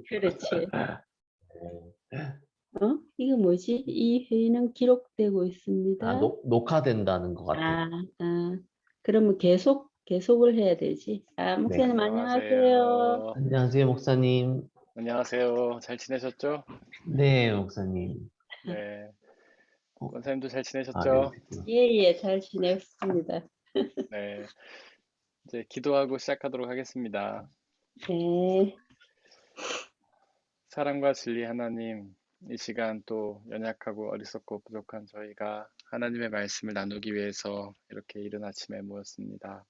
그렇지. 네. 이거 뭐지? 이 회의는 기록되고 있습니다. 녹화된다는 것 같아요. 그러면 계속을 해야 되지. 목사님 안녕하세요. 안녕하세요, 목사님. 안녕하세요. 잘 지내셨죠? 네, 목사님. 네. 어, 권사님도 잘 네, 지내셨죠? 예, 잘 지냈습니다. 네. 이제 기도하고 시작하도록 하겠습니다. 네. 사랑과 진리 하나님, 이 시간 또 연약하고 어리석고 부족한 저희가 하나님의 말씀을 나누기 위해서 이렇게 이른 아침에 모였습니다.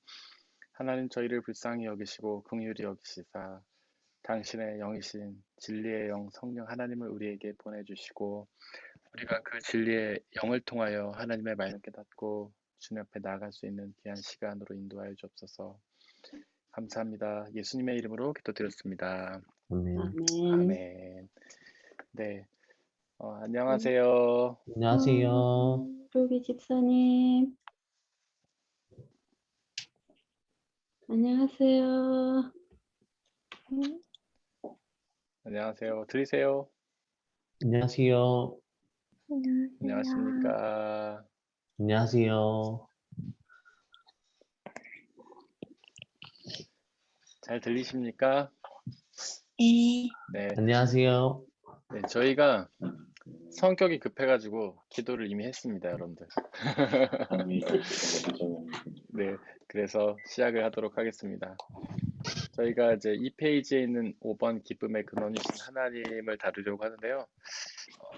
하나님 저희를 불쌍히 여기시고 긍휼히 여기시사 당신의 영이신 진리의 영 성령 하나님을 우리에게 보내주시고 우리가 그 진리의 영을 통하여 하나님의 말씀 깨닫고 주님 앞에 나아갈 수 있는 귀한 시간으로 인도하여 주옵소서. 감사합니다. 예수님의 이름으로 기도드렸습니다. 아멘. 아멘. 아멘. 네. 안녕하세요. 안녕하세요. 루비 집사님. 안녕하세요. 안녕하세요. 들리세요? 안녕하세요. 안녕하십니까? 안녕하세요. 잘 들리십니까? 네. 안녕하세요. 네, 저희가 성격이 급해가지고 기도를 이미 했습니다, 여러분들. 네, 그래서 시작을 하도록 하겠습니다. 저희가 이제 이 페이지에 있는 5번 기쁨의 근원이신 하나님을 다루려고 하는데요.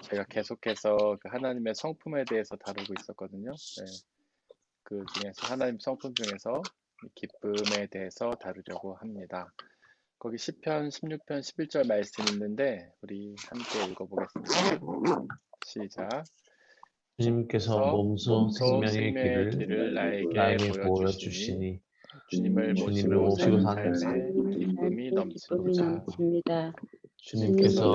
저희가 계속해서 그 하나님의 성품에 대해서 다루고 있었거든요. 네, 그 중에서 하나님 성품 중에서 기쁨에 대해서 다루려고 합니다. 거기 10편, 16편, 11절 말씀 있는데 우리 함께 읽어보겠습니다. 시작. 주님께서 몸소 생명의 길을 나에게 보여주시니 보여주시니 주님을 주님을 모시고 모시고 사는 사는 삶에 기쁨이 넘칩니다. 주님께서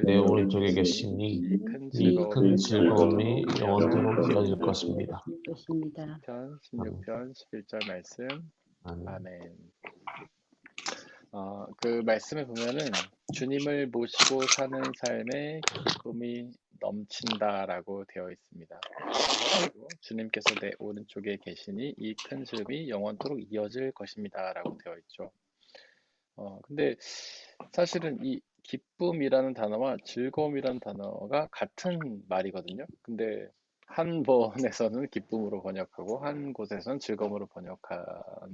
내 오른쪽에 계시니 계시니 큰 이 큰 즐거움이 영원토록 이어질 이어질 것입니다. 10편, 16편, 11절 말씀. 아멘. 그 말씀에 보면은 주님을 모시고 사는 삶에 기쁨이 넘친다라고 되어 있습니다. 그리고 주님께서 내 오른쪽에 계시니 이 큰 즐거움이 영원토록 이어질 것입니다라고 되어 있죠. 근데 사실은 이 기쁨이라는 단어와 즐거움이라는 단어가 같은 말이거든요. 근데 한 번에서는 기쁨으로 번역하고 한 곳에서는 즐거움으로 번역한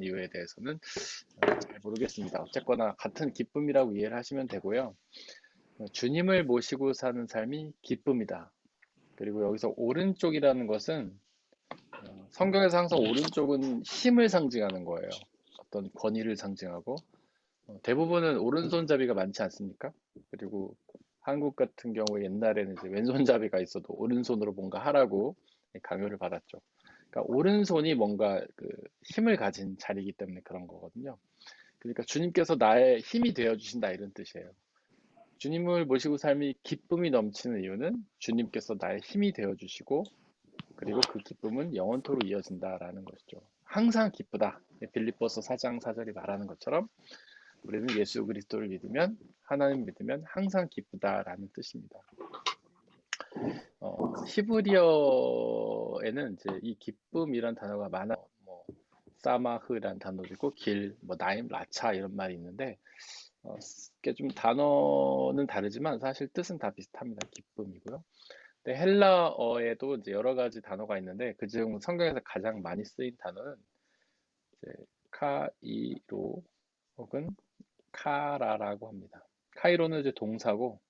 이유에 대해서는 잘 모르겠습니다. 어쨌거나 같은 기쁨이라고 이해를 하시면 되고요. 주님을 모시고 사는 삶이 기쁨이다. 그리고 여기서 오른쪽이라는 것은 성경에서 항상 오른쪽은 힘을 상징하는 거예요. 어떤 권위를 상징하고 대부분은 오른손잡이가 많지 않습니까? 그리고 한국 같은 경우에 옛날에는 이제 왼손잡이가 있어도 오른손으로 뭔가 하라고 강요를 받았죠. 그러니까 오른손이 뭔가 그 힘을 가진 자리이기 때문에 그런 거거든요. 그러니까 주님께서 나의 힘이 되어 주신다 이런 뜻이에요. 주님을 모시고 삶이 기쁨이 넘치는 이유는 주님께서 나의 힘이 되어 주시고 그리고 그 기쁨은 영원토록 이어진다라는 것이죠. 항상 기쁘다. 빌립보서 4장 4절이 말하는 것처럼 우리는 예수 그리스도를 믿으면 하나님 믿으면 항상 기쁘다라는 뜻입니다. 히브리어에는 이제 이 기쁨이란 단어가 많아. 뭐 사마흐란 단어도 있고 길, 뭐 나임, 라차 이런 말이 있는데 이게 좀 단어는 다르지만 사실 뜻은 다 비슷합니다. 기쁨이고요. 근데 헬라어에도 이제 여러 가지 단어가 있는데 그중 성경에서 가장 많이 쓰인 단어는 이제 카이로 혹은 카라라고 합니다. 카이로는 이제 동사고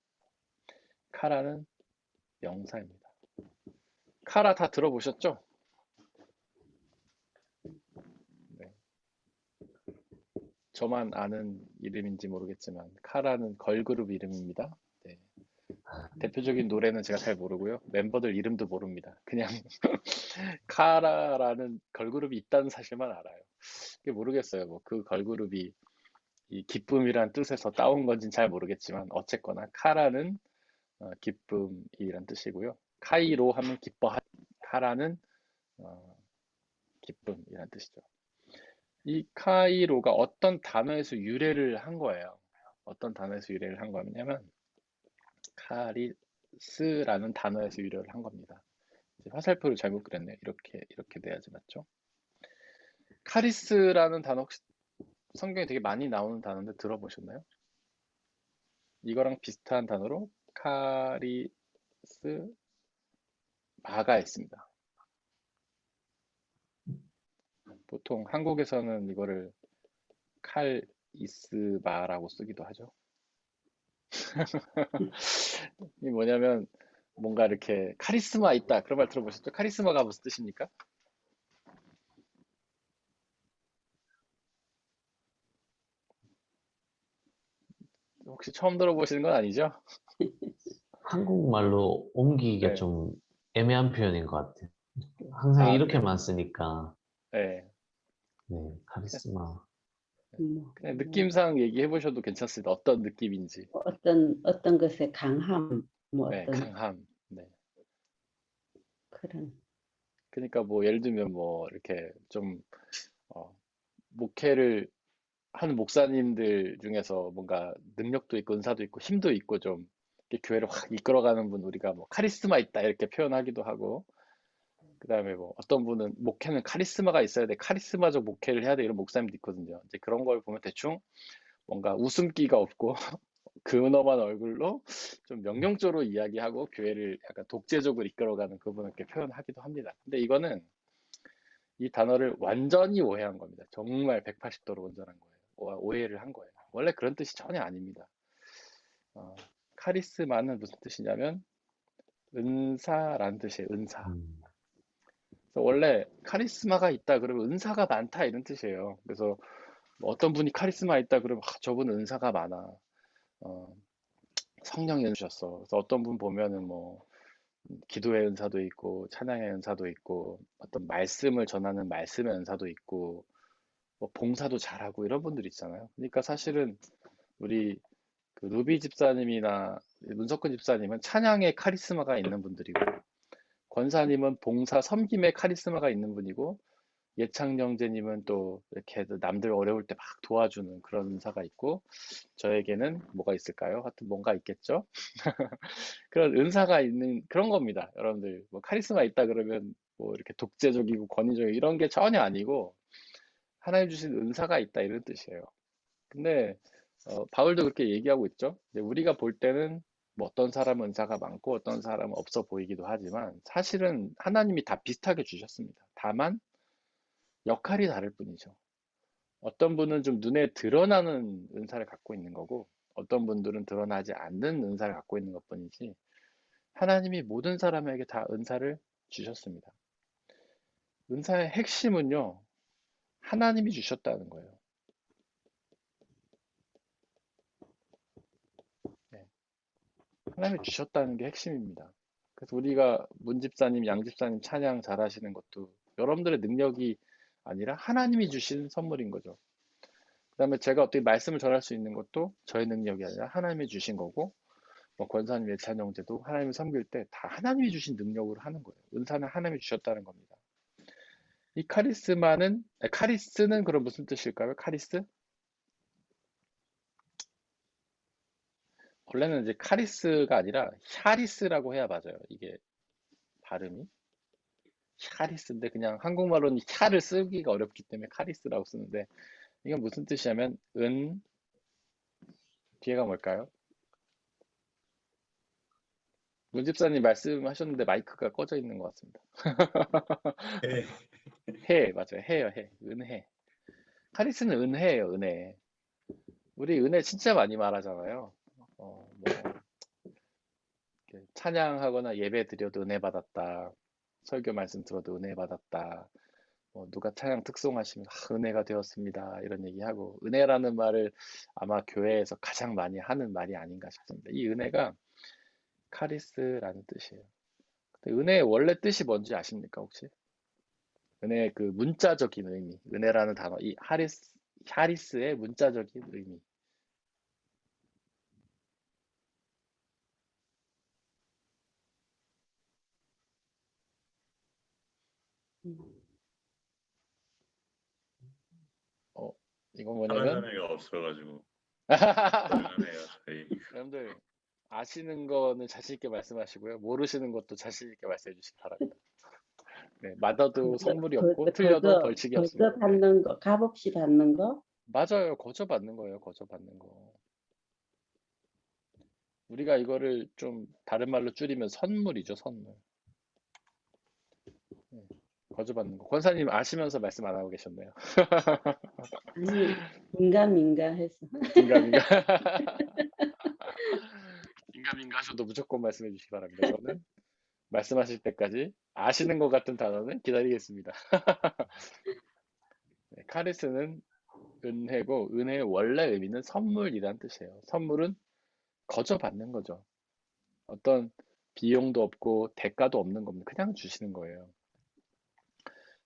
카라는 명사입니다. 카라 다 들어보셨죠? 네. 저만 아는 이름인지 모르겠지만 카라는 걸그룹 이름입니다. 네. 대표적인 노래는 제가 잘 모르고요. 멤버들 이름도 모릅니다. 그냥 카라라는 걸그룹이 있다는 사실만 알아요. 그게 모르겠어요. 뭐 그 걸그룹이 이 기쁨이란 뜻에서 따온 건지는 잘 모르겠지만 어쨌거나 카라는 기쁨이란 뜻이고요. 카이로 하면 기뻐, 카라는 기쁨이란 뜻이죠. 이 카이로가 어떤 단어에서 유래를 한 거예요. 어떤 단어에서 유래를 한 거냐면 카리스라는 단어에서 유래를 한 겁니다. 이제 화살표를 잘못 그렸네. 이렇게 돼야지 맞죠? 카리스라는 단어 혹시 성경에 되게 많이 나오는 단어인데 들어보셨나요? 이거랑 비슷한 단어로 카리스마가 있습니다. 보통 한국에서는 이거를 칼이스마라고 쓰기도 하죠. 이 뭐냐면 뭔가 이렇게 카리스마 있다 그런 말 들어보셨죠? 카리스마가 무슨 뜻입니까? 혹시 처음 들어보시는 건 아니죠? 한국말로 옮기기가 네. 좀 애매한 표현인 것 같아요. 항상 아, 이렇게만 쓰니까. 네. 네, 카리스마. 뭐, 그냥 느낌상 얘기해 보셔도 괜찮습니다. 어떤 느낌인지. 어떤 것의 강함, 뭐 네, 어떤 강함. 네. 그런 그러니까 뭐 예를 들면 뭐 이렇게 좀 목회를 하는 목사님들 중에서 뭔가 능력도 있고 은사도 있고 힘도 있고 좀 이렇게 교회를 확 이끌어가는 분 우리가 뭐 카리스마 있다 이렇게 표현하기도 하고 그다음에 뭐 어떤 분은 목회는 카리스마가 있어야 돼 카리스마적 목회를 해야 돼 이런 목사님도 있거든요. 이제 그런 걸 보면 대충 뭔가 웃음기가 없고 근엄한 얼굴로 좀 명령조로 이야기하고 교회를 약간 독재적으로 이끌어가는 그분을 이렇게 표현하기도 합니다. 근데 이거는 이 단어를 완전히 오해한 겁니다. 정말 180도로 온전한 거예요. 오해를 한 거예요. 원래 그런 뜻이 전혀 아닙니다. 어, 카리스마는 무슨 뜻이냐면 은사라는 뜻이에요. 은사. 음, 그래서 원래 카리스마가 있다 그러면 은사가 많다 이런 뜻이에요. 그래서 뭐 어떤 분이 카리스마 있다 그러면 저분은 은사가 많아. 어, 성령이 주셨어. 그래서 어떤 분 보면은 뭐 기도의 은사도 있고 찬양의 은사도 있고 어떤 말씀을 전하는 말씀의 은사도 있고 뭐 봉사도 잘하고 이런 분들 있잖아요. 그러니까 사실은 우리 그 루비 집사님이나 문석근 집사님은 찬양의 카리스마가 있는 분들이고 권사님은 봉사 섬김의 카리스마가 있는 분이고 예창영제님은 또 이렇게 남들 어려울 때 막 도와주는 그런 은사가 있고 저에게는 뭐가 있을까요? 하여튼 뭔가 있겠죠? 그런 은사가 있는 그런 겁니다. 여러분들 뭐 카리스마 있다 그러면 뭐 이렇게 독재적이고 권위적이고 이런 게 전혀 아니고 하나님 주신 은사가 있다 이런 뜻이에요. 근데 바울도 그렇게 얘기하고 있죠. 근데 우리가 볼 때는 뭐 어떤 사람은 은사가 많고 어떤 사람은 없어 보이기도 하지만 사실은 하나님이 다 비슷하게 주셨습니다. 다만 역할이 다를 뿐이죠. 어떤 분은 좀 눈에 드러나는 은사를 갖고 있는 거고 어떤 분들은 드러나지 않는 은사를 갖고 있는 것뿐이지 하나님이 모든 사람에게 다 은사를 주셨습니다. 은사의 핵심은요, 하나님이 주셨다는 거예요. 네, 하나님이 주셨다는 게 핵심입니다. 그래서 우리가 문 집사님, 양 집사님 찬양 잘하시는 것도 여러분들의 능력이 아니라 하나님이 주신 선물인 거죠. 그다음에 제가 어떻게 말씀을 전할 수 있는 것도 저의 능력이 아니라 하나님이 주신 거고, 뭐 권사님 예찬영제도 하나님을 섬길 때 다 하나님이 주신 능력으로 하는 거예요. 은사는 하나님이 주셨다는 겁니다. 이 카리스는 그럼 무슨 뜻일까요? 카리스? 원래는 이제 카리스가 아니라 샤리스라고 해야 맞아요. 이게 발음이. 샤리스인데 그냥 한국말로는 샤를 쓰기가 어렵기 때문에 카리스라고 쓰는데 이건 무슨 뜻이냐면 뒤에가 뭘까요? 문 집사님 말씀하셨는데 마이크가 꺼져 있는 것 같습니다. 네. 해 맞아요. 해요 해. 은혜. 카리스는 은혜예요. 은혜. 우리 은혜 진짜 많이 말하잖아요. 뭐 이렇게 찬양하거나 예배 드려도 은혜 받았다. 설교 말씀 들어도 은혜 받았다. 뭐 누가 찬양 특송하시면 은혜가 되었습니다. 이런 얘기하고 은혜라는 말을 아마 교회에서 가장 많이 하는 말이 아닌가 싶습니다. 이 은혜가 카리스라는 뜻이에요. 근데 은혜의 원래 뜻이 뭔지 아십니까 혹시? 은혜의 그 문자적인 의미, 은혜라는 단어, 이 하리스의 문자적인 의미. 음, 어, 이건 하는 뭐냐면 사람이 없어가지고. 가능하네요, 저희. 여러분들 아시는 거는 자신 있게 말씀하시고요. 모르시는 것도 자신 있게 말씀해 주시기 바랍니다. 네, 맞아도 선물이 없고 틀려도 벌칙이 없습니다. 거저 받는 거, 값 없이 받는 거? 맞아요. 거저 받는 거예요. 거저 받는 거. 우리가 이거를 좀 다른 말로 줄이면 선물이죠, 선물. 네, 거저 받는 거. 권사님 아시면서 말씀 안 하고 계셨네요. 아니, 민감민감 해서. 긴가민가. 긴가민가 하셔도 무조건 말씀해 주시기 바랍니다. 저는 말씀하실 때까지 아시는 것 같은 단어는 기다리겠습니다. 네, 카리스는 은혜고 은혜의 원래 의미는 선물이란 뜻이에요. 선물은 거저 받는 거죠. 어떤 비용도 없고 대가도 없는 겁니다. 그냥 주시는 거예요.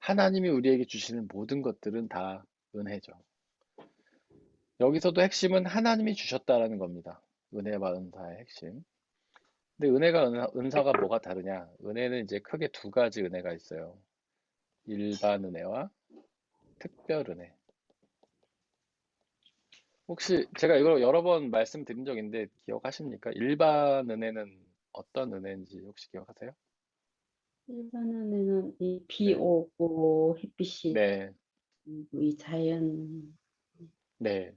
하나님이 우리에게 주시는 모든 것들은 다 은혜죠. 여기서도 핵심은 하나님이 주셨다라는 겁니다. 은혜와 은사의 핵심. 근데 은혜가 은사가 뭐가 다르냐? 은혜는 이제 크게 두 가지 은혜가 있어요. 일반 은혜와 특별 은혜. 혹시 제가 이걸 여러 번 말씀드린 적 있는데 기억하십니까? 일반 은혜는 어떤 은혜인지 혹시 기억하세요? 일반은에는 이 비 네. 오고 햇빛이 네, 이 자연 네,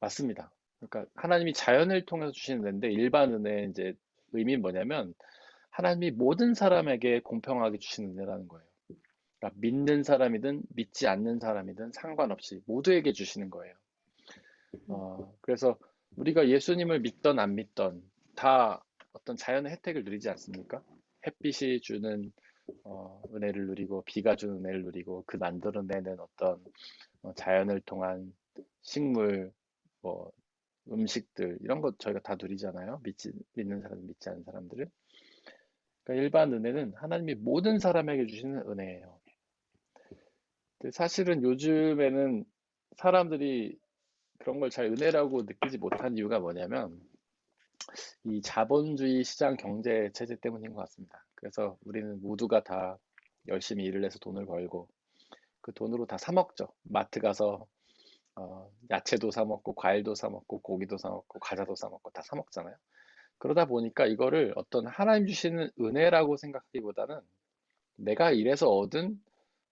맞습니다. 그러니까 하나님이 자연을 통해서 주시는 은혜인데 일반 은혜의 이제 의미는 뭐냐면 하나님이 모든 사람에게 공평하게 주시는 은혜라는 거예요. 그러니까 믿는 사람이든 믿지 않는 사람이든 상관없이 모두에게 주시는 거예요. 그래서 우리가 예수님을 믿던 안 믿던 다 어떤 자연의 혜택을 누리지 않습니까? 햇빛이 주는 은혜를 누리고 비가 주는 은혜를 누리고 그 만들어내는 어떤 자연을 통한 식물, 뭐 음식들 이런 것 저희가 다 누리잖아요. 믿는 사람, 믿지 않는 사람들은. 그러니까 일반 은혜는 하나님이 모든 사람에게 주시는 은혜예요. 근데 사실은 요즘에는 사람들이 그런 걸 잘 은혜라고 느끼지 못한 이유가 뭐냐면 이 자본주의 시장 경제 체제 때문인 것 같습니다. 그래서 우리는 모두가 다 열심히 일을 해서 돈을 벌고 그 돈으로 다 사 먹죠. 마트 가서 야채도 사 먹고 과일도 사 먹고 고기도 사 먹고 과자도 사 먹고 다 사 먹잖아요. 그러다 보니까 이거를 어떤 하나님 주시는 은혜라고 생각하기보다는 내가 일해서 얻은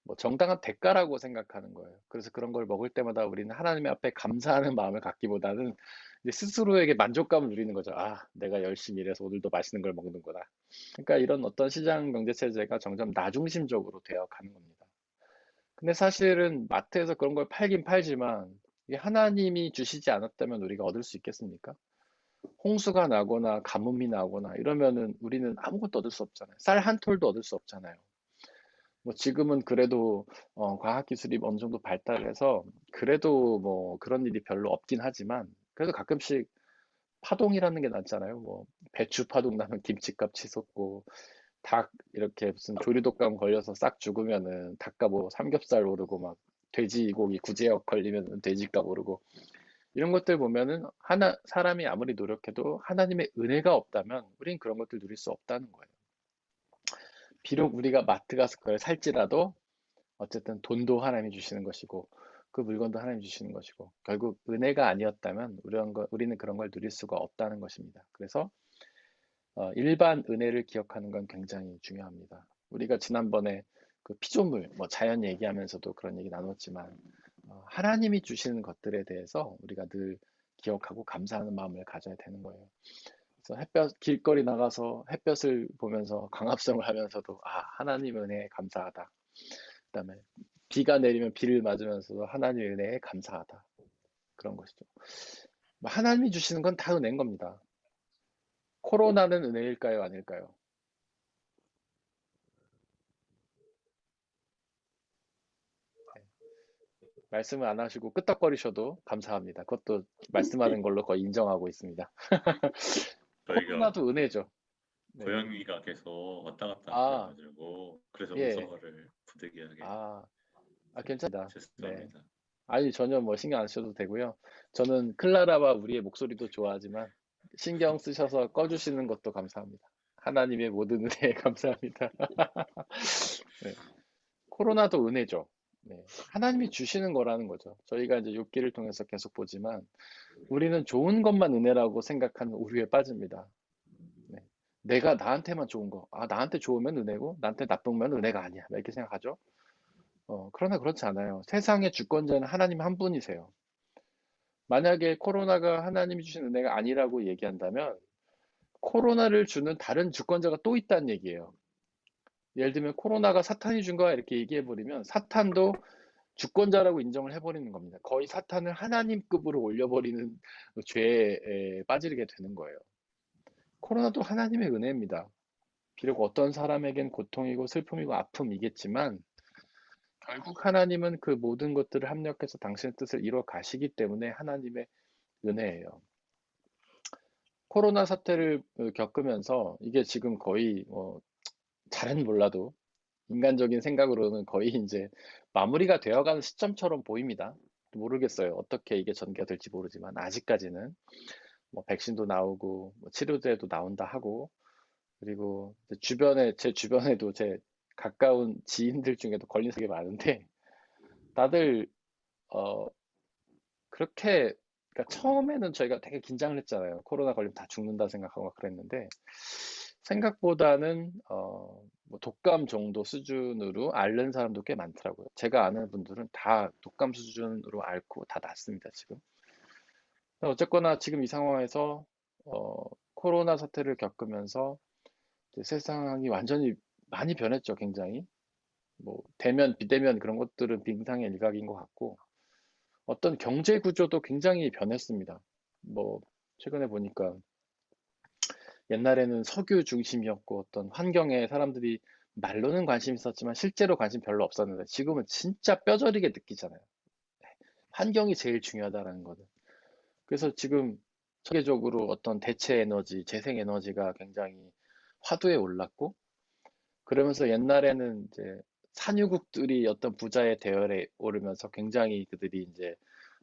뭐 정당한 대가라고 생각하는 거예요. 그래서 그런 걸 먹을 때마다 우리는 하나님 앞에 감사하는 마음을 갖기보다는 이제 스스로에게 만족감을 누리는 거죠. 아, 내가 열심히 일해서 오늘도 맛있는 걸 먹는구나. 그러니까 이런 어떤 시장 경제 체제가 점점 나 중심적으로 되어 가는 겁니다. 근데 사실은 마트에서 그런 걸 팔긴 팔지만 이게 하나님이 주시지 않았다면 우리가 얻을 수 있겠습니까? 홍수가 나거나 가뭄이 나거나 이러면은 우리는 아무것도 얻을 수 없잖아요. 쌀 한 톨도 얻을 수 없잖아요. 뭐 지금은 그래도 과학기술이 어느 정도 발달해서 그래도 뭐 그런 일이 별로 없긴 하지만 그래도 가끔씩 파동이라는 게 났잖아요. 뭐 배추 파동 나면 김치값 치솟고 닭 이렇게 무슨 조류독감 걸려서 싹 죽으면은 닭값 뭐 삼겹살 오르고 막 돼지고기 구제역 걸리면 돼지값 오르고 이런 것들 보면은 사람이 아무리 노력해도 하나님의 은혜가 없다면 우린 그런 것들 누릴 수 없다는 거예요. 비록 우리가 마트 가서 그걸 살지라도 어쨌든 돈도 하나님이 주시는 것이고 그 물건도 하나님이 주시는 것이고 결국 은혜가 아니었다면 우리는 그런 걸 누릴 수가 없다는 것입니다. 그래서 일반 은혜를 기억하는 건 굉장히 중요합니다. 우리가 지난번에 그 피조물, 뭐 자연 얘기하면서도 그런 얘기 나눴지만 하나님이 주시는 것들에 대해서 우리가 늘 기억하고 감사하는 마음을 가져야 되는 거예요. 그래서 길거리 나가서 햇볕을 보면서 광합성을 하면서도 하나님 은혜에 감사하다. 그다음에 비가 내리면 비를 맞으면서도 하나님의 은혜에 감사하다. 그런 것이죠. 하나님이 주시는 건 다 은혜인 겁니다. 코로나는 은혜일까요? 아닐까요? 네. 말씀을 안 하시고 끄떡거리셔도 감사합니다. 그것도 말씀하는 걸로 거의 인정하고 있습니다. 저희가 코로나도 은혜죠. 네. 고양이가 계속 왔다 갔다 아, 하셔가지고 그래서 예. 음성어를 부득이하게 괜찮습니다. 네. 죄송합니다. 아니, 전혀 뭐 신경 안 쓰셔도 되고요. 저는 클라라와 우리의 목소리도 좋아하지만 신경 쓰셔서 꺼주시는 것도 감사합니다. 하나님의 모든 은혜에 감사합니다. 네. 코로나도 은혜죠. 네. 하나님이 주시는 거라는 거죠. 저희가 이제 욥기를 통해서 계속 보지만 우리는 좋은 것만 은혜라고 생각하는 오류에 빠집니다. 네. 내가 나한테만 좋은 거, 나한테 좋으면 은혜고 나한테 나쁘면 은혜가 아니야. 이렇게 생각하죠. 그러나 그렇지 않아요. 세상의 주권자는 하나님 한 분이세요. 만약에 코로나가 하나님이 주신 은혜가 아니라고 얘기한다면 코로나를 주는 다른 주권자가 또 있다는 얘기예요. 예를 들면 코로나가 사탄이 준 거야 이렇게 얘기해버리면 사탄도 주권자라고 인정을 해버리는 겁니다. 거의 사탄을 하나님급으로 올려버리는 죄에 빠지게 되는 거예요. 코로나도 하나님의 은혜입니다. 비록 어떤 사람에겐 고통이고 슬픔이고 아픔이겠지만 결국 하나님은 그 모든 것들을 합력해서 당신의 뜻을 이루어 가시기 때문에 하나님의 은혜예요. 코로나 사태를 겪으면서 이게 지금 거의 잘은 몰라도 인간적인 생각으로는 거의 이제 마무리가 되어가는 시점처럼 보입니다. 모르겠어요. 어떻게 이게 전개가 될지 모르지만 아직까지는 뭐 백신도 나오고 뭐 치료제도 나온다 하고 그리고 제 주변에도 제 가까운 지인들 중에도 걸린 사람이 많은데 다들 그렇게 그러니까 처음에는 저희가 되게 긴장을 했잖아요. 코로나 걸리면 다 죽는다 생각하고 막 그랬는데 생각보다는 뭐 독감 정도 수준으로 앓는 사람도 꽤 많더라고요. 제가 아는 분들은 다 독감 수준으로 앓고 다 낫습니다, 지금. 어쨌거나 지금 이 상황에서 코로나 사태를 겪으면서 이제 세상이 완전히 많이 변했죠, 굉장히. 뭐 대면, 비대면 그런 것들은 빙상의 일각인 것 같고 어떤 경제 구조도 굉장히 변했습니다. 뭐 최근에 보니까 옛날에는 석유 중심이었고 어떤 환경에 사람들이 말로는 관심 있었지만 실제로 관심 별로 없었는데 지금은 진짜 뼈저리게 느끼잖아요. 환경이 제일 중요하다라는 거는. 그래서 지금 세계적으로 어떤 대체 에너지, 재생 에너지가 굉장히 화두에 올랐고 그러면서 옛날에는 이제 산유국들이 어떤 부자의 대열에 오르면서 굉장히 그들이 이제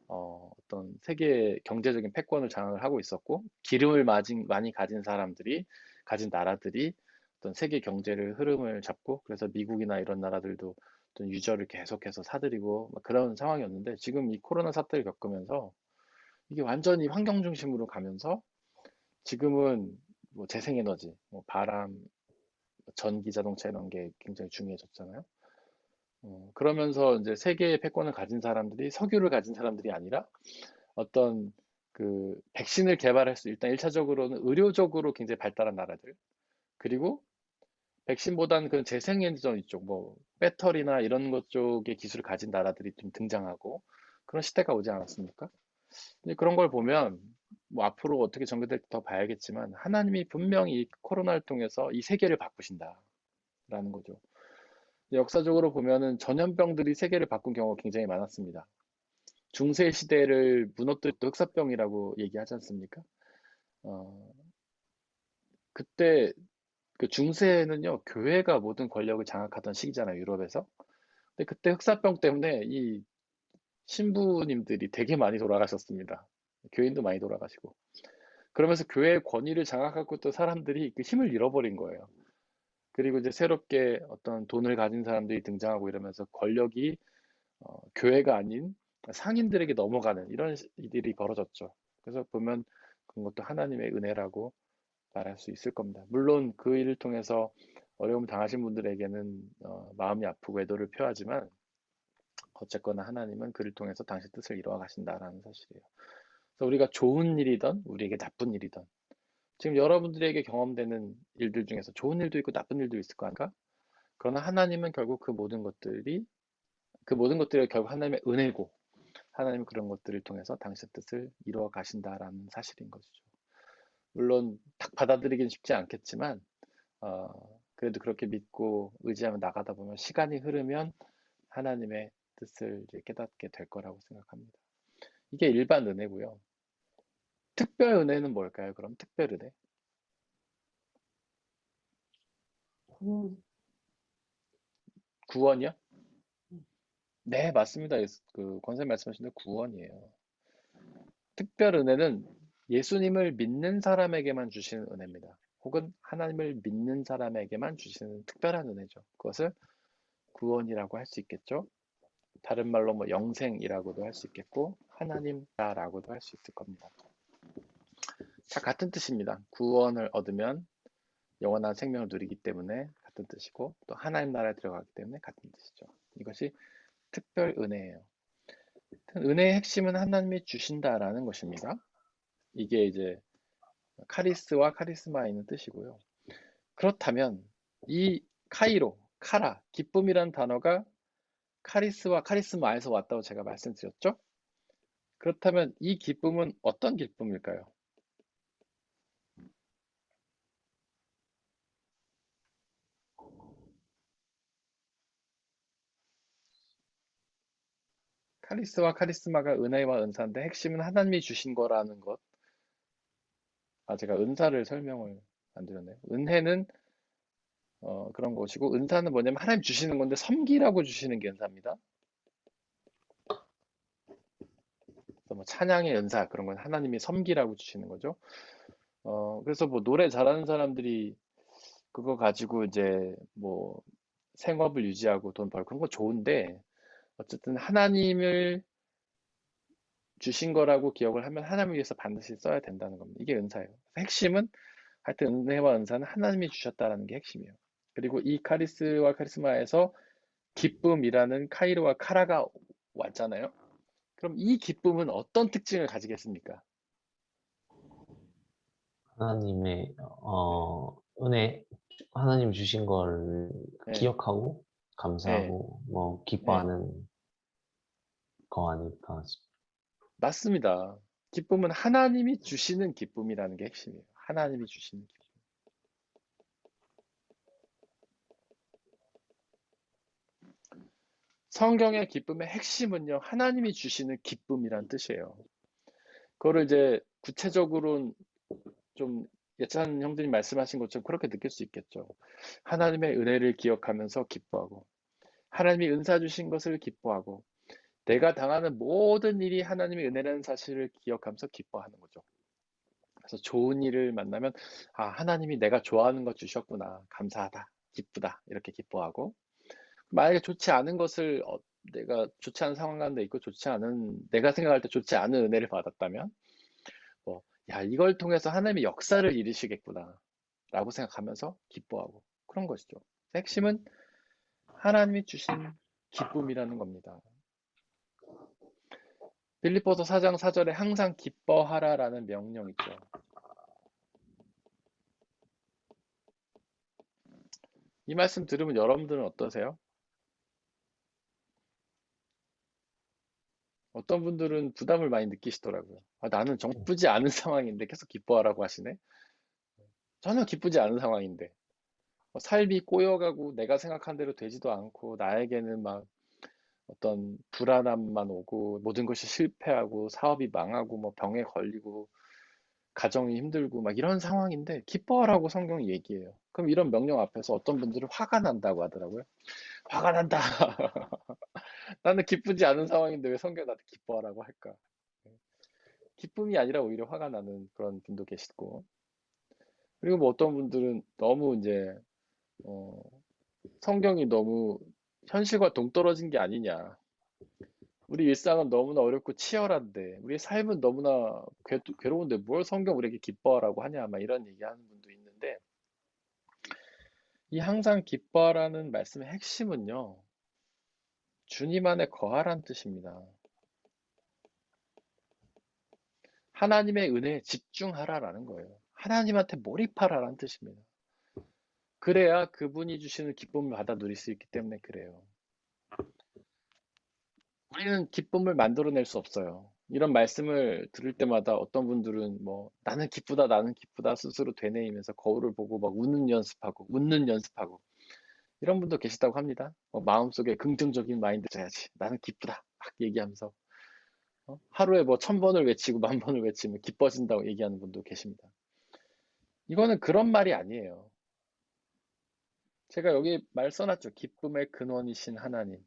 어떤 세계 경제적인 패권을 장악을 하고 있었고 기름을 많이 가진 사람들이 가진 나라들이 어떤 세계 경제를 흐름을 잡고 그래서 미국이나 이런 나라들도 어떤 유저를 계속해서 사들이고 막 그런 상황이었는데 지금 이 코로나 사태를 겪으면서 이게 완전히 환경 중심으로 가면서 지금은 뭐 재생에너지, 뭐 바람, 전기 자동차 이런 게 굉장히 중요해졌잖아요. 그러면서 이제 세계의 패권을 가진 사람들이 석유를 가진 사람들이 아니라 어떤 그 백신을 개발할 수 일단 1차적으로는 의료적으로 굉장히 발달한 나라들 그리고 백신보다는 그 재생에너지 쪽 뭐 배터리나 이런 것 쪽의 기술을 가진 나라들이 좀 등장하고 그런 시대가 오지 않았습니까? 근데 그런 걸 보면 뭐 앞으로 어떻게 전개될지 더 봐야겠지만 하나님이 분명히 이 코로나를 통해서 이 세계를 바꾸신다라는 거죠. 역사적으로 보면은 전염병들이 세계를 바꾼 경우가 굉장히 많았습니다. 중세 시대를 무너뜨렸던 흑사병이라고 얘기하지 않습니까? 어, 그때 그 중세는요, 교회가 모든 권력을 장악하던 시기잖아요, 유럽에서. 근데 그때 흑사병 때문에 이 신부님들이 되게 많이 돌아가셨습니다. 교인도 많이 돌아가시고. 그러면서 교회의 권위를 장악하고 또 사람들이 그 힘을 잃어버린 거예요. 그리고 이제 새롭게 어떤 돈을 가진 사람들이 등장하고 이러면서 권력이 교회가 아닌 상인들에게 넘어가는 이런 일이 벌어졌죠. 그래서 보면 그것도 하나님의 은혜라고 말할 수 있을 겁니다. 물론 그 일을 통해서 어려움 당하신 분들에게는 마음이 아프고 애도를 표하지만 어쨌거나 하나님은 그를 통해서 당신 뜻을 이루어 가신다라는 사실이에요. 그래서 우리가 좋은 일이든 우리에게 나쁜 일이든 지금 여러분들에게 경험되는 일들 중에서 좋은 일도 있고 나쁜 일도 있을 거 아닌가? 그러나 하나님은 결국 그 모든 것들이 결국 하나님의 은혜고 하나님은 그런 것들을 통해서 당신의 뜻을 이루어 가신다라는 사실인 것이죠. 물론 딱 받아들이긴 쉽지 않겠지만 그래도 그렇게 믿고 의지하며 나가다 보면 시간이 흐르면 하나님의 뜻을 이제 깨닫게 될 거라고 생각합니다. 이게 일반 은혜고요. 특별 은혜는 뭘까요? 그럼 특별 은혜? 구원. 구원이요? 네, 맞습니다. 그 권사님 말씀하신 대로 구원이에요. 특별 은혜는 예수님을 믿는 사람에게만 주시는 은혜입니다. 혹은 하나님을 믿는 사람에게만 주시는 특별한 은혜죠. 그것을 구원이라고 할 수 있겠죠. 다른 말로 뭐 영생이라고도 할 수 있겠고 하나님라고도 할 수 있을 겁니다. 다 같은 뜻입니다. 구원을 얻으면 영원한 생명을 누리기 때문에 같은 뜻이고 또 하나님 나라에 들어가기 때문에 같은 뜻이죠. 이것이 특별 은혜예요. 은혜의 핵심은 하나님이 주신다라는 것입니다. 이게 이제 카리스와 카리스마에 있는 뜻이고요. 그렇다면 이 카이로, 카라, 기쁨이라는 단어가 카리스와 카리스마에서 왔다고 제가 말씀드렸죠? 그렇다면 이 기쁨은 어떤 기쁨일까요? 카리스와 카리스마가 은혜와 은사인데 핵심은 하나님이 주신 거라는 것. 제가 은사를 설명을 안 드렸네요. 은혜는 그런 것이고 은사는 뭐냐면 하나님 주시는 건데 섬기라고 주시는 게 은사입니다. 그래서 뭐 찬양의 은사 그런 건 하나님이 섬기라고 주시는 거죠. 그래서 뭐 노래 잘하는 사람들이 그거 가지고 이제 뭐 생업을 유지하고 돈 벌고 그런 거 좋은데 어쨌든 하나님을 주신 거라고 기억을 하면 하나님을 위해서 반드시 써야 된다는 겁니다. 이게 은사예요. 핵심은 하여튼 은혜와 은사는 하나님이 주셨다는 게 핵심이에요. 그리고 이 카리스와 카리스마에서 기쁨이라는 카이로와 카라가 왔잖아요. 그럼 이 기쁨은 어떤 특징을 가지겠습니까? 하나님의 은혜, 하나님 주신 걸 네, 기억하고 네, 감사하고 뭐 네, 기뻐하는 거 아닐까 싶어요. 맞습니다. 기쁨은 하나님이 주시는 기쁨이라는 게 핵심이에요. 하나님이 주시는 기쁨. 성경의 기쁨의 핵심은요, 하나님이 주시는 기쁨이란 뜻이에요. 그거를 이제 구체적으로 좀 예찬 형들이 말씀하신 것처럼 그렇게 느낄 수 있겠죠. 하나님의 은혜를 기억하면서 기뻐하고, 하나님이 은사 주신 것을 기뻐하고, 내가 당하는 모든 일이 하나님의 은혜라는 사실을 기억하면서 기뻐하는 거죠. 그래서 좋은 일을 만나면, 하나님이 내가 좋아하는 거 주셨구나. 감사하다. 기쁘다. 이렇게 기뻐하고, 만약에 좋지 않은 것을 내가 좋지 않은 상황 가운데 있고 내가 생각할 때 좋지 않은 은혜를 받았다면 야, 이걸 통해서 하나님의 역사를 이루시겠구나 라고 생각하면서 기뻐하고 그런 것이죠. 핵심은 하나님이 주신 기쁨이라는 겁니다. 빌립보서 4장 4절에 항상 기뻐하라라는 명령 있죠. 이 말씀 들으면 여러분들은 어떠세요? 어떤 분들은 부담을 많이 느끼시더라고요. 나는 기쁘지 않은 상황인데 계속 기뻐하라고 하시네. 전혀 기쁘지 않은 상황인데 삶이 꼬여가고 내가 생각한 대로 되지도 않고 나에게는 막 어떤 불안함만 오고 모든 것이 실패하고 사업이 망하고 뭐 병에 걸리고 가정이 힘들고 막 이런 상황인데 기뻐하라고 성경이 얘기해요. 그럼 이런 명령 앞에서 어떤 분들은 화가 난다고 하더라고요. 화가 난다. 나는 기쁘지 않은 상황인데 왜 성경이 나한테 기뻐하라고 할까? 기쁨이 아니라 오히려 화가 나는 그런 분도 계시고 그리고 뭐 어떤 분들은 너무 이제 어, 성경이 너무 현실과 동떨어진 게 아니냐. 우리 일상은 너무나 어렵고 치열한데, 우리의 삶은 너무나 괴로운데 뭘 성경 우리에게 기뻐하라고 하냐, 막 이런 얘기하는 분도 있는데, 이 항상 기뻐하라는 말씀의 핵심은요, 주님 안에 거하라는 뜻입니다. 하나님의 은혜에 집중하라라는 거예요. 하나님한테 몰입하라라는 뜻입니다. 그래야 그분이 주시는 기쁨을 받아 누릴 수 있기 때문에 그래요. 우리는 기쁨을 만들어낼 수 없어요. 이런 말씀을 들을 때마다 어떤 분들은 뭐 나는 기쁘다 스스로 되뇌이면서 거울을 보고 막 웃는 연습하고 이런 분도 계시다고 합니다. 마음속에 긍정적인 마인드 줘야지. 나는 기쁘다. 막 얘기하면서 하루에 뭐 1000번을 외치고 10,000번을 외치면 기뻐진다고 얘기하는 분도 계십니다. 이거는 그런 말이 아니에요. 제가 여기 말 써놨죠. 기쁨의 근원이신 하나님.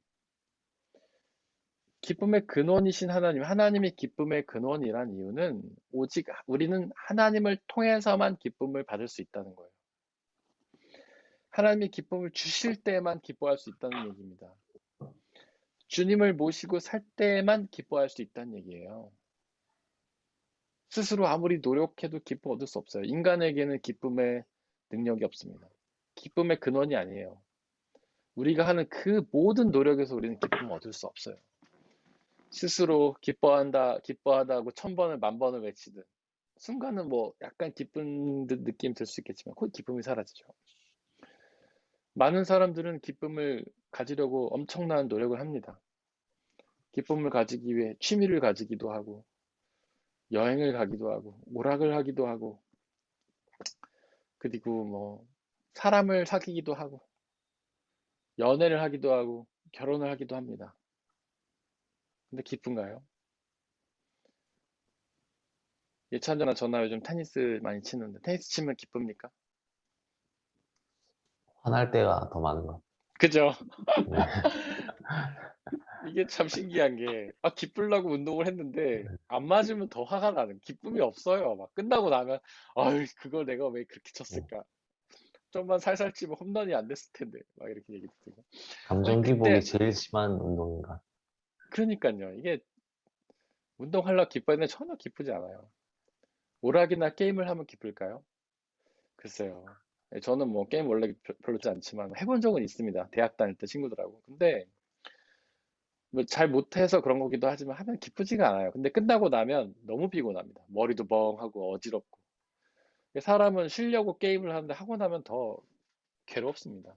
기쁨의 근원이신 하나님, 하나님이 기쁨의 근원이란 이유는 오직 우리는 하나님을 통해서만 기쁨을 받을 수 있다는 거예요. 하나님이 기쁨을 주실 때만 기뻐할 수 있다는 얘기입니다. 주님을 모시고 살 때만 기뻐할 수 있다는 얘기예요. 스스로 아무리 노력해도 기쁨 얻을 수 없어요. 인간에게는 기쁨의 능력이 없습니다. 기쁨의 근원이 아니에요. 우리가 하는 그 모든 노력에서 우리는 기쁨을 얻을 수 없어요. 스스로 기뻐하다고 1000번을 10,000번을 외치든 순간은 뭐 약간 기쁜 듯 느낌 들 수 있겠지만 그 기쁨이 사라지죠. 많은 사람들은 기쁨을 가지려고 엄청난 노력을 합니다. 기쁨을 가지기 위해 취미를 가지기도 하고 여행을 가기도 하고 오락을 하기도 하고 그리고 뭐 사람을 사귀기도 하고 연애를 하기도 하고 결혼을 하기도 합니다. 근데 기쁜가요? 예찬이나 저나 요즘 테니스 많이 치는데 테니스 치면 기쁩니까? 화날 때가 더 많은 것 그죠? 같아요. 이게 참 신기한 게, 기쁘려고 운동을 했는데, 안 맞으면 더 화가 나는, 기쁨이 없어요. 막 끝나고 나면, 아유, 그걸 내가 왜 그렇게 네. 쳤을까? 좀만 살살 치면 홈런이 안 됐을 텐데, 막 이렇게 얘기 듣고. 감정 그때, 기복이 제일 심한 운동인가? 그러니까요. 이게 운동하려고 기뻐했는데 전혀 기쁘지 않아요. 오락이나 게임을 하면 기쁠까요? 글쎄요. 저는 뭐 게임 원래 별로 좋지 않지만 해본 적은 있습니다. 대학 다닐 때 친구들하고. 근데 뭐 잘 못해서 그런 거기도 하지만 하면 기쁘지가 않아요. 근데 끝나고 나면 너무 피곤합니다. 머리도 멍하고 어지럽고. 사람은 쉬려고 게임을 하는데 하고 나면 더 괴롭습니다.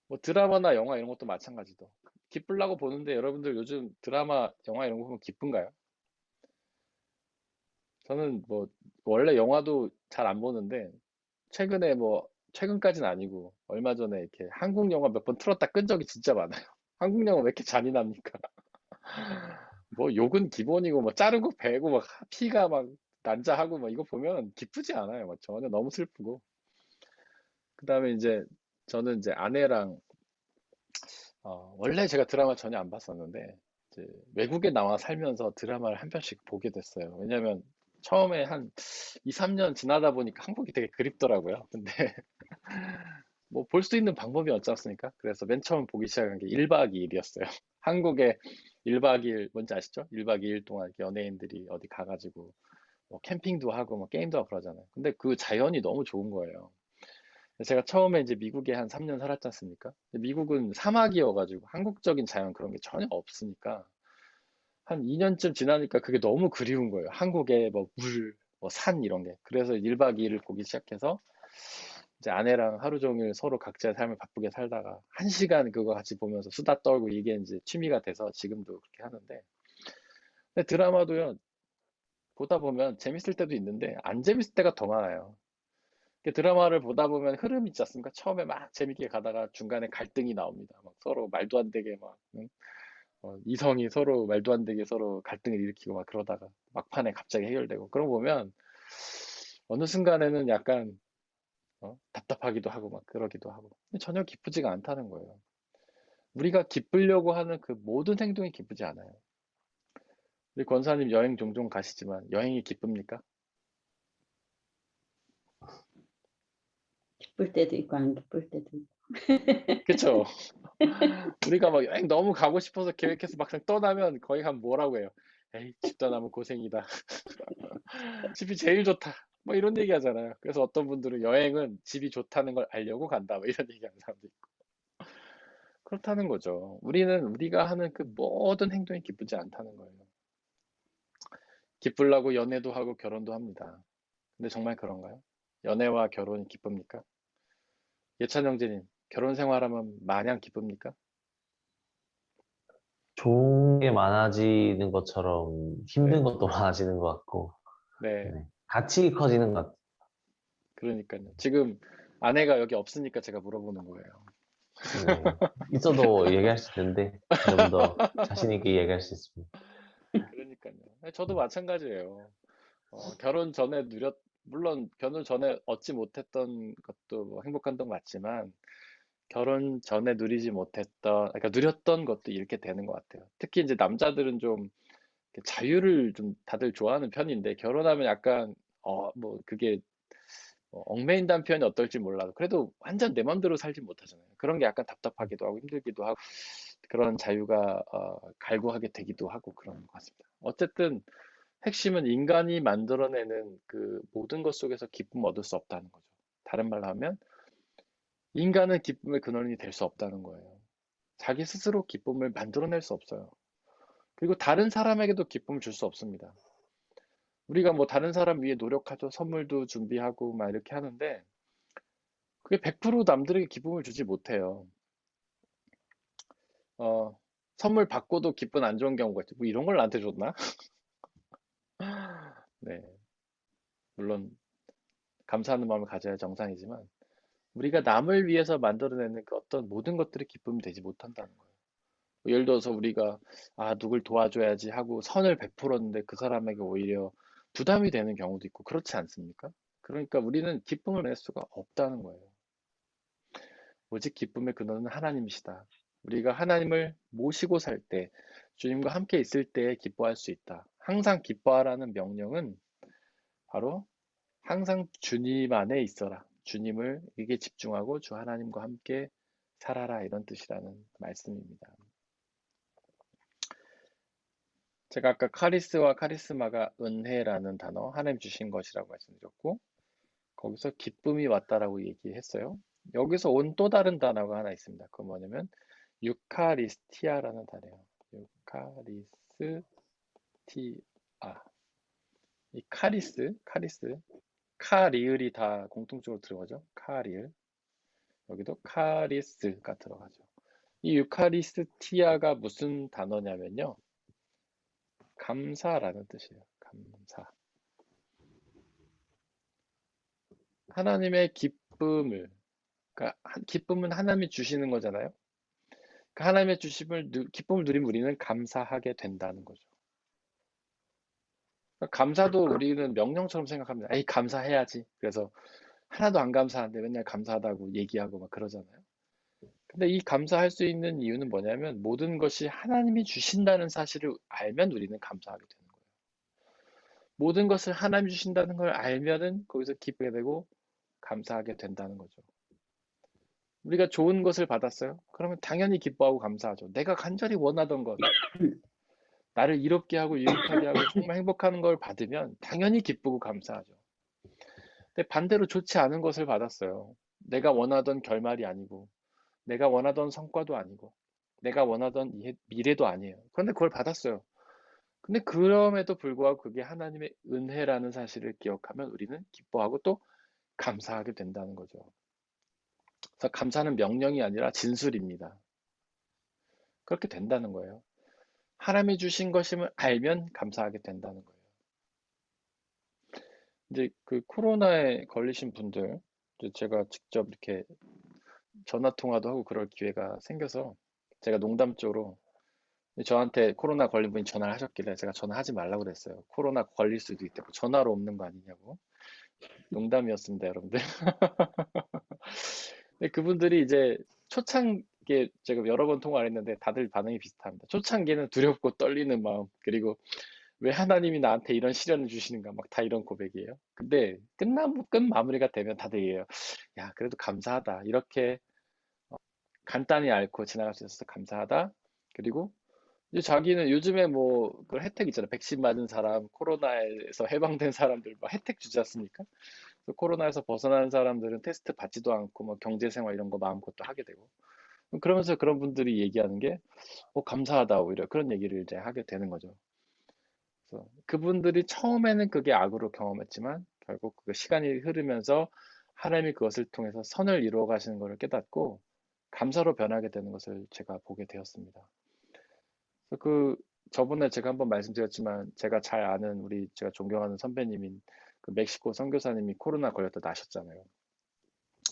뭐 드라마나 영화 이런 것도 마찬가지도. 기쁘려고 보는데 여러분들 요즘 드라마, 영화 이런 거 보면 기쁜가요? 저는 뭐 원래 영화도 잘 안 보는데 최근에 뭐 최근까지는 아니고 얼마 전에 이렇게 한국 영화 몇 번 틀었다 끈 적이 진짜 많아요. 한국 영화 왜 이렇게 잔인합니까? 뭐 욕은 기본이고 뭐 자르고 베고 막 피가 막 난자하고 뭐 이거 보면 기쁘지 않아요. 막 전혀 너무 슬프고. 그다음에 이제 저는 이제 아내랑 원래 제가 드라마 전혀 안 봤었는데 이제 외국에 나와 살면서 드라마를 한 편씩 보게 됐어요. 왜냐면 처음에 한 2, 3년 지나다 보니까 한국이 되게 그립더라고요. 근데 뭐 볼 수 있는 방법이 없지 않습니까? 그래서 맨 처음 보기 시작한 게 1박 2일이었어요. 한국에 1박 2일 뭔지 아시죠? 1박 2일 동안 이렇게 연예인들이 어디 가가지고 뭐 캠핑도 하고 뭐 게임도 하고 그러잖아요. 근데 그 자연이 너무 좋은 거예요. 제가 처음에 이제 미국에 한 3년 살았지 않습니까? 근데 미국은 사막이어가지고 한국적인 자연 그런 게 전혀 없으니까 한 2년쯤 지나니까 그게 너무 그리운 거예요. 한국의 뭐 물, 뭐 산 이런 게. 그래서 1박 2일을 보기 시작해서 이제 아내랑 하루 종일 서로 각자의 삶을 바쁘게 살다가 1시간 그거 같이 보면서 수다 떨고 이게 이제 취미가 돼서 지금도 그렇게 하는데 근데 드라마도요 보다 보면 재밌을 때도 있는데 안 재밌을 때가 더 많아요. 드라마를 보다 보면 흐름 있지 않습니까? 처음에 막 재밌게 가다가 중간에 갈등이 나옵니다. 막 서로 말도 안 되게 막 응? 이성이 서로 말도 안 되게 서로 갈등을 일으키고 막 그러다가 막판에 갑자기 해결되고 그런 거 보면 어느 순간에는 약간 답답하기도 하고 막 그러기도 하고 근데 전혀 기쁘지가 않다는 거예요. 우리가 기쁘려고 하는 그 모든 행동이 기쁘지 않아요. 우리 권사님 여행 종종 가시지만 여행이 기쁩니까? 기쁠 때도 있고 안 기쁠 때도 있고. 그쵸? 우리가 막 여행 너무 가고 싶어서 계획해서 막상 떠나면 거의 한 뭐라고 해요. 에이, 집 떠나면 고생이다. 집이 제일 좋다. 뭐 이런 얘기 하잖아요. 그래서 어떤 분들은 여행은 집이 좋다는 걸 알려고 간다. 뭐 이런 얘기 하는 사람도 있고. 그렇다는 거죠. 우리가 하는 그 모든 행동이 기쁘지 않다는 거예요. 기쁘려고 연애도 하고 결혼도 합니다. 근데 정말 그런가요? 연애와 결혼이 기쁩니까? 예찬 형제님, 결혼 생활하면 마냥 기쁩니까? 좋은 게 많아지는 것처럼 힘든 네, 것도 많아지는 것 같고, 네, 네. 같이 커지는 것 같아요. 그러니까요. 지금 아내가 여기 없으니까 제가 물어보는 거예요. 네. 있어도 얘기할 수 있는데, 좀 더 자신 있게 얘기할 수 있습니다. 그러니까요. 저도 마찬가지예요. 결혼 전에 물론 결혼 전에 얻지 못했던 것도 뭐 행복한 건 맞지만, 결혼 전에 누리지 못했던, 그러니까 누렸던 것도 잃게 되는 것 같아요. 특히 이제 남자들은 좀 이렇게 자유를 좀 다들 좋아하는 편인데, 결혼하면 약간, 뭐 그게 얽매인다는 표현이 어떨지 몰라도, 그래도 완전 내 맘대로 살지 못하잖아요. 그런 게 약간 답답하기도 하고 힘들기도 하고, 그런 자유가 갈구하게 되기도 하고 그런 것 같습니다. 어쨌든 핵심은 인간이 만들어내는 그 모든 것 속에서 기쁨을 얻을 수 없다는 거죠. 다른 말로 하면 인간은 기쁨의 근원이 될 수 없다는 거예요. 자기 스스로 기쁨을 만들어낼 수 없어요. 그리고 다른 사람에게도 기쁨을 줄 수 없습니다. 우리가 뭐 다른 사람 위해 노력하죠. 선물도 준비하고 막 이렇게 하는데 그게 100% 남들에게 기쁨을 주지 못해요. 어, 선물 받고도 기분 안 좋은 경우가 있죠. 뭐 이런 걸 나한테 줬나? 네. 물론 감사하는 마음을 가져야 정상이지만 우리가 남을 위해서 만들어내는 그 어떤 모든 것들이 기쁨이 되지 못한다는 거예요. 뭐 예를 들어서 우리가 누굴 도와줘야지 하고 선을 베풀었는데 그 사람에게 오히려 부담이 되는 경우도 있고 그렇지 않습니까? 그러니까 우리는 기쁨을 낼 수가 없다는 거예요. 오직 기쁨의 근원은 하나님이시다. 우리가 하나님을 모시고 살 때, 주님과 함께 있을 때 기뻐할 수 있다. 항상 기뻐하라는 명령은 바로 항상 주님 안에 있어라. 주님을 에게 집중하고 주 하나님과 함께 살아라. 이런 뜻이라는 말씀입니다. 제가 아까 카리스와 카리스마가 은혜라는 단어, 하나님 주신 것이라고 말씀드렸고, 거기서 기쁨이 왔다라고 얘기했어요. 여기서 온 또 다른 단어가 하나 있습니다. 그건 뭐냐면, 유카리스티아라는 단어예요. 유카리스티아. 이 카리스, 카리을이 다 공통적으로 들어가죠. 카리을. 여기도 카리스가 들어가죠. 이 유카리스티아가 무슨 단어냐면요. 감사라는 뜻이에요. 감사. 하나님의 기쁨을, 그러니까 기쁨은 하나님이 주시는 거잖아요. 그 하나님의 기쁨을 누리면 우리는 감사하게 된다는 거죠. 그러니까 감사도 우리는 명령처럼 생각합니다. 에이, 감사해야지. 그래서 하나도 안 감사한데 맨날 감사하다고 얘기하고 막 그러잖아요. 근데 이 감사할 수 있는 이유는 뭐냐면 모든 것이 하나님이 주신다는 사실을 알면 우리는 감사하게 되는 거예요. 모든 것을 하나님이 주신다는 걸 알면은 거기서 기쁘게 되고 감사하게 된다는 거죠. 우리가 좋은 것을 받았어요? 그러면 당연히 기뻐하고 감사하죠. 내가 간절히 원하던 것, 나를 이롭게 하고 유익하게 하고 정말 행복한 걸 받으면 당연히 기쁘고 감사하죠. 근데 반대로 좋지 않은 것을 받았어요. 내가 원하던 결말이 아니고, 내가 원하던 성과도 아니고, 내가 원하던 미래도 아니에요. 그런데 그걸 받았어요. 근데 그럼에도 불구하고 그게 하나님의 은혜라는 사실을 기억하면 우리는 기뻐하고 또 감사하게 된다는 거죠. 그래서 감사는 명령이 아니라 진술입니다. 그렇게 된다는 거예요. 하나님이 주신 것임을 알면 감사하게 된다는 거예요. 이제 그 코로나에 걸리신 분들, 제가 직접 이렇게 전화 통화도 하고 그럴 기회가 생겨서 제가 농담조로 저한테 코로나 걸린 분이 전화를 하셨길래 제가 전화하지 말라고 그랬어요. 코로나 걸릴 수도 있다고 전화로 없는 거 아니냐고. 농담이었습니다, 여러분들. 근데 그분들이 이제 초창기에 제가 여러 번 통화를 했는데 다들 반응이 비슷합니다. 초창기에는 두렵고 떨리는 마음, 그리고 왜 하나님이 나한테 이런 시련을 주시는가 막 다 이런 고백이에요. 근데 끝 마무리가 되면 다들 얘기해요. 야, 그래도 감사하다. 이렇게 간단히 앓고 지나갈 수 있어서 감사하다. 그리고 이제 자기는 요즘에 뭐 그 혜택 있잖아요. 백신 맞은 사람, 코로나에서 해방된 사람들 막 혜택 주지 않습니까? 그래서 코로나에서 벗어난 사람들은 테스트 받지도 않고 뭐 경제생활 이런 거 마음껏 또 하게 되고 그러면서 그런 분들이 얘기하는 게 감사하다 오히려 그런 얘기를 이제 하게 되는 거죠. 그래서 그분들이 처음에는 그게 악으로 경험했지만 결국 그 시간이 흐르면서 하나님이 그것을 통해서 선을 이루어 가시는 것을 깨닫고 감사로 변하게 되는 것을 제가 보게 되었습니다. 그래서 저번에 제가 한번 말씀드렸지만 제가 잘 아는 제가 존경하는 선배님인 그 멕시코 선교사님이 코로나 걸렸다 나셨잖아요.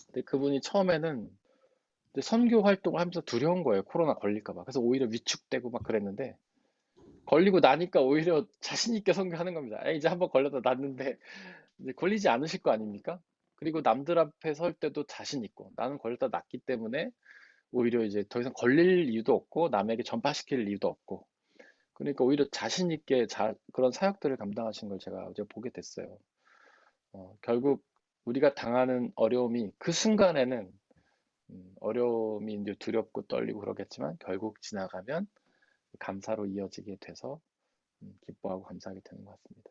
근데 그분이 처음에는 이제 선교 활동을 하면서 두려운 거예요. 코로나 걸릴까 봐. 그래서 오히려 위축되고 막 그랬는데 걸리고 나니까 오히려 자신 있게 선교하는 겁니다. 이제 한번 걸렸다 났는데 이제 걸리지 않으실 거 아닙니까? 그리고 남들 앞에 설 때도 자신 있고 나는 걸렸다 났기 때문에 오히려 이제 더 이상 걸릴 이유도 없고 남에게 전파시킬 이유도 없고 그러니까 오히려 자신 있게 그런 사역들을 감당하신 걸 제가 어제 보게 됐어요. 결국 우리가 당하는 어려움이 그 순간에는 어려움이 이제 두렵고 떨리고 그러겠지만 결국 지나가면 감사로 이어지게 돼서 기뻐하고 감사하게 되는 것 같습니다.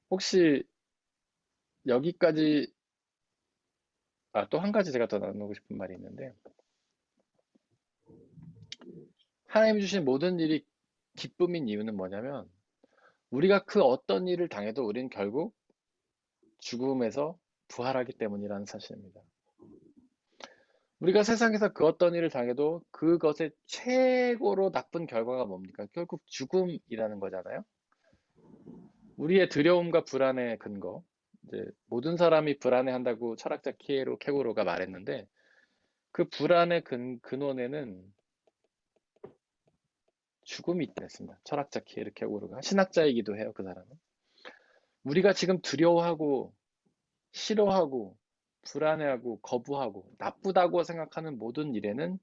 혹시 여기까지 또 한 가지 제가 더 나누고 싶은 말이 있는데 하나님이 주신 모든 일이 기쁨인 이유는 뭐냐면 우리가 그 어떤 일을 당해도 우리는 결국 죽음에서 부활하기 때문이라는 사실입니다. 우리가 세상에서 그 어떤 일을 당해도 그것의 최고로 나쁜 결과가 뭡니까? 결국 죽음이라는 거잖아요. 우리의 두려움과 불안의 근거, 이제 모든 사람이 불안해한다고 철학자 키에로 케고로가 말했는데 그 불안의 근원에는 죽음이 있다 했습니다. 철학자 키에로 케고로가 신학자이기도 해요. 그 사람은. 우리가 지금 두려워하고 싫어하고 불안해하고 거부하고 나쁘다고 생각하는 모든 일에는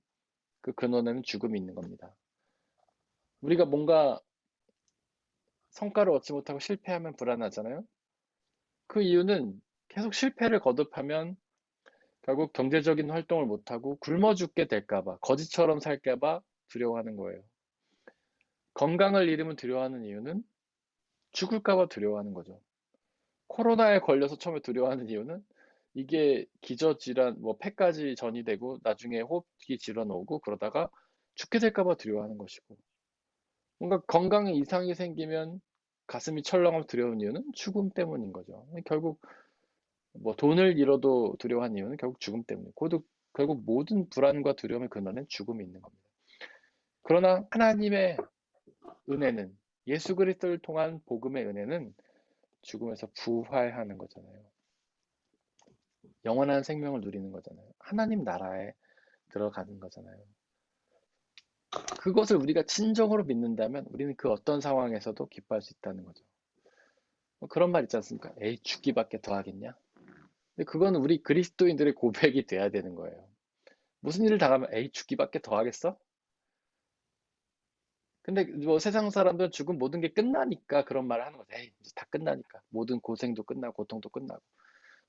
그 근원에는 죽음이 있는 겁니다. 우리가 뭔가 성과를 얻지 못하고 실패하면 불안하잖아요. 그 이유는 계속 실패를 거듭하면 결국 경제적인 활동을 못하고 굶어 죽게 될까봐, 거지처럼 살까봐 두려워하는 거예요. 건강을 잃으면 두려워하는 이유는 죽을까봐 두려워하는 거죠. 코로나에 걸려서 처음에 두려워하는 이유는 이게 기저질환, 폐까지 전이되고 나중에 호흡기 질환 오고 그러다가 죽게 될까봐 두려워하는 것이고 뭔가 건강에 이상이 생기면 가슴이 철렁하고 두려운 이유는 죽음 때문인 거죠. 결국 돈을 잃어도 두려워하는 이유는 결국 죽음 때문이고 결국 모든 불안과 두려움의 근원엔 죽음이 있는 겁니다. 그러나 하나님의 은혜는 예수 그리스도를 통한 복음의 은혜는 죽음에서 부활하는 거잖아요. 영원한 생명을 누리는 거잖아요. 하나님 나라에 들어가는 거잖아요. 그것을 우리가 진정으로 믿는다면 우리는 그 어떤 상황에서도 기뻐할 수 있다는 거죠. 그런 말 있지 않습니까? 에이, 죽기밖에 더 하겠냐? 근데 그건 우리 그리스도인들의 고백이 돼야 되는 거예요. 무슨 일을 당하면 에이, 죽기밖에 더 하겠어? 근데 세상 사람들은 죽음 모든 게 끝나니까 그런 말을 하는 거죠. 에이, 이제 다 끝나니까. 모든 고생도 끝나고 고통도 끝나고.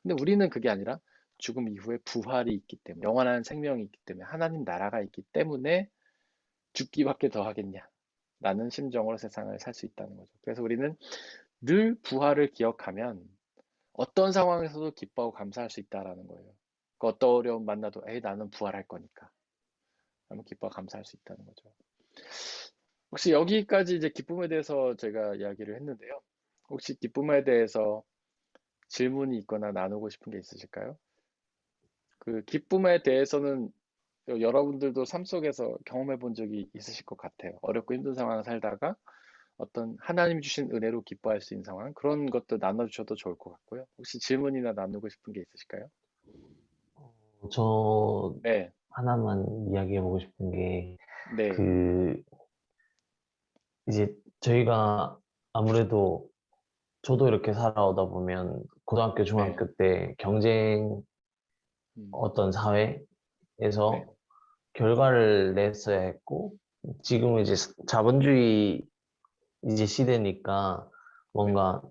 근데 우리는 그게 아니라 죽음 이후에 부활이 있기 때문에 영원한 생명이 있기 때문에 하나님 나라가 있기 때문에 죽기밖에 더 하겠냐 라는 심정으로 세상을 살 수 있다는 거죠. 그래서 우리는 늘 부활을 기억하면 어떤 상황에서도 기뻐하고 감사할 수 있다라는 거예요. 그 어떤 어려움 만나도 에이 나는 부활할 거니까 하면 기뻐하고 감사할 수 있다는 거죠. 혹시 여기까지 이제 기쁨에 대해서 제가 이야기를 했는데요. 혹시 기쁨에 대해서 질문이 있거나 나누고 싶은 게 있으실까요? 그 기쁨에 대해서는 여러분들도 삶 속에서 경험해 본 적이 있으실 것 같아요. 어렵고 힘든 상황을 살다가 어떤 하나님 주신 은혜로 기뻐할 수 있는 상황, 그런 것도 나눠주셔도 좋을 것 같고요. 혹시 질문이나 나누고 싶은 게 있으실까요? 저 네, 하나만 이야기해보고 싶은 게, 네, 그, 이제 저희가 아무래도 저도 이렇게 살아오다 보면 고등학교, 네, 중학교 때 경쟁 어떤 네, 사회에서 결과를 냈어야 했고, 지금은 이제 자본주의 이제 시대니까 네, 뭔가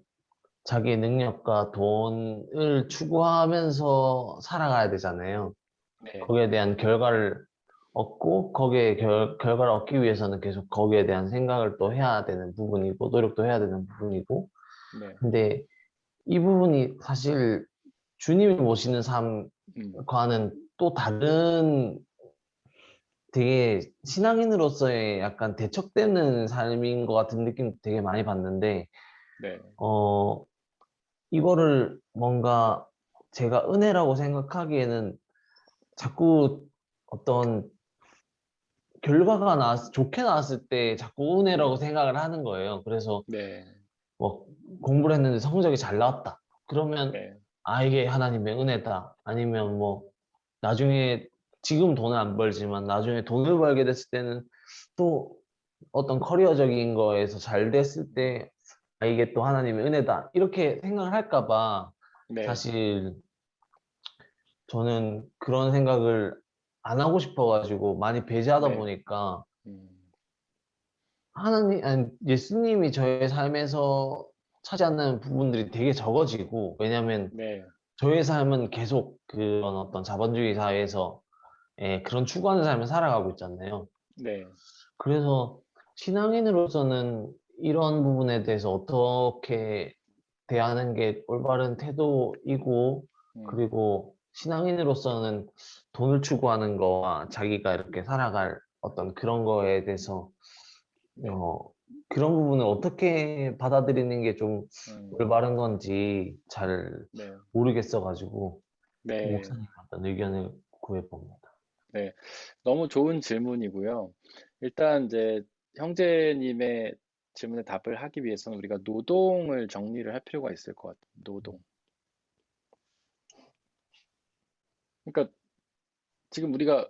자기의 능력과 돈을 추구하면서 살아가야 되잖아요. 네, 거기에 대한 결과를 얻고 거기에 결과를 얻기 위해서는 계속 거기에 대한 생각을 또 해야 되는 부분이고 노력도 해야 되는 부분이고 네, 근데 이 부분이 사실 주님이 모시는 음, 삶과는 또 다른 되게 신앙인으로서의 약간 대척되는 삶인 것 같은 느낌 되게 많이 받는데 네, 어 이거를 뭔가 제가 은혜라고 생각하기에는 자꾸 어떤 결과가 좋게 나왔을 때 자꾸 은혜라고 생각을 하는 거예요. 그래서 네, 뭐 공부를 했는데 성적이 잘 나왔다. 그러면 네, 아, 이게 하나님의 은혜다. 아니면 뭐 나중에 지금 돈을 안 벌지만 나중에 돈을 벌게 됐을 때는 또 어떤 커리어적인 거에서 잘 됐을 때 아, 이게 또 하나님의 은혜다. 이렇게 생각을 할까 봐 네, 사실 저는 그런 생각을 안 하고 싶어가지고 많이 배제하다 네, 보니까 음, 아니, 예수님이 저의 삶에서 차지하는 부분들이 되게 적어지고, 왜냐면 네, 저의 삶은 계속 그런 어떤 자본주의 사회에서 그런 추구하는 삶을 살아가고 있잖아요. 네. 그래서 신앙인으로서는 이런 부분에 대해서 어떻게 대하는 게 올바른 태도이고, 음, 그리고 신앙인으로서는 돈을 추구하는 거와 자기가 이렇게 살아갈 어떤 그런 거에 대해서 네. 어, 그런 부분을 어떻게 받아들이는 게 좀 음, 올바른 건지 잘 네. 모르겠어가지고 네. 목사님 어떤 의견을 구해봅니다. 네. 너무 좋은 질문이고요. 일단 이제 형제님의 질문에 답을 하기 위해서는 우리가 노동을 정리를 할 필요가 있을 것 같아요. 노동. 그러니까 지금 우리가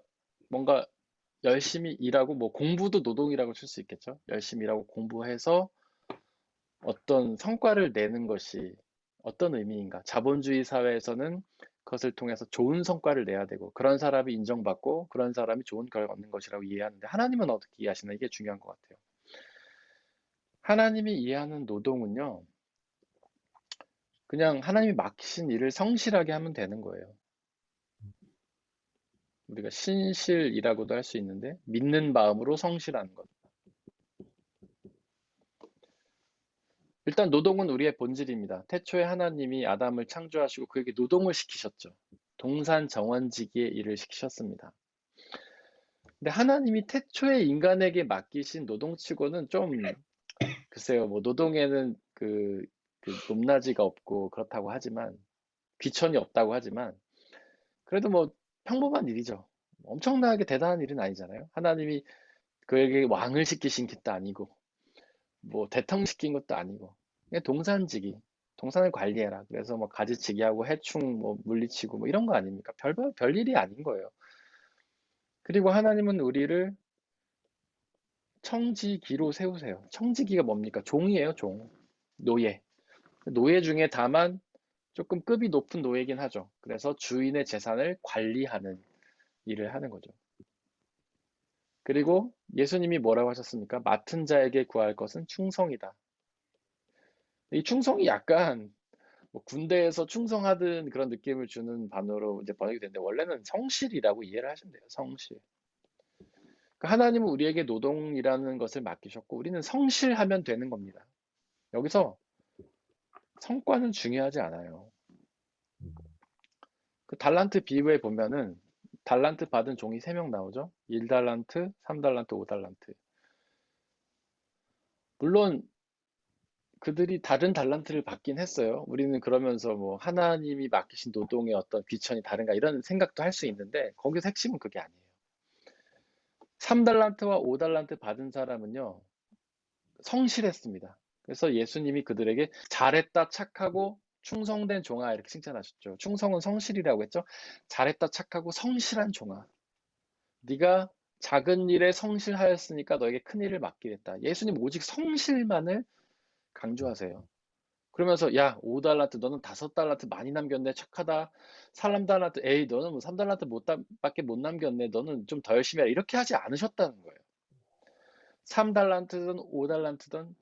뭔가 열심히 일하고 뭐 공부도 노동이라고 칠 수 있겠죠. 열심히 일하고 공부해서 어떤 성과를 내는 것이 어떤 의미인가? 자본주의 사회에서는 그것을 통해서 좋은 성과를 내야 되고 그런 사람이 인정받고 그런 사람이 좋은 결과 얻는 것이라고 이해하는데 하나님은 어떻게 이해하시나 이게 중요한 것 같아요. 하나님이 이해하는 노동은요, 그냥 하나님이 맡기신 일을 성실하게 하면 되는 거예요. 우리가 신실이라고도 할 수 있는데 믿는 마음으로 성실하는 것. 일단 노동은 우리의 본질입니다. 태초에 하나님이 아담을 창조하시고 그에게 노동을 시키셨죠. 동산정원지기의 일을 시키셨습니다. 근데 하나님이 태초에 인간에게 맡기신 노동치고는 좀 글쎄요, 뭐 노동에는 그 높낮이가 없고 그렇다고 하지만 귀천이 없다고 하지만 그래도 뭐 평범한 일이죠. 엄청나게 대단한 일은 아니잖아요. 하나님이 그에게 왕을 시키신 것도 아니고 뭐 대통령 시킨 것도 아니고 그냥 동산지기, 동산을 관리해라. 그래서 뭐 가지치기하고 해충 뭐 물리치고 뭐 이런 거 아닙니까? 별일이 아닌 거예요. 그리고 하나님은 우리를 청지기로 세우세요. 청지기가 뭡니까? 종이에요, 종. 노예. 노예 중에 다만 조금 급이 높은 노예긴 하죠. 그래서 주인의 재산을 관리하는 일을 하는 거죠. 그리고 예수님이 뭐라고 하셨습니까? 맡은 자에게 구할 것은 충성이다. 이 충성이 약간 뭐 군대에서 충성하던 그런 느낌을 주는 단어로 이제 번역이 됐는데 원래는 성실이라고 이해를 하시면 돼요. 성실. 그러니까 하나님은 우리에게 노동이라는 것을 맡기셨고 우리는 성실하면 되는 겁니다. 여기서 성과는 중요하지 않아요. 그 달란트 비유에 보면은 달란트 받은 종이 3명 나오죠. 1달란트, 3달란트, 5달란트. 물론 그들이 다른 달란트를 받긴 했어요. 우리는 그러면서 뭐 하나님이 맡기신 노동의 어떤 귀천이 다른가 이런 생각도 할 수 있는데 거기서 핵심은 그게 아니에요. 3달란트와 5달란트 받은 사람은요. 성실했습니다. 그래서 예수님이 그들에게 잘했다 착하고 충성된 종아 이렇게 칭찬하셨죠. 충성은 성실이라고 했죠. 잘했다 착하고 성실한 종아. 네가 작은 일에 성실하였으니까 너에게 큰 일을 맡기겠다. 예수님 오직 성실만을 강조하세요. 그러면서 야 5달란트 너는 5달란트 많이 남겼네 착하다. 3달란트 에이 너는 뭐 3달란트 밖에 못 남겼네. 너는 좀 더 열심히 해라. 이렇게 하지 않으셨다는 거예요. 3달란트든 5달란트든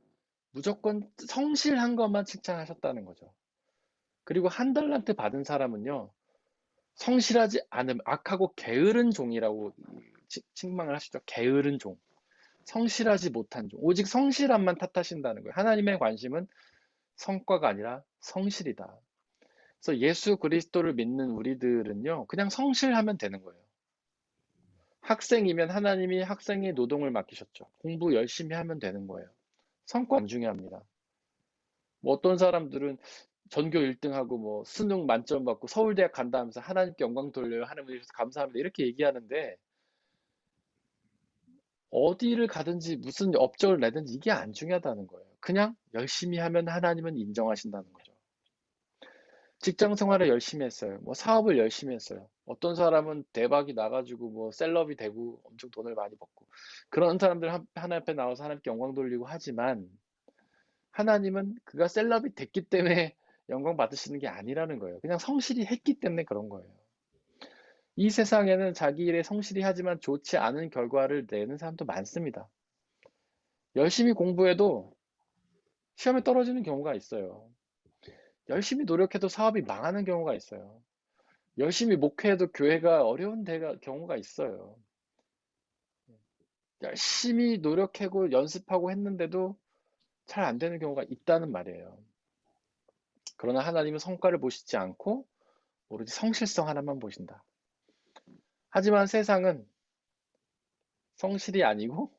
무조건 성실한 것만 칭찬하셨다는 거죠. 그리고 1달란트 받은 사람은요. 성실하지 않음, 악하고 게으른 종이라고 칭망을 하시죠. 게으른 종. 성실하지 못한 종. 오직 성실함만 탓하신다는 거예요. 하나님의 관심은 성과가 아니라 성실이다. 그래서 예수 그리스도를 믿는 우리들은요. 그냥 성실하면 되는 거예요. 학생이면 하나님이 학생의 노동을 맡기셨죠. 공부 열심히 하면 되는 거예요. 성과 안 중요합니다. 뭐 어떤 사람들은 전교 1등하고 뭐 수능 만점 받고 서울대학 간다 하면서 하나님께 영광 돌려요. 하나님 주셔서 감사합니다. 이렇게 얘기하는데 어디를 가든지 무슨 업적을 내든지 이게 안 중요하다는 거예요. 그냥 열심히 하면 하나님은 인정하신다는 거죠. 직장 생활을 열심히 했어요. 뭐 사업을 열심히 했어요. 어떤 사람은 대박이 나가지고 뭐 셀럽이 되고 엄청 돈을 많이 벌고 그런 사람들 하나님 앞에 나와서 하나님께 영광 돌리고 하지만 하나님은 그가 셀럽이 됐기 때문에 영광 받으시는 게 아니라는 거예요. 그냥 성실히 했기 때문에 그런 거예요. 이 세상에는 자기 일에 성실히 하지만 좋지 않은 결과를 내는 사람도 많습니다. 열심히 공부해도 시험에 떨어지는 경우가 있어요. 열심히 노력해도 사업이 망하는 경우가 있어요. 열심히 목회해도 교회가 어려운 경우가 있어요. 열심히 노력하고 연습하고 했는데도 잘 안 되는 경우가 있다는 말이에요. 그러나 하나님은 성과를 보시지 않고 오로지 성실성 하나만 보신다. 하지만 세상은 성실이 아니고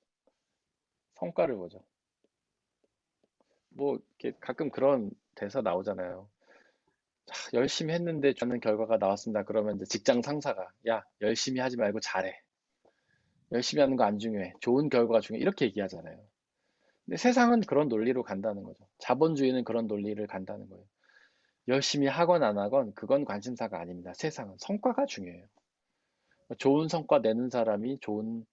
성과를 보죠. 뭐 이렇게 가끔 그런 대사 나오잖아요. 열심히 했는데 좋는 결과가 나왔습니다. 그러면 이제 직장 상사가 야, 열심히 하지 말고 잘해. 열심히 하는 거 안 중요해. 좋은 결과가 중요해. 이렇게 얘기하잖아요. 근데 세상은 그런 논리로 간다는 거죠. 자본주의는 그런 논리를 간다는 거예요. 열심히 하건 안 하건 그건 관심사가 아닙니다. 세상은 성과가 중요해요. 좋은 성과 내는 사람이 좋은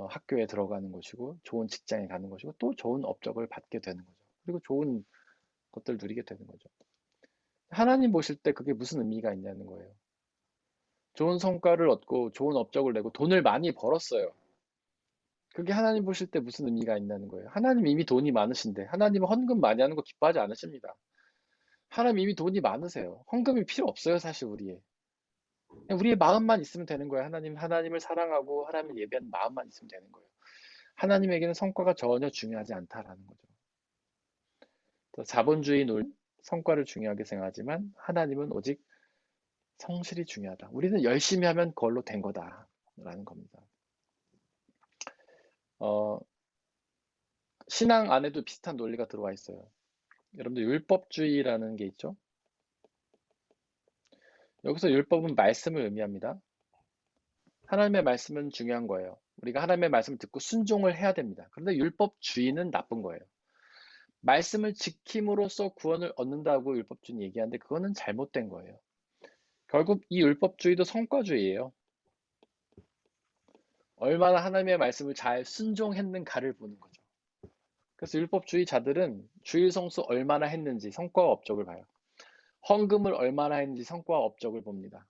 학교에 들어가는 것이고 좋은 직장에 가는 것이고 또 좋은 업적을 받게 되는 거죠. 그리고 좋은 것들 누리게 되는 거죠. 하나님 보실 때 그게 무슨 의미가 있냐는 거예요. 좋은 성과를 얻고 좋은 업적을 내고 돈을 많이 벌었어요. 그게 하나님 보실 때 무슨 의미가 있냐는 거예요. 하나님 이미 돈이 많으신데 하나님은 헌금 많이 하는 거 기뻐하지 않으십니다. 하나님 이미 돈이 많으세요. 헌금이 필요 없어요, 사실 우리의. 그냥 우리의 마음만 있으면 되는 거예요. 하나님을 사랑하고 하나님을 예배하는 마음만 있으면 되는 거예요. 하나님에게는 성과가 전혀 중요하지 않다라는 거죠. 자본주의 성과를 중요하게 생각하지만 하나님은 오직 성실이 중요하다. 우리는 열심히 하면 그걸로 된 거다라는 겁니다. 신앙 안에도 비슷한 논리가 들어와 있어요. 여러분들 율법주의라는 게 있죠. 여기서 율법은 말씀을 의미합니다. 하나님의 말씀은 중요한 거예요. 우리가 하나님의 말씀을 듣고 순종을 해야 됩니다. 그런데 율법주의는 나쁜 거예요. 말씀을 지킴으로써 구원을 얻는다고 율법주의는 얘기하는데 그거는 잘못된 거예요. 결국 이 율법주의도 성과주의예요. 얼마나 하나님의 말씀을 잘 순종했는가를 보는 거죠. 그래서 율법주의자들은 주일 성수 얼마나 했는지 성과와 업적을 봐요. 헌금을 얼마나 했는지 성과와 업적을 봅니다.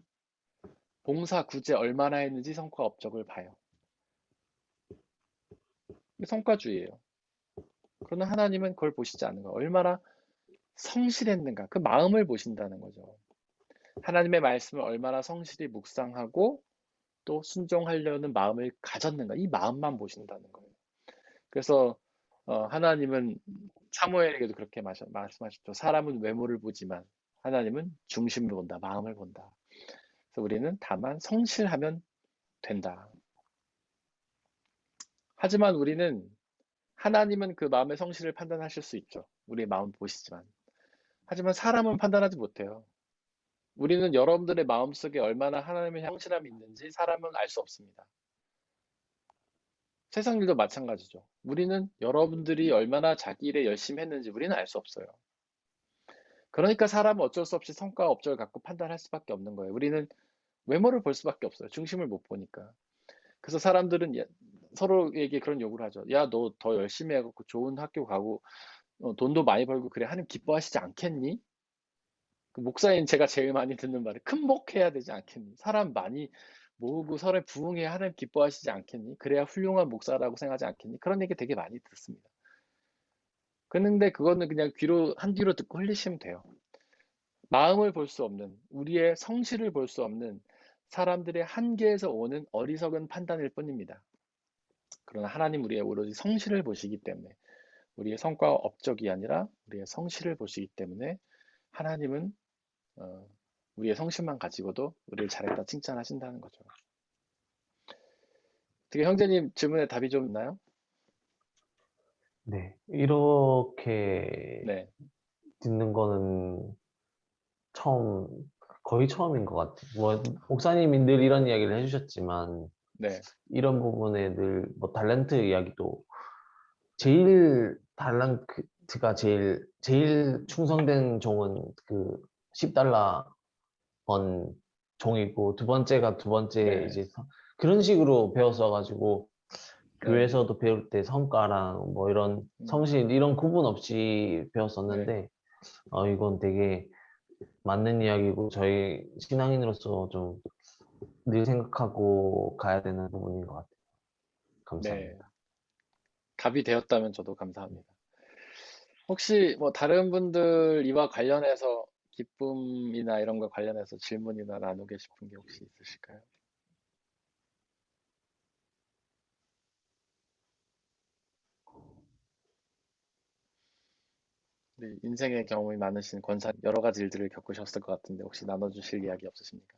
봉사 구제 얼마나 했는지 성과 업적을 봐요. 성과주의예요. 그러나 하나님은 그걸 보시지 않는 거예요. 얼마나 성실했는가 그 마음을 보신다는 거죠. 하나님의 말씀을 얼마나 성실히 묵상하고 또 순종하려는 마음을 가졌는가 이 마음만 보신다는 거예요. 그래서 하나님은 사무엘에게도 그렇게 말씀하셨죠. 사람은 외모를 보지만 하나님은 중심을 본다. 마음을 본다. 그래서 우리는 다만 성실하면 된다. 하지만 우리는 하나님은 그 마음의 성실을 판단하실 수 있죠. 우리의 마음을 보시지만. 하지만 사람은 판단하지 못해요. 우리는 여러분들의 마음속에 얼마나 하나님의 성실함이 있는지 사람은 알 수 없습니다. 세상 일도 마찬가지죠. 우리는 여러분들이 얼마나 자기 일에 열심히 했는지 우리는 알 수 없어요. 그러니까 사람은 어쩔 수 없이 성과 업적을 갖고 판단할 수밖에 없는 거예요. 우리는 외모를 볼 수밖에 없어요. 중심을 못 보니까. 그래서 사람들은 서로에게 그런 요구를 하죠. 야, 너 더 열심히 해갖고 좋은 학교 가고 돈도 많이 벌고 그래 하나님 기뻐하시지 않겠니? 그 목사인 제가 제일 많이 듣는 말이 큰 목해야 되지 않겠니? 사람 많이 모으고 서로 부흥해야 하나님 기뻐하시지 않겠니? 그래야 훌륭한 목사라고 생각하지 않겠니? 그런 얘기 되게 많이 듣습니다. 그런데 그거는 그냥 한 귀로 듣고 흘리시면 돼요. 마음을 볼 수 없는 우리의 성실을 볼 수 없는 사람들의 한계에서 오는 어리석은 판단일 뿐입니다. 그러나 하나님 우리의 오로지 성실을 보시기 때문에 우리의 성과와 업적이 아니라 우리의 성실을 보시기 때문에 하나님은 우리의 성실만 가지고도 우리를 잘했다 칭찬하신다는 거죠. 어떻게 형제님 질문에 답이 좀 있나요? 네, 이렇게 네, 듣는 거는 거의 처음인 것 같아요. 뭐, 목사님이 늘 이런 이야기를 해주셨지만, 네, 이런 부분에 늘, 뭐, 달란트 이야기도, 제일, 달란트가 제일 충성된 종은 그 10달러 번 종이고, 두 번째가 두 번째, 네, 이제, 그런 식으로 배웠어가지고, 네, 교회에서도 배울 때 성과랑 뭐 이런 성실, 이런 구분 없이 네, 배웠었는데, 이건 되게 맞는 이야기고 저희 신앙인으로서 좀 늘 생각하고 가야 되는 부분인 것 같아요. 네. 감사합니다. 답이 되었다면 저도 감사합니다. 혹시 뭐 다른 분들 이와 관련해서 기쁨이나 이런 거 관련해서 질문이나 나누고 싶은 게 혹시 있으실까요? 네, 인생의 경험이 많으신 권사 여러 가지 일들을 겪으셨을 것 같은데 혹시 나눠주실 이야기 없으십니까?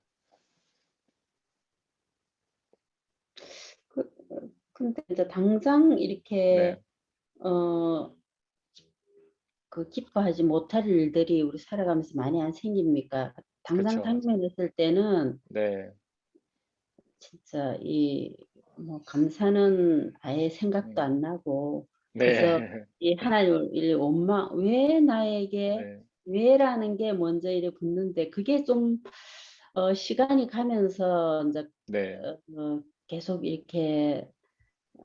그, 근데 이제 당장 네, 이렇게 어, 그 기뻐하지 못할 일들이 우리 살아가면서 많이 안 생깁니까? 당장 그렇죠. 당면했을 때는 네, 진짜 이 뭐 감사는 아예 생각도 음, 안 나고 그저 네, 이 하나님을 이 원망 왜 나에게 네, 왜라는 게 먼저 이래 붙는데 그게 좀 시간이 가면서 이제 네, 계속 이렇게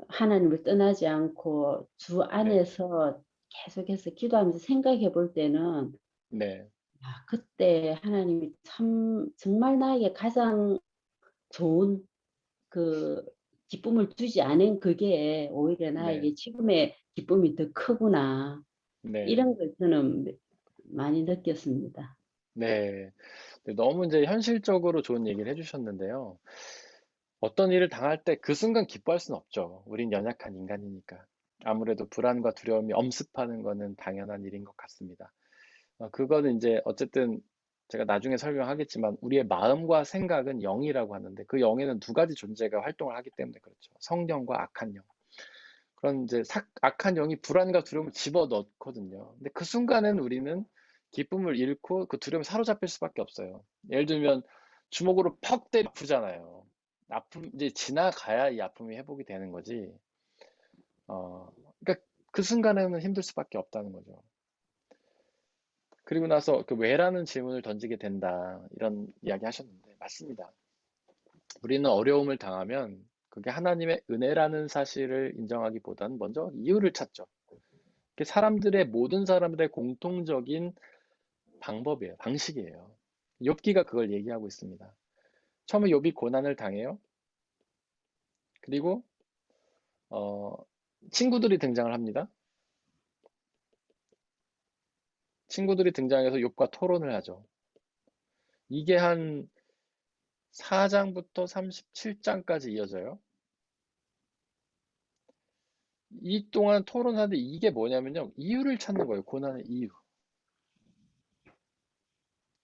하나님을 떠나지 않고 주 네, 안에서 계속해서 기도하면서 생각해 볼 때는 네, 아, 그때 하나님이 참 정말 나에게 가장 좋은 그 기쁨을 주지 않은 그게 오히려 네, 나에게 지금의 기쁨이 더 크구나. 네, 이런 걸 저는 많이 느꼈습니다. 네. 네, 너무 이제 현실적으로 좋은 얘기를 해주셨는데요. 어떤 일을 당할 때 그 순간 기뻐할 수는 없죠. 우린 연약한 인간이니까. 아무래도 불안과 두려움이 엄습하는 거는 당연한 일인 것 같습니다. 그거는 이제 어쨌든 제가 나중에 설명하겠지만 우리의 마음과 생각은 영이라고 하는데 그 영에는 두 가지 존재가 활동을 하기 때문에 그렇죠. 성령과 악한 영. 그런 이제 악한 영이 불안과 두려움을 집어넣거든요. 근데 그 순간엔 우리는 기쁨을 잃고 그 두려움에 사로잡힐 수밖에 없어요. 예를 들면 주먹으로 퍽 때려 아프잖아요. 아픔 이제 지나가야 이 아픔이 회복이 되는 거지. 그러니까 그 순간에는 힘들 수밖에 없다는 거죠. 그리고 나서 그 왜라는 질문을 던지게 된다 이런 이야기 하셨는데 맞습니다. 우리는 어려움을 당하면 그게 하나님의 은혜라는 사실을 인정하기보다는 먼저 이유를 찾죠. 그게 모든 사람들의 공통적인 방법이에요. 방식이에요. 욥기가 그걸 얘기하고 있습니다. 처음에 욥이 고난을 당해요. 그리고 어, 친구들이 등장을 합니다. 친구들이 등장해서 욥과 토론을 하죠. 이게 한 4장부터 37장까지 이어져요. 이 동안 토론하는데 이게 뭐냐면요. 이유를 찾는 거예요. 고난의 이유.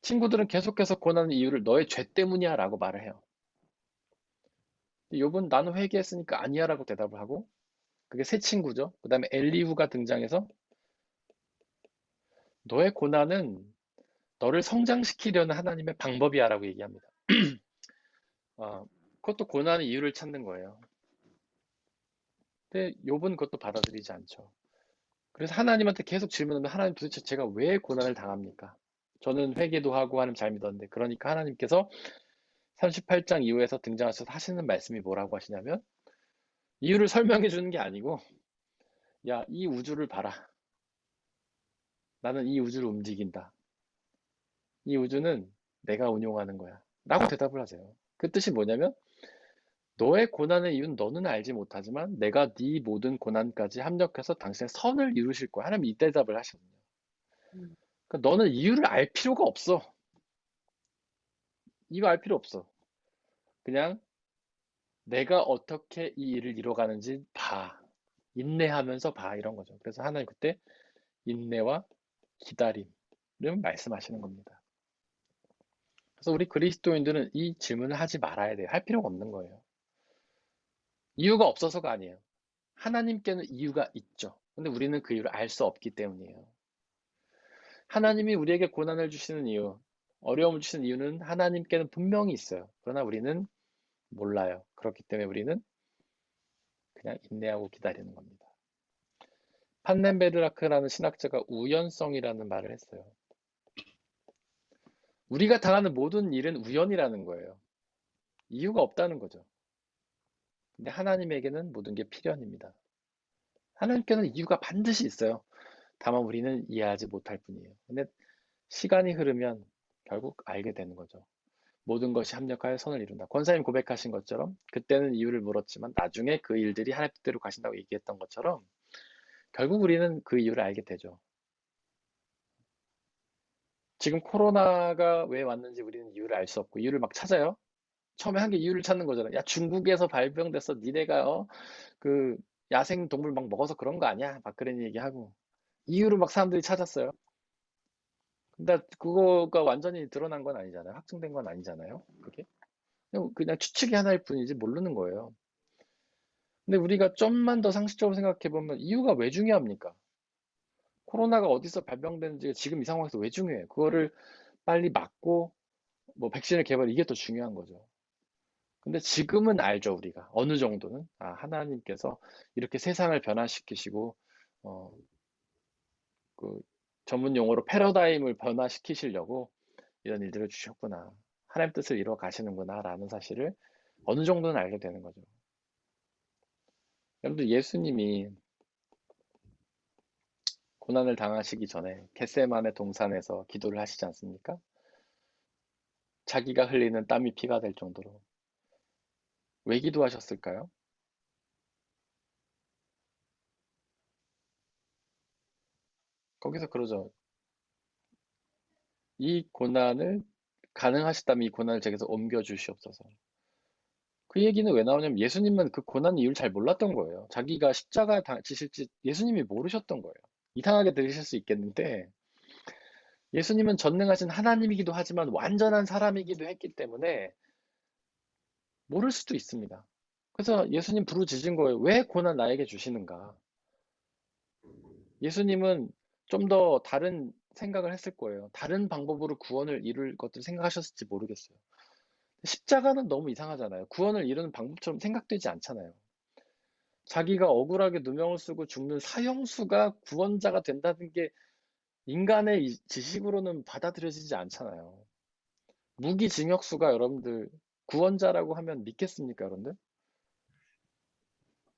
친구들은 계속해서 고난의 이유를 너의 죄 때문이야 라고 말을 해요. 욥은 나는 회개했으니까 아니야 라고 대답을 하고 그게 새 친구죠. 그 다음에 엘리후가 등장해서 너의 고난은 너를 성장시키려는 하나님의 방법이야 라고 얘기합니다. 그것도 고난의 이유를 찾는 거예요. 근데 욥은 그것도 받아들이지 않죠. 그래서 하나님한테 계속 질문하면 하나님 도대체 제가 왜 고난을 당합니까? 저는 회개도 하고 하나님 잘 믿었는데 그러니까 하나님께서 38장 이후에서 등장하셔서 하시는 말씀이 뭐라고 하시냐면 이유를 설명해 주는 게 아니고 야, 이 우주를 봐라. 나는 이 우주를 움직인다. 이 우주는 내가 운용하는 거야. 라고 대답을 하세요. 그 뜻이 뭐냐면 너의 고난의 이유는 너는 알지 못하지만 내가 네 모든 고난까지 합력해서 당신의 선을 이루실 거야. 하나님 이 대답을 하시거든요. 음, 그러니까 너는 이유를 알 필요가 없어. 이유 알 필요 없어. 그냥 내가 어떻게 이 일을 이뤄가는지 봐. 인내하면서 봐. 이런 거죠. 그래서 하나님 그때 인내와 기다림을 말씀하시는 겁니다. 그래서 우리 그리스도인들은 이 질문을 하지 말아야 돼요. 할 필요가 없는 거예요. 이유가 없어서가 아니에요. 하나님께는 이유가 있죠. 근데 우리는 그 이유를 알 수 없기 때문이에요. 하나님이 우리에게 고난을 주시는 이유, 어려움을 주시는 이유는 하나님께는 분명히 있어요. 그러나 우리는 몰라요. 그렇기 때문에 우리는 그냥 인내하고 기다리는 겁니다. 판넨베르라크라는 신학자가 우연성이라는 말을 했어요. 우리가 당하는 모든 일은 우연이라는 거예요. 이유가 없다는 거죠. 근데 하나님에게는 모든 게 필연입니다. 하나님께는 이유가 반드시 있어요. 다만 우리는 이해하지 못할 뿐이에요. 근데 시간이 흐르면 결국 알게 되는 거죠. 모든 것이 합력하여 선을 이룬다. 권사님 고백하신 것처럼 그때는 이유를 물었지만 나중에 그 일들이 하나님 뜻대로 가신다고 얘기했던 것처럼 결국 우리는 그 이유를 알게 되죠. 지금 코로나가 왜 왔는지 우리는 이유를 알 수 없고 이유를 막 찾아요. 처음에 한 게 이유를 찾는 거잖아. 야, 중국에서 발병됐어. 니네가 그 야생 동물 막 먹어서 그런 거 아니야? 막 그런 얘기하고 이유를 막 사람들이 찾았어요. 근데 그거가 완전히 드러난 건 아니잖아요. 확증된 건 아니잖아요. 그게 그냥 추측이 하나일 뿐이지 모르는 거예요. 근데 우리가 좀만 더 상식적으로 생각해 보면 이유가 왜 중요합니까? 코로나가 어디서 발병되는지 지금 이 상황에서 왜 중요해요? 그거를 빨리 막고 뭐 백신을 개발 이게 더 중요한 거죠. 근데 지금은 알죠, 우리가. 어느 정도는. 아, 하나님께서 이렇게 세상을 변화시키시고, 어, 그 전문 용어로 패러다임을 변화시키시려고 이런 일들을 주셨구나. 하나님 뜻을 이루어 가시는구나, 라는 사실을 어느 정도는 알게 되는 거죠. 여러분들, 예수님이 고난을 당하시기 전에 겟세마네 동산에서 기도를 하시지 않습니까? 자기가 흘리는 땀이 피가 될 정도로. 왜 기도하셨을까요? 거기서 그러죠. 이 고난을 가능하시다면 이 고난을 제게서 옮겨 주시옵소서. 그 얘기는 왜 나오냐면 예수님은 그 고난 이유를 잘 몰랐던 거예요. 자기가 십자가 지실지 예수님이 모르셨던 거예요. 이상하게 들으실 수 있겠는데 예수님은 전능하신 하나님이기도 하지만 완전한 사람이기도 했기 때문에 모를 수도 있습니다. 그래서 예수님 부르짖은 거예요. 왜 고난 나에게 주시는가? 예수님은 좀 더 다른 생각을 했을 거예요. 다른 방법으로 구원을 이룰 것들 생각하셨을지 모르겠어요. 십자가는 너무 이상하잖아요. 구원을 이루는 방법처럼 생각되지 않잖아요. 자기가 억울하게 누명을 쓰고 죽는 사형수가 구원자가 된다는 게 인간의 지식으로는 받아들여지지 않잖아요. 무기징역수가 여러분들 구원자라고 하면 믿겠습니까, 여러분들?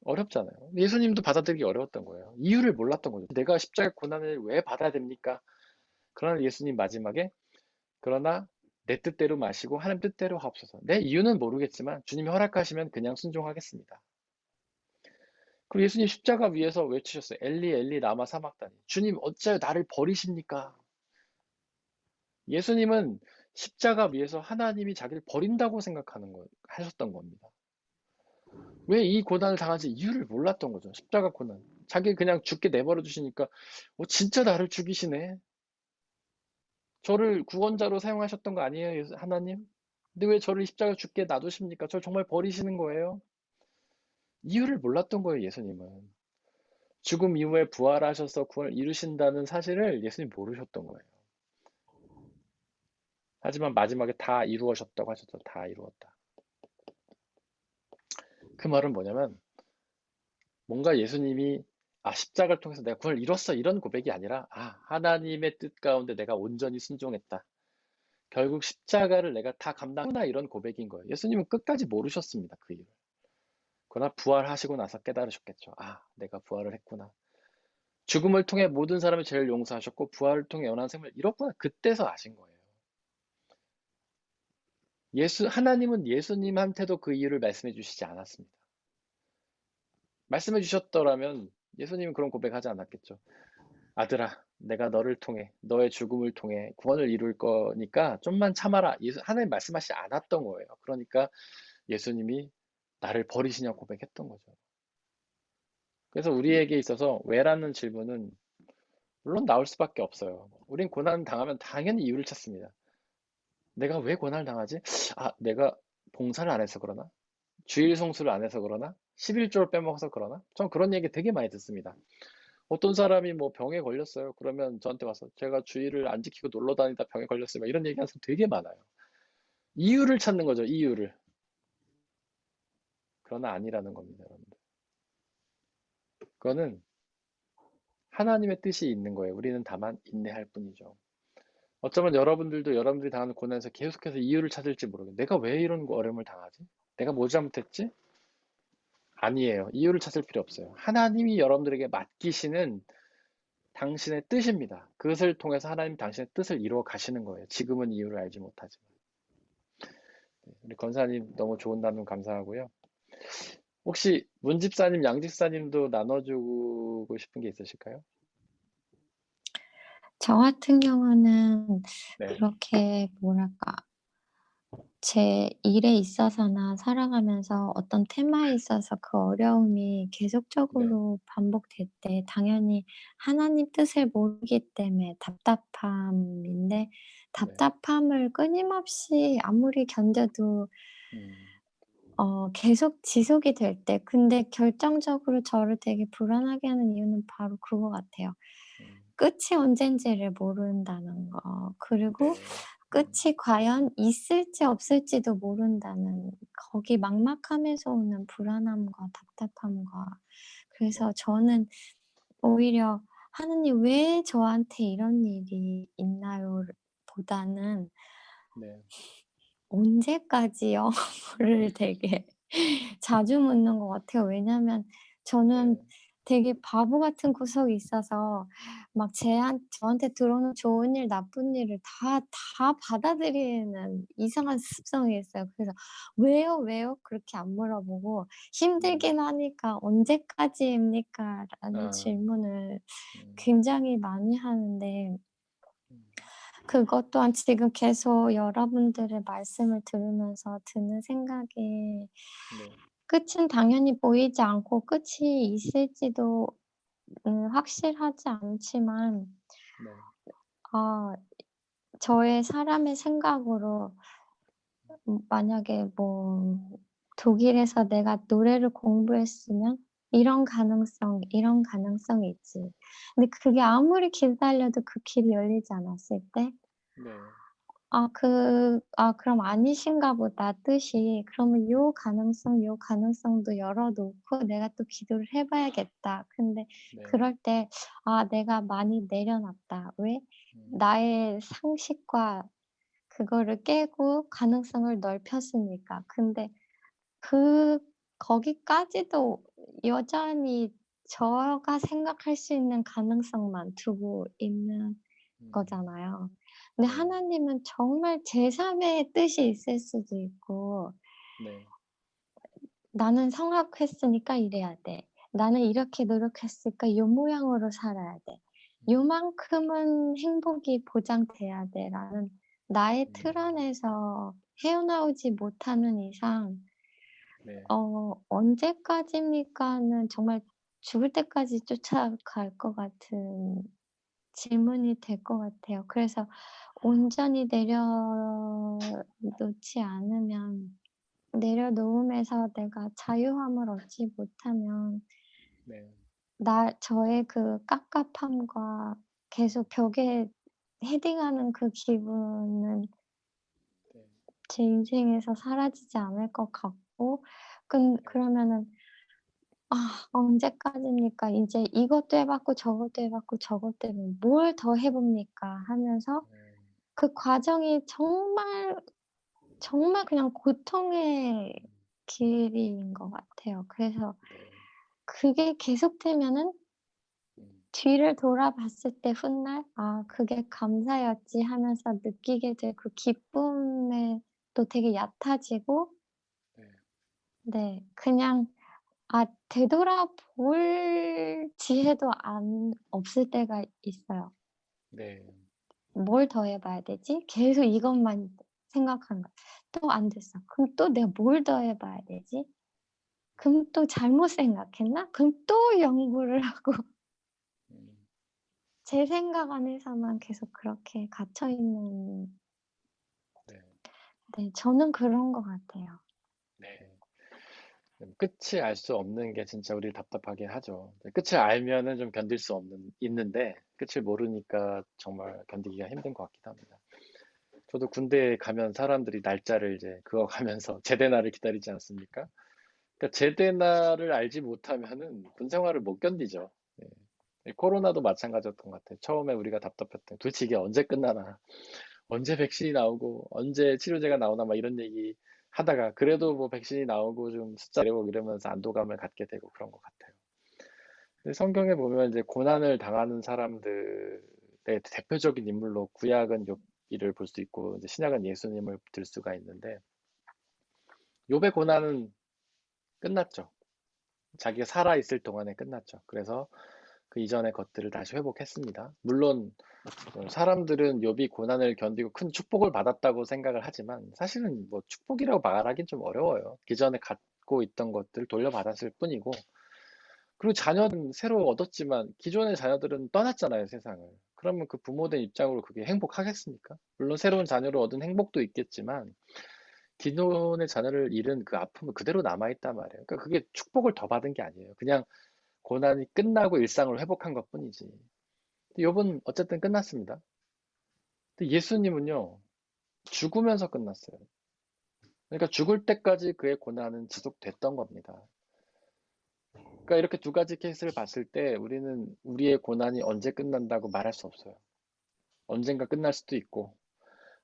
어렵잖아요. 예수님도 받아들이기 어려웠던 거예요. 이유를 몰랐던 거죠. 내가 십자가 고난을 왜 받아야 됩니까? 그러나 예수님 마지막에 그러나 내 뜻대로 마시고 하나님 뜻대로 하옵소서. 내 이유는 모르겠지만 주님이 허락하시면 그냥 순종하겠습니다. 그리고 예수님 십자가 위에서 외치셨어요. 엘리 엘리 라마 사막다니. 주님 어찌하여 나를 버리십니까? 예수님은 십자가 위에서 하나님이 자기를 버린다고 하셨던 겁니다. 왜 이 고난을 당한지 이유를 몰랐던 거죠. 십자가 고난. 자기 그냥 죽게 내버려 두시니까 진짜 나를 죽이시네. 저를 구원자로 사용하셨던 거 아니에요, 하나님? 근데 왜 저를 십자가 죽게 놔두십니까? 저를 정말 버리시는 거예요? 이유를 몰랐던 거예요, 예수님은. 죽음 이후에 부활하셔서 구원을 이루신다는 사실을 예수님 모르셨던 거예요. 하지만 마지막에 다 이루어졌다고 하셨죠. 다 이루었다. 그 말은 뭐냐면 뭔가 예수님이 십자가를 통해서 내가 구원을 이뤘어 이런 고백이 아니라 하나님의 뜻 가운데 내가 온전히 순종했다. 결국 십자가를 내가 다 감당했구나 이런 고백인 거예요. 예수님은 끝까지 모르셨습니다. 그 이유를. 그러나 부활하시고 나서 깨달으셨겠죠. 내가 부활을 했구나. 죽음을 통해 모든 사람의 죄를 용서하셨고 부활을 통해 영원한 생명을 이뤘구나. 그때서 아신 거예요. 하나님은 예수님한테도 그 이유를 말씀해 주시지 않았습니다. 말씀해 주셨더라면 예수님은 그런 고백하지 않았겠죠. 아들아, 내가 너를 통해, 너의 죽음을 통해 구원을 이룰 거니까 좀만 참아라. 하나님 말씀하시지 않았던 거예요. 그러니까 예수님이 나를 버리시냐고 고백했던 거죠. 그래서 우리에게 있어서 왜라는 질문은 물론 나올 수밖에 없어요. 우린 고난 당하면 당연히 이유를 찾습니다. 내가 왜 고난을 당하지? 내가 봉사를 안 해서 그러나? 주일 성수를 안 해서 그러나? 11조를 빼먹어서 그러나? 전 그런 얘기 되게 많이 듣습니다. 어떤 사람이 뭐 병에 걸렸어요. 그러면 저한테 와서 제가 주일을 안 지키고 놀러 다니다 병에 걸렸어요. 막 이런 얘기 하는 사람 되게 많아요. 이유를 찾는 거죠. 이유를. 그러나 아니라는 겁니다, 여러분들. 그거는 하나님의 뜻이 있는 거예요. 우리는 다만 인내할 뿐이죠. 어쩌면 여러분들도 여러분들이 당하는 고난에서 계속해서 이유를 찾을지 모르겠어요. 내가 왜 이런 어려움을 당하지? 내가 뭐 잘못했지? 아니에요. 이유를 찾을 필요 없어요. 하나님이 여러분들에게 맡기시는 당신의 뜻입니다. 그것을 통해서 하나님 당신의 뜻을 이루어 가시는 거예요. 지금은 이유를 알지 못하지만. 우리 권사님 너무 좋은 답변 감사하고요. 혹시 문 집사님, 양 집사님도 나눠주고 싶은 게 있으실까요? 저 같은 경우는 네. 그렇게 뭐랄까 제 일에 있어서나 살아가면서 어떤 테마에 있어서 그 어려움이 네. 계속적으로 반복될 때 당연히 하나님 뜻을 모르기 때문에 답답함인데 네. 답답함을 끊임없이 아무리 견뎌도 음. 계속 지속이 될 때 근데 결정적으로 저를 되게 불안하게 하는 이유는 바로 그거 같아요. 음. 끝이 언젠지를 모른다는 거. 그리고 네. 끝이 과연 있을지 없을지도 모른다는 거기 막막함에서 오는 불안함과 답답함과 그래서 저는 오히려 '하느님 왜 저한테 이런 일이 있나요?' 보다는 네. '언제까지요?' 를 되게 자주 묻는 것 같아요. 왜냐면 저는 네. 되게 바보 같은 구석이 있어서 막 저한테 들어오는 좋은 일 나쁜 일을 다 받아들이는 이상한 습성이 있어요. 그래서 "왜요? 왜요?" 그렇게 안 물어보고 음. 힘들긴 하니까 "언제까지입니까?" 라는 아. 질문을 음. 굉장히 많이 하는데 음. 그것 또한 지금 계속 여러분들의 말씀을 들으면서 드는 생각이 네. 끝은 당연히 보이지 않고 끝이 있을지도 확실하지 않지만 네. 아 저의 사람의 생각으로 만약에 뭐 독일에서 내가 노래를 공부했으면 이런 가능성이 있지. 근데 그게 아무리 기다려도 그 길이 열리지 않았을 때 네. 그럼 아니신가 보다 뜻이. 그러면 요 가능성도 열어 놓고 내가 또 기도를 해 봐야겠다. 근데 네. 그럴 때 '내가 많이 내려놨다.' 왜? 음. 나의 상식과 그거를 깨고 가능성을 넓혔으니까. 근데 거기까지도 여전히 제가 생각할 수 있는 가능성만 두고 있는 음. 거잖아요. 근데 네. 하나님은 정말 제3의 뜻이 있을 수도 있고 네. '나는 성악했으니까 이래야 돼. 나는 이렇게 노력했으니까 요 모양으로 살아야 돼. 요만큼은 행복이 보장돼야 돼.'라는 나의 틀 음. 안에서 헤어나오지 못하는 이상 네. '언제까지입니까?'는 정말 죽을 때까지 쫓아갈 것 같은 질문이 될 것 같아요. 그래서 온전히 내려놓지 않으면 내려놓음에서 내가 자유함을 얻지 못하면 네. 저의 그 깝깝함과 계속 벽에 헤딩하는 그 기분은 네. 제 인생에서 사라지지 않을 것 같고 네. 그러면은 언제까지입니까? 인제 이것도 해 봤고 저것도 해 봤고 저것도 해 보면 '뭘 더 해 봅니까?' 하면서 음. 그 과정이 정말 그냥 고통의 길인 것 같아요. 그래서 네. 그게 계속되면은 음. 뒤를 돌아봤을 때 훗날 '아 그게 감사였지.' 하면서 느끼게 될 그 기쁨에 또 되게 얕아지고 네. 네 그냥 되돌아볼 지혜도 없을 때가 있어요. 네. 뭘 더 해 봐야 되지? 계속 이것만 생각하는 거야. 또 안 됐어. 그럼 또 내가 뭘 더 해 봐야 되지? 그럼 또 잘못 생각했나? 그럼 또 연구를 하고 음. 제 생각 안에서만 계속 그렇게 갇혀 있는 네. 네 저는 그런 것 같아요. 네. 끝이 알 수 없는 게 진짜 우리 답답하긴 하죠. 끝을 알면은 좀 견딜 수 있는데, 끝을 모르니까 정말 견디기가 힘든 것 같기도 합니다. 저도 군대에 가면 사람들이 날짜를 이제 그거 가면서 제대 날을 기다리지 않습니까? 그러니까 제대 날을 알지 못하면은 군 생활을 못 견디죠. 코로나도 마찬가지였던 것 같아요. 처음에 우리가 답답했던 도대체 이게 언제 끝나나, 언제 백신이 나오고, 언제 치료제가 나오나, 막 이런 얘기 하다가, 그래도 뭐 백신이 나오고 좀 숫자 내리고 이러면서 안도감을 갖게 되고 그런 것 같아요. 근데 성경에 보면 이제 고난을 당하는 사람들의 대표적인 인물로 구약은 욥기를 볼 수 있고, 이제 신약은 예수님을 들 수가 있는데, 욥의 고난은 끝났죠. 자기가 살아 있을 동안에 끝났죠. 그래서 그 이전의 것들을 다시 회복했습니다. 물론 사람들은 욥이 고난을 견디고 큰 축복을 받았다고 생각을 하지만 사실은 뭐 축복이라고 말하기는 좀 어려워요. 기존에 갖고 있던 것들을 돌려받았을 뿐이고, 그리고 자녀는 새로 얻었지만 기존의 자녀들은 떠났잖아요, 세상을. 그러면 그 부모된 입장으로 그게 행복하겠습니까? 물론 새로운 자녀를 얻은 행복도 있겠지만 기존의 자녀를 잃은 그 아픔은 그대로 남아있단 말이에요. 그러니까 그게 축복을 더 받은 게 아니에요. 그냥 고난이 끝나고 일상을 회복한 것뿐이지. 욥은 어쨌든 끝났습니다. 근데 예수님은요, 죽으면서 끝났어요. 그러니까 죽을 때까지 그의 고난은 지속됐던 겁니다. 그러니까 이렇게 두 가지 케이스를 봤을 때 우리는 우리의 고난이 언제 끝난다고 말할 수 없어요. 언젠가 끝날 수도 있고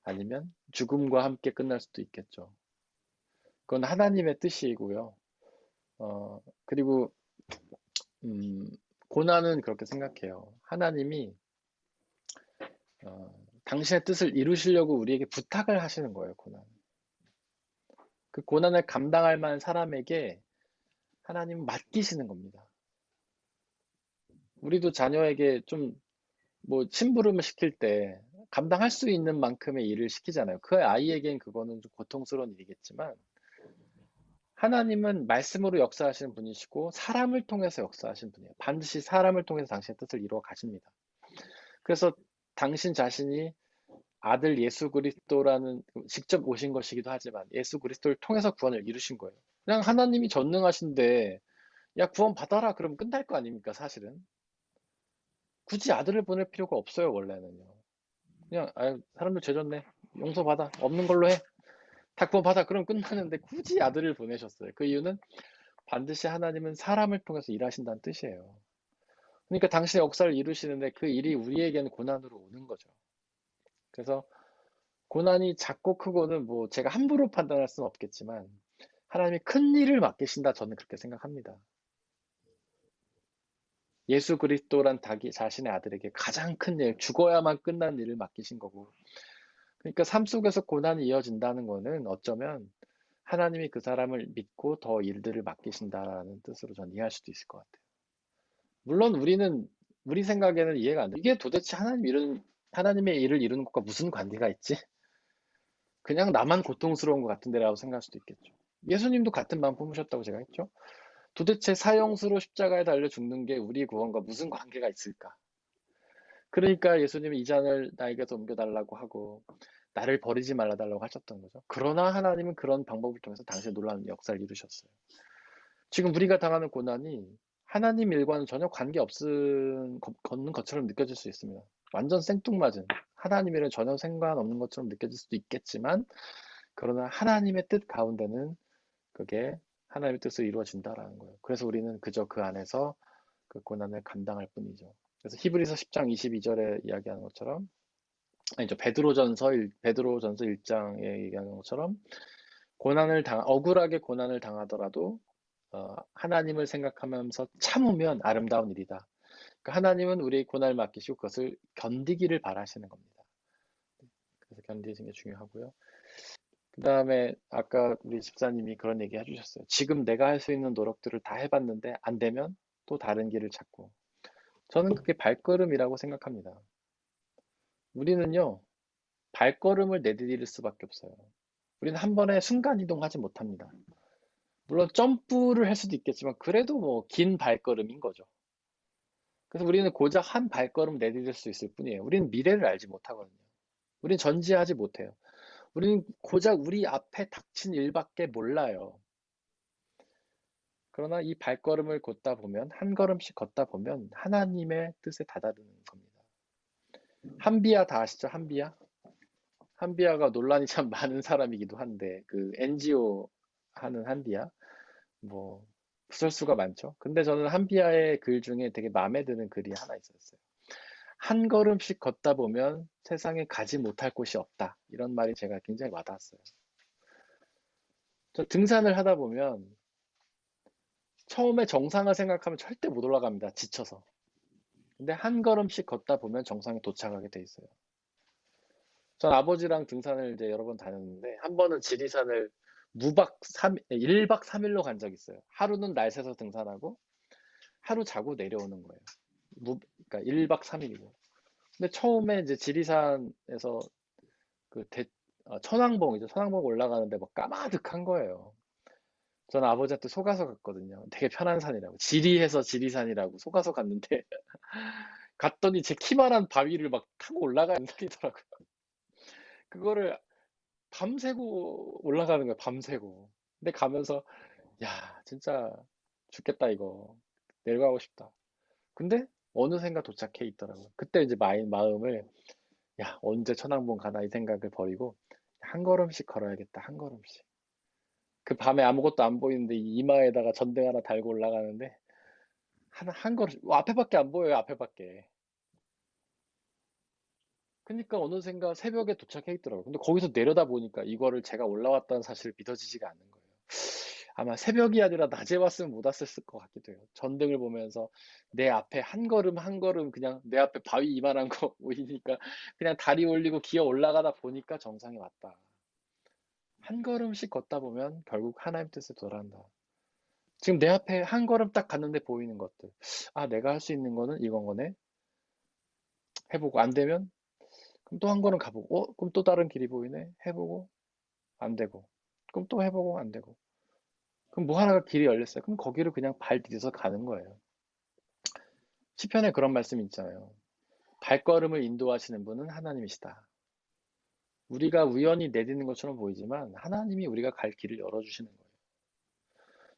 아니면 죽음과 함께 끝날 수도 있겠죠. 그건 하나님의 뜻이고요. 그리고 고난은 그렇게 생각해요. 하나님이 당신의 뜻을 이루시려고 우리에게 부탁을 하시는 거예요, 고난. 그 고난을 감당할 만한 사람에게 하나님은 맡기시는 겁니다. 우리도 자녀에게 좀 뭐 심부름을 시킬 때 감당할 수 있는 만큼의 일을 시키잖아요. 그 아이에겐 그거는 좀 고통스러운 일이겠지만 하나님은 말씀으로 역사하시는 분이시고 사람을 통해서 역사하시는 분이에요. 반드시 사람을 통해서 당신의 뜻을 이루어 가십니다. 그래서 당신 자신이 아들 예수 그리스도라는 직접 오신 것이기도 하지만 예수 그리스도를 통해서 구원을 이루신 거예요. 그냥 하나님이 전능하신데 야 구원 받아라 그러면 끝날 거 아닙니까 사실은. 굳이 아들을 보낼 필요가 없어요 원래는요. 그냥 사람들 죄졌네 용서받아 없는 걸로 해 다 구원 받아 그럼 끝나는데 굳이 아들을 보내셨어요. 그 이유는 반드시 하나님은 사람을 통해서 일하신다는 뜻이에요. 그러니까 당신의 역사를 이루시는데 그 일이 우리에게는 고난으로 오는 거죠. 그래서 고난이 작고 크고는 뭐 제가 함부로 판단할 수는 없겠지만 하나님이 큰 일을 맡기신다 저는 그렇게 생각합니다. 예수 그리스도란 자신의 아들에게 가장 큰 일, 죽어야만 끝난 일을 맡기신 거고 그러니까 삶 속에서 고난이 이어진다는 거는 어쩌면 하나님이 그 사람을 믿고 더 일들을 맡기신다라는 뜻으로 저는 이해할 수도 있을 것 같아요. 물론 우리 생각에는 이해가 안 돼. 이게 도대체 하나님의 일을 이루는 것과 무슨 관계가 있지? 그냥 나만 고통스러운 것 같은데라고 생각할 수도 있겠죠. 예수님도 같은 마음 품으셨다고 제가 했죠. 도대체 사형수로 십자가에 달려 죽는 게 우리 구원과 무슨 관계가 있을까? 그러니까 예수님이 이 잔을 나에게서 옮겨달라고 하고 나를 버리지 말아달라고 하셨던 거죠. 그러나 하나님은 그런 방법을 통해서 당시의 놀라운 역사를 이루셨어요. 지금 우리가 당하는 고난이 하나님 일과는 전혀 관계없는 것처럼 느껴질 수 있습니다. 완전 생뚱맞은 하나님 일은 전혀 상관없는 것처럼 느껴질 수도 있겠지만 그러나 하나님의 뜻 가운데는 그게 하나님의 뜻으로 이루어진다라는 거예요. 그래서 우리는 그저 그 안에서 그 고난을 감당할 뿐이죠. 그래서 히브리서 10장 22절에 이야기하는 것처럼 아니죠. 베드로전서 1장에 얘기하는 것처럼 억울하게 고난을 당하더라도 하나님을 생각하면서 참으면 아름다운 일이다. 그러니까 하나님은 우리의 고난을 맡기시고 그것을 견디기를 바라시는 겁니다. 그래서 견디시는 게 중요하고요. 그 다음에 아까 우리 집사님이 그런 얘기 해주셨어요. 지금 내가 할 수 있는 노력들을 다 해봤는데 안 되면 또 다른 길을 찾고. 저는 그게 발걸음이라고 생각합니다. 우리는요, 발걸음을 내디딜 수밖에 없어요. 우리는 한 번에 순간이동하지 못합니다. 물론 점프를 할 수도 있겠지만 그래도 뭐 긴 발걸음인 거죠. 그래서 우리는 고작 한 발걸음 내디딜 수 있을 뿐이에요. 우리는 미래를 알지 못하거든요. 우리는 전지하지 못해요. 우리는 고작 우리 앞에 닥친 일밖에 몰라요. 그러나 이 발걸음을 걷다 보면 한 걸음씩 걷다 보면 하나님의 뜻에 다다르는 겁니다. 한비야 다 아시죠? 한비야가 논란이 참 많은 사람이기도 한데 그 NGO 하는 한비야 뭐 구설수가 많죠. 근데 저는 한비야의 글 중에 되게 마음에 드는 글이 하나 있었어요. 한 걸음씩 걷다 보면 세상에 가지 못할 곳이 없다. 이런 말이 제가 굉장히 와닿았어요. 저 등산을 하다 보면 처음에 정상을 생각하면 절대 못 올라갑니다. 지쳐서. 근데 한 걸음씩 걷다 보면 정상에 도착하게 돼 있어요. 전 아버지랑 등산을 이제 여러 번 다녔는데 한 번은 지리산을 1박 3일로 간 적이 있어요. 하루는 날 새서 등산하고 하루 자고 내려오는 거예요. 그러니까 1박 3일이고. 근데 처음에 이제 지리산에서 천왕봉이죠. 천왕봉 올라가는데 막 까마득한 거예요. 저는 아버지한테 속아서 갔거든요. 되게 편한 산이라고. 지리해서 지리산이라고 속아서 갔는데 갔더니 제 키만한 바위를 막 타고 올라가는 산이더라고요. 그거를 밤새고 올라가는 거예요. 밤새고. 근데 가면서 야, 진짜 죽겠다 이거. 내려가고 싶다. 근데 어느샌가 도착해 있더라고요. 그때 이제 마음을 야, 언제 천왕봉 가나 이 생각을 버리고 한 걸음씩 걸어야겠다. 한 걸음씩. 그 밤에 아무것도 안 보이는데 이 이마에다가 전등 하나 달고 올라가는데 한 걸음씩 앞에밖에 안 보여요. 앞에밖에. 그러니까 어느샌가 새벽에 도착해 있더라고요. 근데 거기서 내려다 보니까 이거를 제가 올라왔다는 사실을 믿어지지가 않는 거예요. 아마 새벽이 아니라 낮에 왔으면 못 왔을 것 같기도 해요. 전등을 보면서 내 앞에 한 걸음 한 걸음 그냥 내 앞에 바위 이만한 거 보이니까 그냥 다리 올리고 기어 올라가다 보니까 정상에 왔다. 한 걸음씩 걷다 보면 결국 하나님 뜻에 도달한다. 지금 내 앞에 한 걸음 딱 갔는데 보이는 것들. 아, 내가 할 수 있는 거는 이건 거네. 해보고 안 되면 그럼 또 한 걸음 가보고 그럼 또 다른 길이 보이네. 해보고 안 되고 그럼 또 해보고 안 되고 그럼 뭐 하나가 길이 열렸어요. 그럼 거기를 그냥 발 디뎌서 가는 거예요. 시편에 그런 말씀이 있잖아요. 발걸음을 인도하시는 분은 하나님이시다. 우리가 우연히 내딛는 것처럼 보이지만 하나님이 우리가 갈 길을 열어주시는 거예요.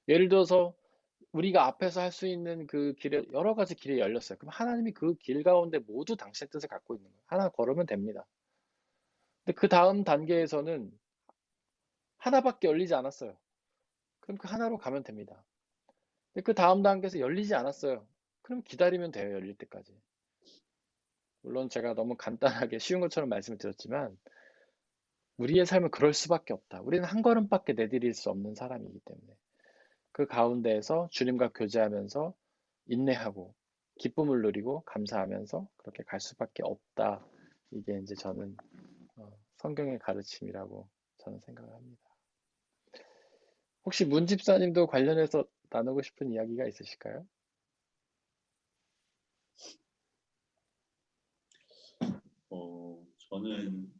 예를 들어서 우리가 앞에서 할 수 있는 그 길에 여러 가지 길이 열렸어요. 그럼 하나님이 그 길 가운데 모두 당신의 뜻을 갖고 있는 거예요. 하나 걸으면 됩니다. 근데 그 다음 단계에서는 하나밖에 열리지 않았어요. 그럼 그 하나로 가면 됩니다. 근데 그 다음 단계에서 열리지 않았어요. 그럼 기다리면 돼요. 열릴 때까지. 물론 제가 너무 간단하게 쉬운 것처럼 말씀을 드렸지만 우리의 삶은 그럴 수밖에 없다. 우리는 한 걸음밖에 내디딜 수 없는 사람이기 때문에 그 가운데에서 주님과 교제하면서 인내하고 기쁨을 누리고 감사하면서 그렇게 갈 수밖에 없다. 이게 이제 저는 성경의 가르침이라고 저는 생각을 합니다. 혹시 문 집사님도 관련해서 나누고 싶은 이야기가 있으실까요? 저는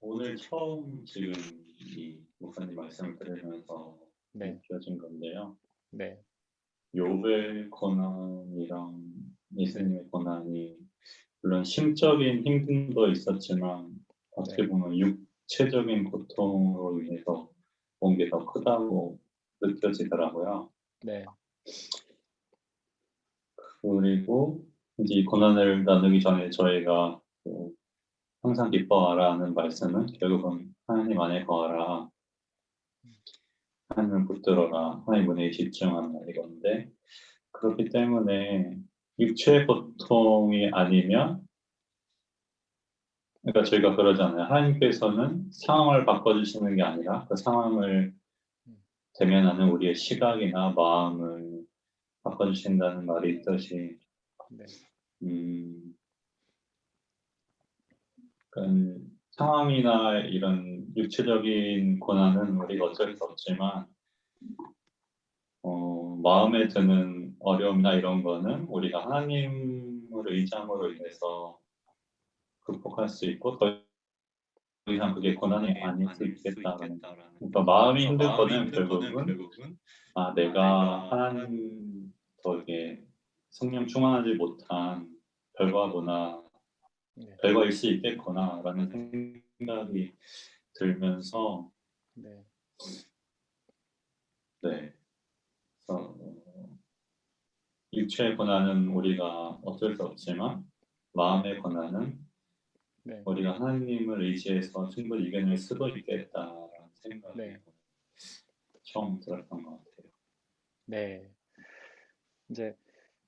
오늘 처음 지금 이 목사님 말씀을 들으면서 네, 느껴진 건데요. 네, 욥의 고난이랑 예수님의 고난이 물론 심적인 힘듦도 있었지만 어떻게 보면 육체적인 고통으로 인해서 온 게 더 크다고 느껴지더라고요. 네, 그리고 이제 이 고난을 나누기 전에 저희가 항상 기뻐하라는 말씀은 결국은 하나님 안에 거하라, 하나님을 붙들어라, 하나님 은혜에 집중하라 이건데 그렇기 때문에 육체의 고통이 아니면 그러니까 저희가 그러잖아요. 하나님께서는 상황을 바꿔주시는 게 아니라 그 상황을 대면하는 우리의 시각이나 마음을 바꿔주신다는 말이 있듯이 네, 그러니까 상황이나 이런 육체적인 고난은 우리가 어쩔 수 없지만 마음에 드는 어려움이나 이런 거는 우리가 하나님을 의지함으로 인해서 극복할 수 있고 더 이상 그게 고난이 아닐 수 있겠다라는 그러니까 마음이 힘든 거는 결국은 내가 하나님 덕에 성령 충만하지 못한 결과구나 네, 결과일 수 있겠구나라는 생각이 들면서 네, 그래서 육체의 고난은 우리가 어쩔 수 없지만 마음의 고난은 네, 우리가 하나님을 의지해서 충분히 이겨낼 수도 있겠다라는 생각이 네, 처음 들었던 것 같아요. 네. 이제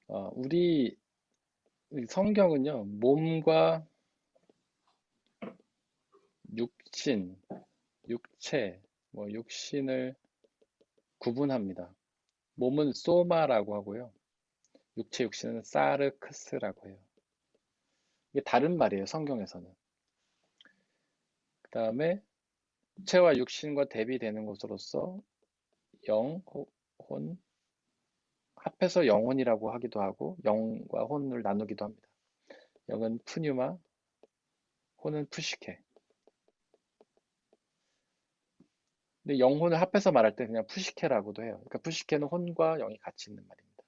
우리 성경은요, 몸과 육신, 육체, 육신을 구분합니다. 몸은 소마라고 하고요. 육체, 육신은 사르크스라고 해요. 이게 다른 말이에요, 성경에서는. 그 다음에 육체와 육신과 대비되는 것으로서 영, 혼, 합해서 영혼이라고 하기도 하고 영과 혼을 나누기도 합니다. 영은 푸뉴마, 혼은 푸시케. 근데 영혼을 합해서 말할 때 그냥 푸시케라고도 해요. 그러니까 푸시케는 혼과 영이 같이 있는 말입니다.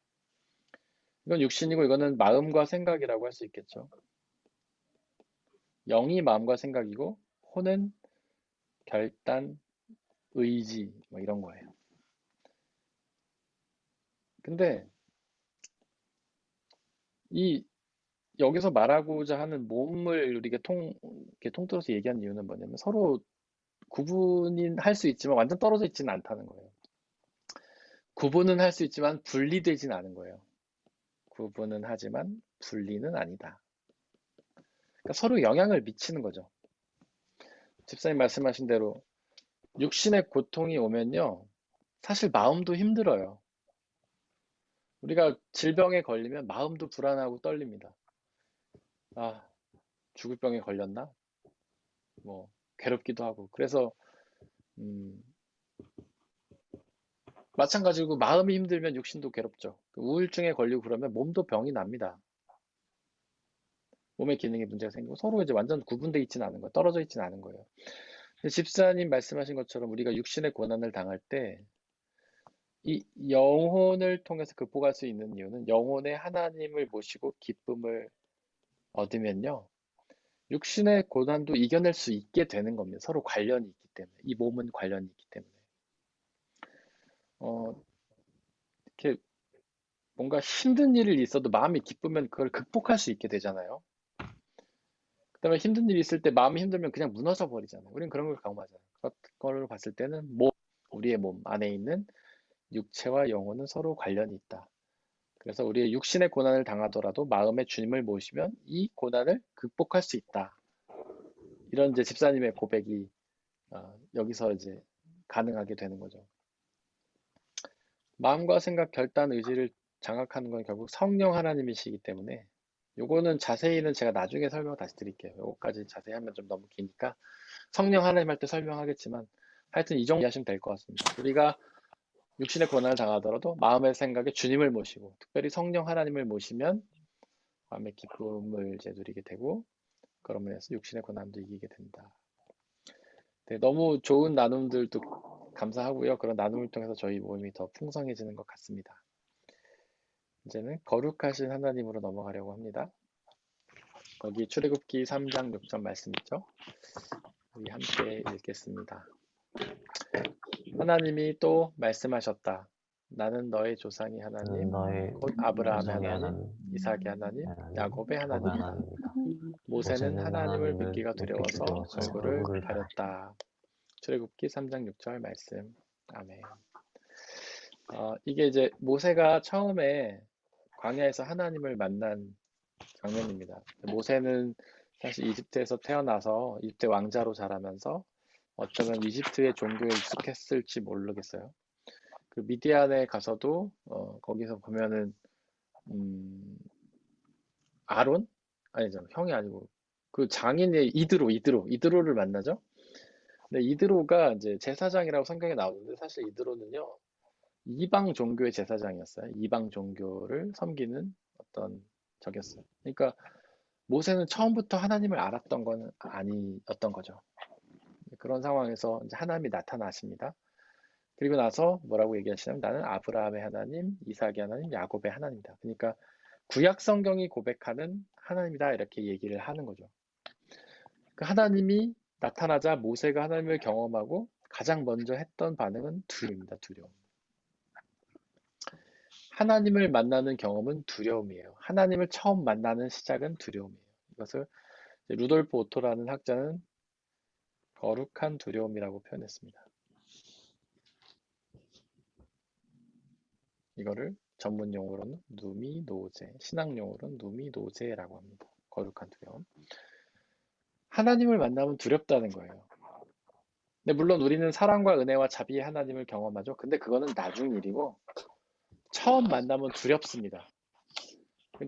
이건 육신이고 이거는 마음과 생각이라고 할 수 있겠죠. 영이 마음과 생각이고 혼은 결단, 의지 뭐 이런 거예요. 근데 이 여기서 말하고자 하는 몸을 이렇게 이렇게 통틀어서 얘기한 이유는 뭐냐면 서로 구분이 할 수 있지만 완전 떨어져 있지는 않다는 거예요. 구분은 할 수 있지만 분리되진 않은 거예요. 구분은 하지만 분리는 아니다. 그러니까 서로 영향을 미치는 거죠. 집사님 말씀하신 대로 육신의 고통이 오면요. 사실 마음도 힘들어요. 우리가 질병에 걸리면 마음도 불안하고 떨립니다. 아, 죽을 병에 걸렸나? 뭐 괴롭기도 하고. 그래서 마찬가지고 마음이 힘들면 육신도 괴롭죠. 우울증에 걸리고 그러면 몸도 병이 납니다. 몸의 기능에 문제가 생기고 서로 이제 완전 구분되어 있지는 않은 거예요. 떨어져 있지는 않은 거예요. 근데 집사님 말씀하신 것처럼 우리가 육신의 고난을 당할 때 이 영혼을 통해서 극복할 수 있는 이유는 영혼의 하나님을 모시고 기쁨을 얻으면요. 육신의 고난도 이겨낼 수 있게 되는 겁니다. 서로 관련이 있기 때문에. 이 몸은 관련이 있기 때문에. 이렇게 뭔가 힘든 일이 있어도 마음이 기쁘면 그걸 극복할 수 있게 되잖아요. 그다음에 힘든 일이 있을 때 마음이 힘들면 그냥 무너져 버리잖아요. 우리는 그런 걸 경험하잖아요. 그걸 봤을 때는 우리의 몸 안에 있는 육체와 영혼은 서로 관련이 있다. 그래서 우리의 육신의 고난을 당하더라도 마음의 주님을 모시면 이 고난을 극복할 수 있다. 이런 이제 집사님의 고백이 여기서 이제 가능하게 되는 거죠. 마음과 생각, 결단, 의지를 장악하는 건 결국 성령 하나님이시기 때문에 요거는 자세히는 제가 나중에 설명 다시 드릴게요. 요거까지 자세히 하면 좀 너무 기니까 성령 하나님 할 때 설명하겠지만 하여튼 이 정도 하시면 될 것 같습니다. 우리가 육신의 고난을 당하더라도 마음의 생각에 주님을 모시고 특별히 성령 하나님을 모시면 마음의 기쁨을 이제 누리게 되고 그러면 해서 육신의 고난도 이기게 된다. 네, 너무 좋은 나눔들도 감사하고요. 그런 나눔을 통해서 저희 모임이 더 풍성해지는 것 같습니다. 이제는 거룩하신 하나님으로 넘어가려고 합니다. 거기 출애굽기 3장 6절 말씀 있죠? 우리 함께 읽겠습니다. 하나님이 또 말씀하셨다. 나는 너의 조상의 하나님, 너의 곧 아브라함의 조상의 하나님, 하나님, 이삭의 하나님, 야곱의 야곱의 하나님이다. 하나님이다. 모세는 하나님을 믿기가 믿기 두려워서 두려워서 얼굴을 얼굴을 가렸다. 출애굽기 3장 6절 말씀. 아멘. 이게 이제 모세가 처음에 광야에서 하나님을 만난 장면입니다. 모세는 사실 이집트에서 태어나서 이집트 왕자로 자라면서 어쩌면 이집트의 종교에 익숙했을지 모르겠어요. 그 미디안에 가서도 거기서 보면은 아론? 아니죠. 형이 아니고 그 장인의 이드로를 만나죠. 근데 이드로가 이제 제사장이라고 성경에 나오는데 사실 이드로는요. 이방 종교의 제사장이었어요. 이방 종교를 섬기는 어떤 적이었어요. 그러니까 모세는 처음부터 하나님을 알았던 건 아니었던 거죠. 그런 상황에서 이제 하나님이 나타나십니다. 그리고 나서 뭐라고 얘기하시냐면 나는 아브라함의 하나님, 이삭의 하나님, 야곱의 하나님이다. 그러니까 구약 성경이 고백하는 하나님이다 이렇게 얘기를 하는 거죠. 그 하나님이 나타나자 모세가 하나님을 경험하고 가장 먼저 했던 반응은 두려움입니다. 두려움. 하나님을 만나는 경험은 두려움이에요. 하나님을 처음 만나는 시작은 두려움이에요. 이것을 루돌프 오토라는 학자는 거룩한 두려움이라고 표현했습니다. 이거를 전문 용어로는 누미노제, 신학 용어로는 누미노제라고 합니다. 거룩한 두려움. 하나님을 만나면 두렵다는 거예요. 근데 물론 우리는 사랑과 은혜와 자비의 하나님을 경험하죠. 근데 그거는 나중 일이고 처음 만나면 두렵습니다.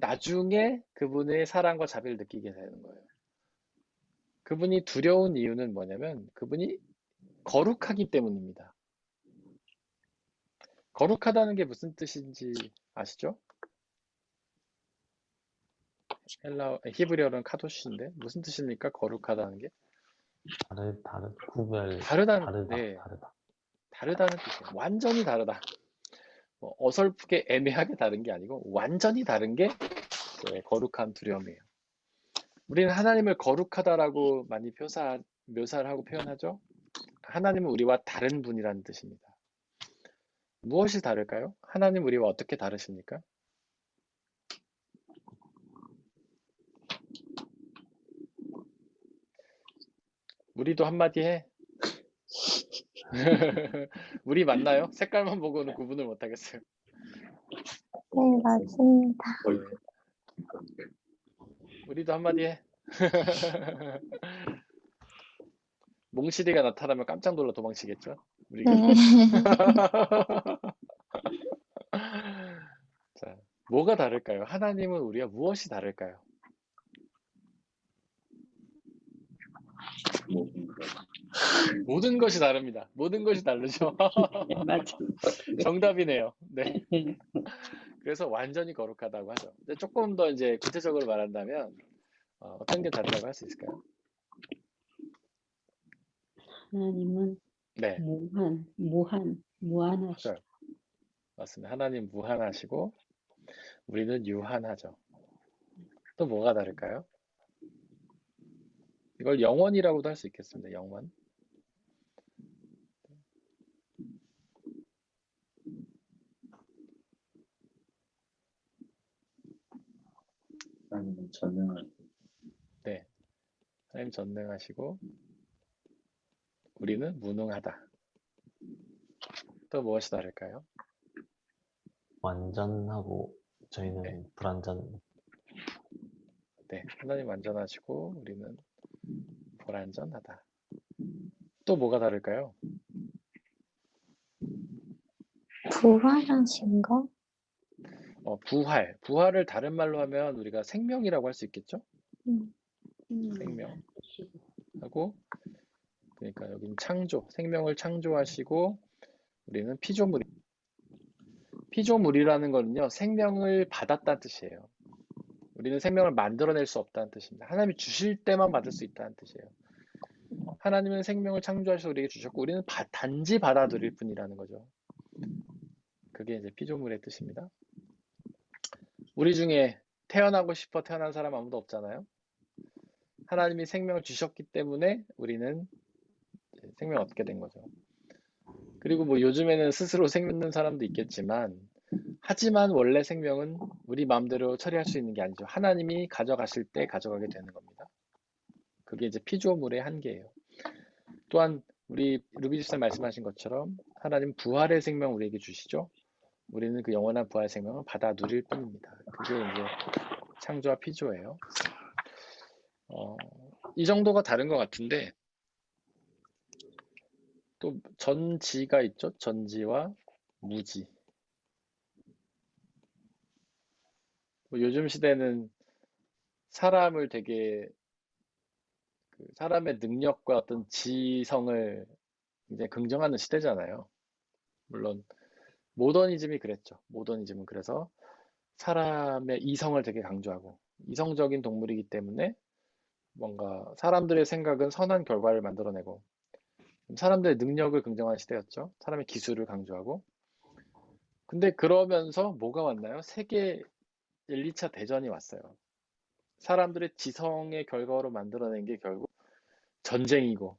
나중에 그분의 사랑과 자비를 느끼게 되는 거예요. 그분이 두려운 이유는 뭐냐면 그분이 거룩하기 때문입니다. 거룩하다는 게 무슨 뜻인지 아시죠? 히브리어는 카도시인데 무슨 뜻입니까? 거룩하다는 게? 다르다는 뜻이에요. 완전히 다르다. 뭐 어설프게 애매하게 다른 게 아니고 완전히 다른 게 이제 거룩한 두려움이에요. 우리는 하나님을 거룩하다라고 많이 묘사를 하고 표현하죠. 하나님은 우리와 다른 분이라는 뜻입니다. 무엇이 다를까요? 하나님 우리와 어떻게 다르십니까? 우리도 한마디 해. 우리 맞나요? 색깔만 보고는 구분을 못 하겠어요. 네, 맞습니다. 우리도 한마디 해. 몽실이가 나타나면 깜짝 놀라 도망치겠죠? 우리가. 네. 자, 뭐가 다를까요? 하나님은 우리와 무엇이 다를까요? 모든 것이 다릅니다. 모든 것이 다르죠. 맞아. 정답이네요. 네. 그래서 완전히 거룩하다고 하죠. 근데 조금 더 이제 구체적으로 말한다면 어떤 게 다르다고 할 수 있을까요? 하나님은 네, 무한하시죠. 맞아요. 맞습니다. 하나님 무한하시고 우리는 유한하죠. 또 뭐가 다를까요? 이걸 영원이라고도 할 수 있겠습니다. 영원. 하나님은 전능하시고 네, 하나님 전능하시고 우리는 무능하다. 또 무엇이 다를까요? 완전하고 저희는 네. 불완전. 네, 하나님 완전하시고 우리는 불완전하다. 또 뭐가 다를까요? 부활하신 거? 부활을 다른 말로 하면 우리가 생명이라고 할 수 있겠죠? 음. 생명. 하고 그러니까 여기는 창조, 생명을 창조하시고 우리는 피조물. 피조물이라는 거는요, 생명을 받았다는 뜻이에요. 우리는 생명을 만들어낼 수 없다는 뜻입니다. 하나님이 주실 때만 받을 수 있다는 뜻이에요. 하나님은 생명을 창조하셔서 우리에게 주셨고 우리는 단지 받아들일 뿐이라는 거죠. 그게 이제 피조물의 뜻입니다. 우리 중에 태어나고 싶어 태어난 사람 아무도 없잖아요. 하나님이 생명을 주셨기 때문에 우리는 생명을 얻게 된 거죠. 그리고 뭐 요즘에는 스스로 생명 얻는 사람도 있겠지만 하지만 원래 생명은 우리 마음대로 처리할 수 있는 게 아니죠. 하나님이 가져가실 때 가져가게 되는 겁니다. 그게 이제 피조물의 한계예요. 또한 우리 루비 집사님 말씀하신 것처럼 하나님 부활의 생명 우리에게 주시죠. 우리는 그 영원한 부활의 생명을 받아 누릴 뿐입니다. 그게 이제 창조와 피조예요. 이 정도가 다른 것 같은데 또 전지가 있죠. 전지와 무지. 뭐 요즘 시대는 사람을 되게 사람의 능력과 어떤 지성을 굉장히 긍정하는 시대잖아요. 물론 모더니즘이 그랬죠. 모더니즘은 그래서 사람의 이성을 되게 강조하고 이성적인 동물이기 때문에 뭔가 사람들의 생각은 선한 결과를 만들어내고 사람들의 능력을 긍정하는 시대였죠. 사람의 기술을 강조하고. 근데 그러면서 뭐가 왔나요? 세계 1, 2차 대전이 왔어요. 사람들의 지성의 결과로 만들어낸 게 결국 전쟁이고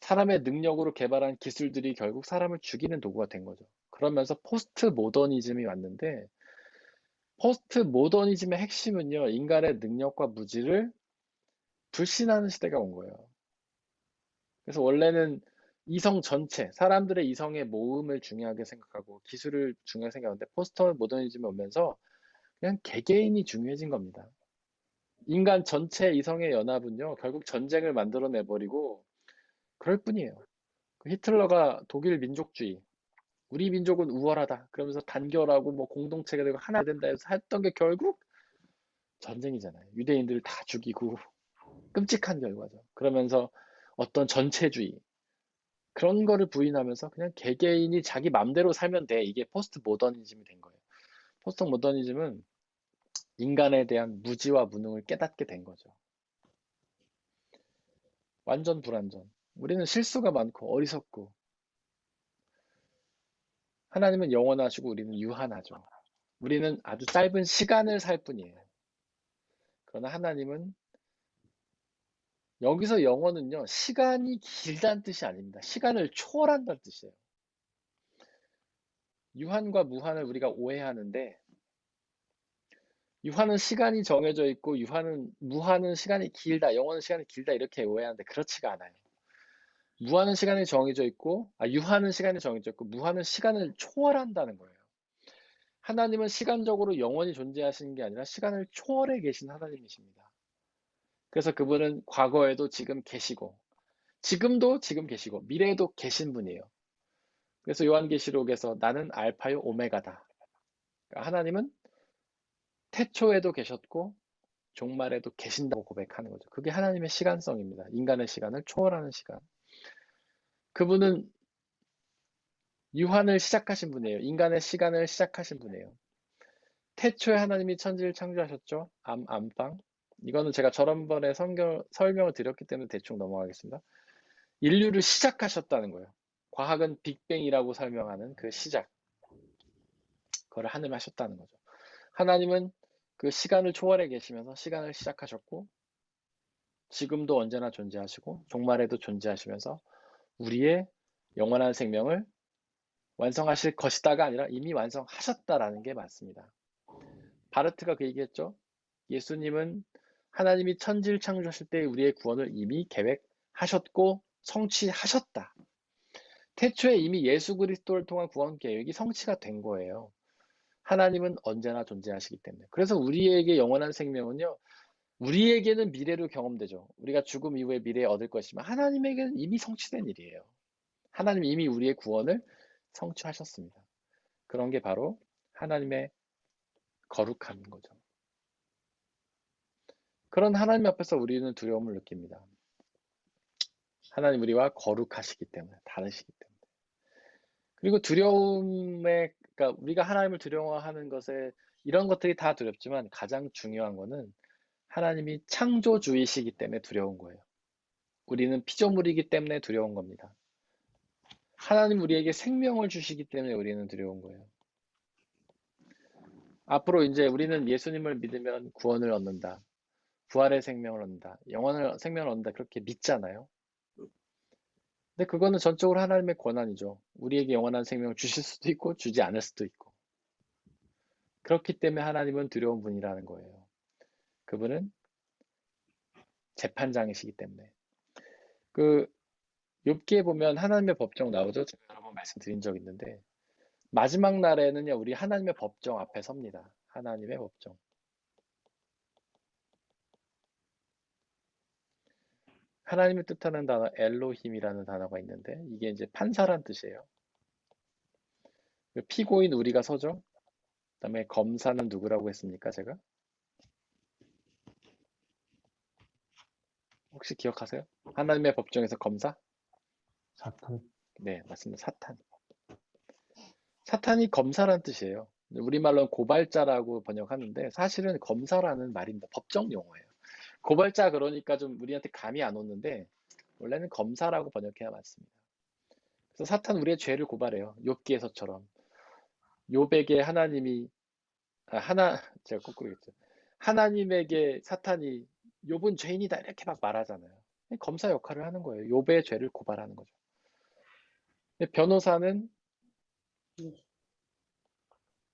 사람의 능력으로 개발한 기술들이 결국 사람을 죽이는 도구가 된 거죠. 그러면서 포스트 모더니즘이 왔는데 포스트 모더니즘의 핵심은요, 인간의 능력과 무지를 불신하는 시대가 온 거예요. 그래서 원래는 이성 전체, 사람들의 이성의 모음을 중요하게 생각하고 기술을 중요하게 생각하는데 포스트 모더니즘이 오면서 그냥 개개인이 중요해진 겁니다. 인간 전체 이성의 연합은요, 결국 전쟁을 만들어내버리고 그럴 뿐이에요. 히틀러가 독일 민족주의, 우리 민족은 우월하다. 그러면서 단결하고 뭐 공동체가 되고 하나 된다 해서 했던 게 결국 전쟁이잖아요. 유대인들을 다 죽이고 끔찍한 결과죠. 그러면서 어떤 전체주의, 그런 거를 부인하면서 그냥 개개인이 자기 맘대로 살면 돼. 이게 포스트 모더니즘이 된 거예요. 포스트 모더니즘은 인간에 대한 무지와 무능을 깨닫게 된 거죠. 완전 불완전. 우리는 실수가 많고 어리석고 하나님은 영원하시고 우리는 유한하죠. 우리는 아주 짧은 시간을 살 뿐이에요. 그러나 하나님은 여기서 영원은요, 시간이 길다는 뜻이 아닙니다. 시간을 초월한다는 뜻이에요. 유한과 무한을 우리가 오해하는데 유한은 시간이 정해져 있고 무한은 시간이 길다, 영원은 시간이 길다 이렇게 오해하는데 그렇지가 않아요. 유한은 시간이 정해져 있고 무한은 시간을 초월한다는 거예요. 하나님은 시간적으로 영원히 존재하시는 게 아니라 시간을 초월해 계신 하나님이십니다. 그래서 그분은 과거에도 지금 계시고 지금도 지금 계시고 미래에도 계신 분이에요. 그래서 요한계시록에서 나는 알파요 오메가다. 그러니까 하나님은 태초에도 계셨고 종말에도 계신다고 고백하는 거죠. 그게 하나님의 시간성입니다. 인간의 시간을 초월하는 시간. 그분은 유한을 시작하신 분이에요. 인간의 시간을 시작하신 분이에요. 태초에 하나님이 천지를 창조하셨죠. 안방. 이거는 제가 저번에 설명을 드렸기 때문에 대충 넘어가겠습니다. 인류를 시작하셨다는 거예요. 과학은 빅뱅이라고 설명하는 그 시작. 그걸 하늘 하셨다는 거죠. 하나님은 그 시간을 초월해 계시면서 시간을 시작하셨고 지금도 언제나 존재하시고 종말에도 존재하시면서 우리의 영원한 생명을 완성하실 것이다가 아니라 이미 완성하셨다라는 게 맞습니다. 바르트가 그 얘기했죠. 예수님은 하나님이 천지를 창조하실 때 우리의 구원을 이미 계획하셨고 성취하셨다. 태초에 이미 예수 그리스도를 통한 구원 계획이 성취가 된 거예요. 하나님은 언제나 존재하시기 때문에. 그래서 우리에게 영원한 생명은요. 우리에게는 미래로 경험되죠. 우리가 죽음 이후에 미래에 얻을 것이지만 하나님에게는 이미 성취된 일이에요. 하나님이 이미 우리의 구원을 성취하셨습니다. 그런 게 바로 하나님의 거룩함인 거죠. 그런 하나님 앞에서 우리는 두려움을 느낍니다. 하나님 우리와 거룩하시기 때문에, 다르시기 때문에. 그리고 그러니까 우리가 하나님을 두려워하는 것에 이런 것들이 다 두렵지만 가장 중요한 거는 하나님이 창조주이시기 때문에 두려운 거예요. 우리는 피조물이기 때문에 두려운 겁니다. 하나님 우리에게 생명을 주시기 때문에 우리는 두려운 거예요. 앞으로 이제 우리는 예수님을 믿으면 구원을 얻는다. 부활의 생명을 얻는다. 영원한 생명을 얻는다. 그렇게 믿잖아요. 근데 그거는 전적으로 하나님의 권한이죠. 우리에게 영원한 생명을 주실 수도 있고 주지 않을 수도 있고. 그렇기 때문에 하나님은 두려운 분이라는 거예요. 그분은 재판장이시기 때문에. 그 욥기에 보면 하나님의 법정 나오죠. 제가 여러 번 말씀드린 적 있는데 마지막 날에는요. 우리 하나님의 법정 앞에 섭니다. 하나님의 법정. 하나님을 뜻하는 단어 엘로힘이라는 단어가 있는데 이게 이제 판사란 뜻이에요. 피고인 우리가 서죠. 그다음에 검사는 누구라고 했습니까? 제가 혹시 기억하세요? 하나님의 법정에서 검사? 사탄. 네, 맞습니다. 사탄. 사탄이 검사란 뜻이에요. 우리말로는 고발자라고 번역하는데 사실은 검사라는 말입니다. 법정 용어예요. 고발자 그러니까 좀 우리한테 감이 안 오는데 원래는 검사라고 번역해야 맞습니다. 그래서 사탄 우리의 죄를 고발해요. 욥기에서처럼. 욥에게 하나님이 제가 거꾸로 했죠. 하나님에게 사탄이 욥은 죄인이다 이렇게 막 말하잖아요. 검사 역할을 하는 거예요. 욥의 죄를 고발하는 거죠. 근데 변호사는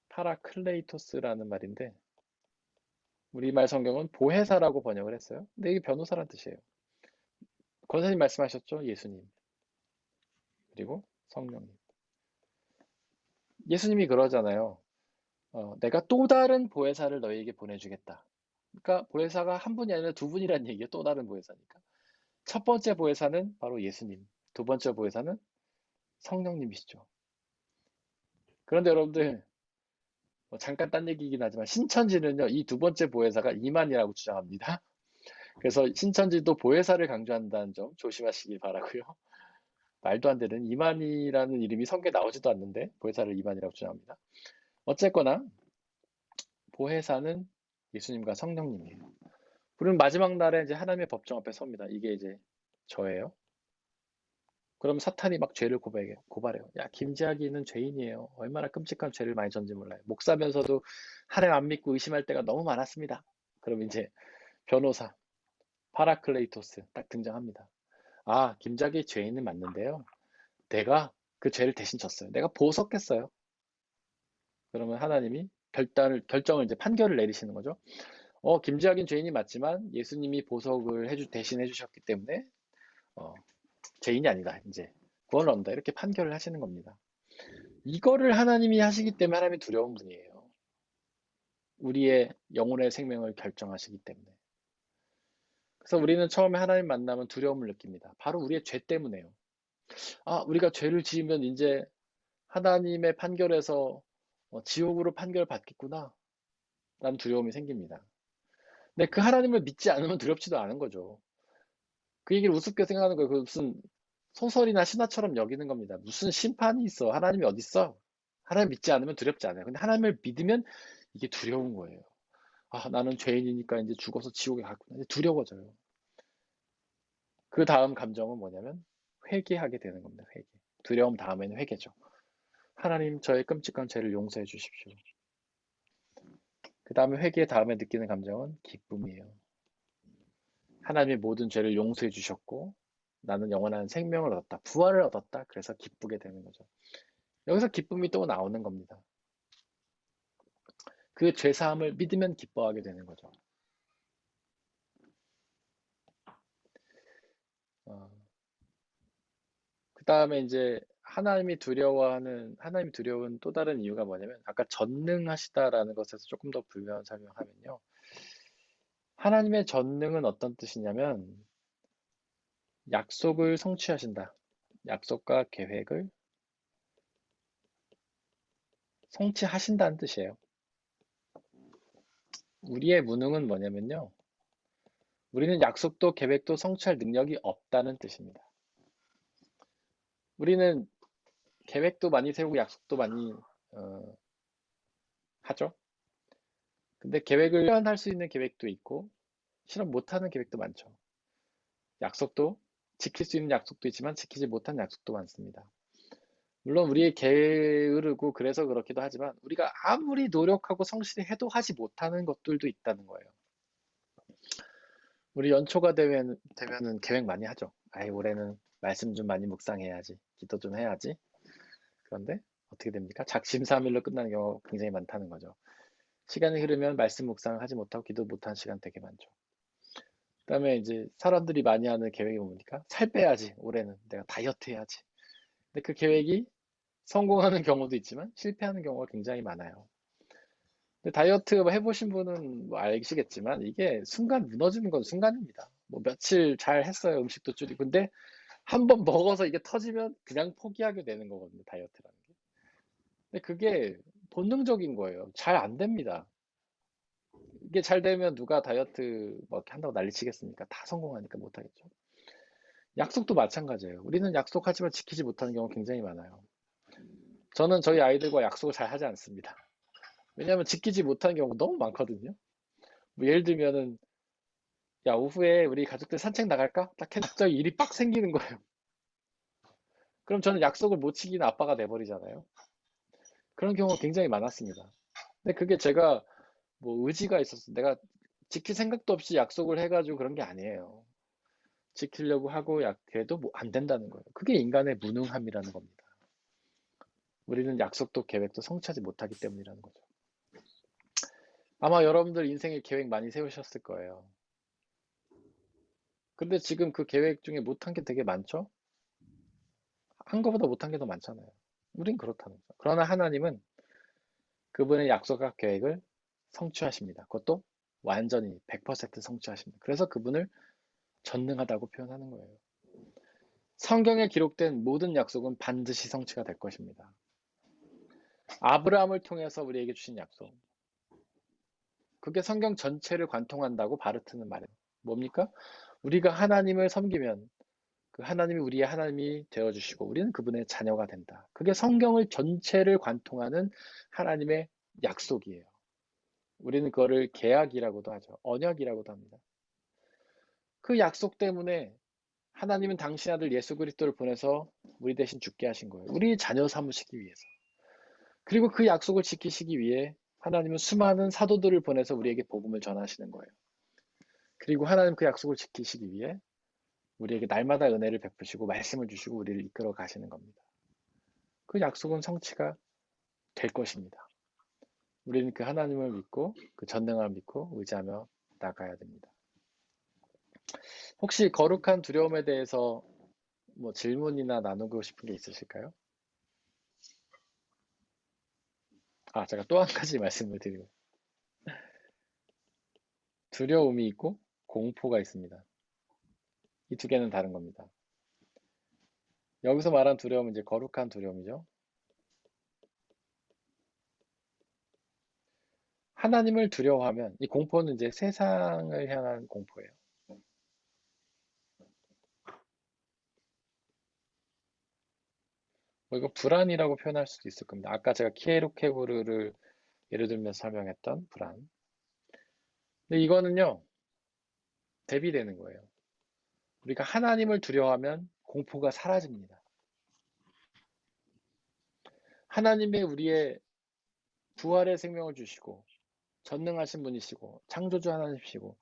파라클레이토스라는 말인데 우리말 성경은 보혜사라고 번역을 했어요. 근데 이게 변호사란 뜻이에요. 권사님 말씀하셨죠? 예수님. 그리고 성령님. 예수님이 그러잖아요. 내가 또 다른 보혜사를 너희에게 보내주겠다. 그러니까 보혜사가 한 분이 아니라 두 분이란 얘기예요. 또 다른 보혜사니까. 첫 번째 보혜사는 바로 예수님. 두 번째 보혜사는 성령님이시죠. 그런데 여러분들 잠깐 딴 얘기이긴 하지만 신천지는요. 이 두 번째 보혜사가 이만이라고 주장합니다. 그래서 신천지도 보혜사를 강조한다는 점 조심하시기 바라고요. 말도 안 되는 이만이라는 이름이 성경에 나오지도 않는데 보혜사를 이만이라고 주장합니다. 어쨌거나 보혜사는 예수님과 성령님이에요. 우리는 마지막 날에 이제 하나님의 법정 앞에 섭니다. 이게 이제 저예요. 그럼 사탄이 막 죄를 고발해요. 야, 김지학이는 죄인이에요. 얼마나 끔찍한 죄를 많이 졌는지 몰라요. 목사면서도 하나님 안 믿고 의심할 때가 너무 많았습니다. 그럼 이제 변호사 파라클레이토스 딱 등장합니다. 아, 김지학이 죄인은 맞는데요. 내가 그 죄를 대신 졌어요. 내가 보석했어요. 그러면 하나님이 결정을 이제 판결을 내리시는 거죠. 김지학인 죄인이 맞지만 예수님이 보석을 대신 해주셨기 때문에 죄인이 아니다. 이제 구원을 얻는다. 이렇게 판결을 하시는 겁니다. 이거를 하나님이 하시기 때문에 하나님이 두려운 분이에요. 우리의 영혼의 생명을 결정하시기 때문에. 그래서 우리는 처음에 하나님 만나면 두려움을 느낍니다. 바로 우리의 죄 때문에요. 아, 우리가 죄를 지으면 이제 하나님의 판결에서 지옥으로 판결받겠구나 라는 두려움이 생깁니다. 근데 그 하나님을 믿지 않으면 두렵지도 않은 거죠. 그 얘기를 우습게 생각하는 거예요. 그 무슨 소설이나 신화처럼 여기는 겁니다. 무슨 심판이 있어? 하나님이 어디 있어? 하나님 믿지 않으면 두렵지 않아요. 근데 하나님을 믿으면 이게 두려운 거예요. 아, 나는 죄인이니까 이제 죽어서 지옥에 갔구나. 이제 두려워져요. 그 다음 감정은 뭐냐면 회개하게 되는 겁니다. 회개. 두려움 다음에는 회개죠. 하나님, 저의 끔찍한 죄를 용서해 주십시오. 그 다음에 회개 다음에 느끼는 감정은 기쁨이에요. 하나님의 모든 죄를 용서해 주셨고 나는 영원한 생명을 얻었다. 부활을 얻었다. 그래서 기쁘게 되는 거죠. 여기서 기쁨이 또 나오는 겁니다. 그 죄사함을 믿으면 기뻐하게 되는 거죠. 그 다음에 이제 하나님이 두려운 또 다른 이유가 뭐냐면 아까 전능하시다라는 것에서 조금 더 불면 설명하면요. 하나님의 전능은 어떤 뜻이냐면 약속을 성취하신다. 약속과 계획을 성취하신다는 뜻이에요. 우리의 무능은 뭐냐면요. 우리는 약속도 계획도 성취할 능력이 없다는 뜻입니다. 우리는 계획도 많이 세우고 약속도 많이 하죠. 근데 계획을 실현할 수 있는 계획도 있고 실현 못하는 계획도 많죠. 약속도 지킬 수 있는 약속도 있지만 지키지 못하는 약속도 많습니다. 물론 우리의 게으르고 그래서 그렇기도 하지만 우리가 아무리 노력하고 성실히 해도 하지 못하는 것들도 있다는 거예요. 우리 연초가 되면은 계획 많이 하죠. 아이, 올해는 말씀 좀 많이 묵상해야지, 기도 좀 해야지. 그런데 어떻게 됩니까? 작심삼일로 끝나는 경우가 굉장히 많다는 거죠. 시간이 흐르면 말씀 묵상을 하지 못하고 기도 못하는 시간 되게 많죠. 그다음에 이제 사람들이 많이 하는 계획이 뭡니까? 살 빼야지, 올해는 내가 다이어트 해야지. 근데 그 계획이 성공하는 경우도 있지만 실패하는 경우가 굉장히 많아요. 근데 다이어트 해보신 분은 뭐 아시겠지만 이게 순간 무너지는 건 순간입니다. 뭐 며칠 잘 했어요. 음식도 줄이고. 근데 한 번 먹어서 이게 터지면 그냥 포기하게 되는 거거든요. 다이어트라는 게. 근데 그게 본능적인 거예요. 잘 안 됩니다. 이게 잘 되면 누가 다이어트 뭐 이렇게 한다고 난리치겠습니까? 다 성공하니까 못하겠죠. 약속도 마찬가지예요. 우리는 약속하지만 지키지 못하는 경우가 굉장히 많아요. 저는 저희 아이들과 약속을 잘 하지 않습니다. 왜냐하면 지키지 못하는 경우가 너무 많거든요. 뭐 예를 들면은 야, 오후에 우리 가족들 산책 나갈까? 딱 했는데 갑자기 일이 빡 생기는 거예요. 그럼 저는 약속을 못 지키는 아빠가 돼버리잖아요. 그런 경우가 굉장히 많았습니다. 근데 그게 제가 뭐 의지가 있었어. 내가 지킬 생각도 없이 약속을 해가지고 그런 게 아니에요. 지키려고 하고 약해도 뭐 안 된다는 거예요. 그게 인간의 무능함이라는 겁니다. 우리는 약속도 계획도 성취하지 못하기 때문이라는 거죠. 아마 여러분들 인생에 계획 많이 세우셨을 거예요. 근데 지금 그 계획 중에 못한 게 되게 많죠? 한 거보다 못한 게 더 많잖아요. 우린 그렇다는 거죠. 그러나 하나님은 그분의 약속과 계획을 성취하십니다. 그것도 완전히 100% 성취하십니다. 그래서 그분을 전능하다고 표현하는 거예요. 성경에 기록된 모든 약속은 반드시 성취가 될 것입니다. 아브라함을 통해서 우리에게 주신 약속. 그게 성경 전체를 관통한다고 바르트는 말해요. 뭡니까? 우리가 하나님을 섬기면 그 하나님이 우리의 하나님이 되어주시고 우리는 그분의 자녀가 된다. 그게 성경을 전체를 관통하는 하나님의 약속이에요. 우리는 그거를 계약이라고도 하죠. 언약이라고도 합니다. 그 약속 때문에 하나님은 당신 아들 예수 그리스도를 보내서 우리 대신 죽게 하신 거예요. 우리 자녀 삼으시기 위해서. 그리고 그 약속을 지키시기 위해 하나님은 수많은 사도들을 보내서 우리에게 복음을 전하시는 거예요. 그리고 하나님 그 약속을 지키시기 위해 우리에게 날마다 은혜를 베푸시고 말씀을 주시고 우리를 이끌어 가시는 겁니다. 그 약속은 성취가 될 것입니다. 우리는 그 하나님을 믿고 그 전능함을 믿고 의지하며 나가야 됩니다. 혹시 거룩한 두려움에 대해서 뭐 질문이나 나누고 싶은 게 있으실까요? 제가 또 한 가지 말씀을 드리고 두려움이 있고 공포가 있습니다. 이 두 개는 다른 겁니다. 여기서 말한 두려움은 이제 거룩한 두려움이죠. 하나님을 두려워하면 이 공포는 이제 세상을 향한 공포예요. 이거 불안이라고 표현할 수도 있을 겁니다. 아까 제가 키에로케고르를 예를 들면서 설명했던 불안. 근데 이거는요, 대비되는 거예요. 우리가 하나님을 두려워하면 공포가 사라집니다. 하나님의 우리의 부활의 생명을 주시고 전능하신 분이시고 창조주 하나님이시고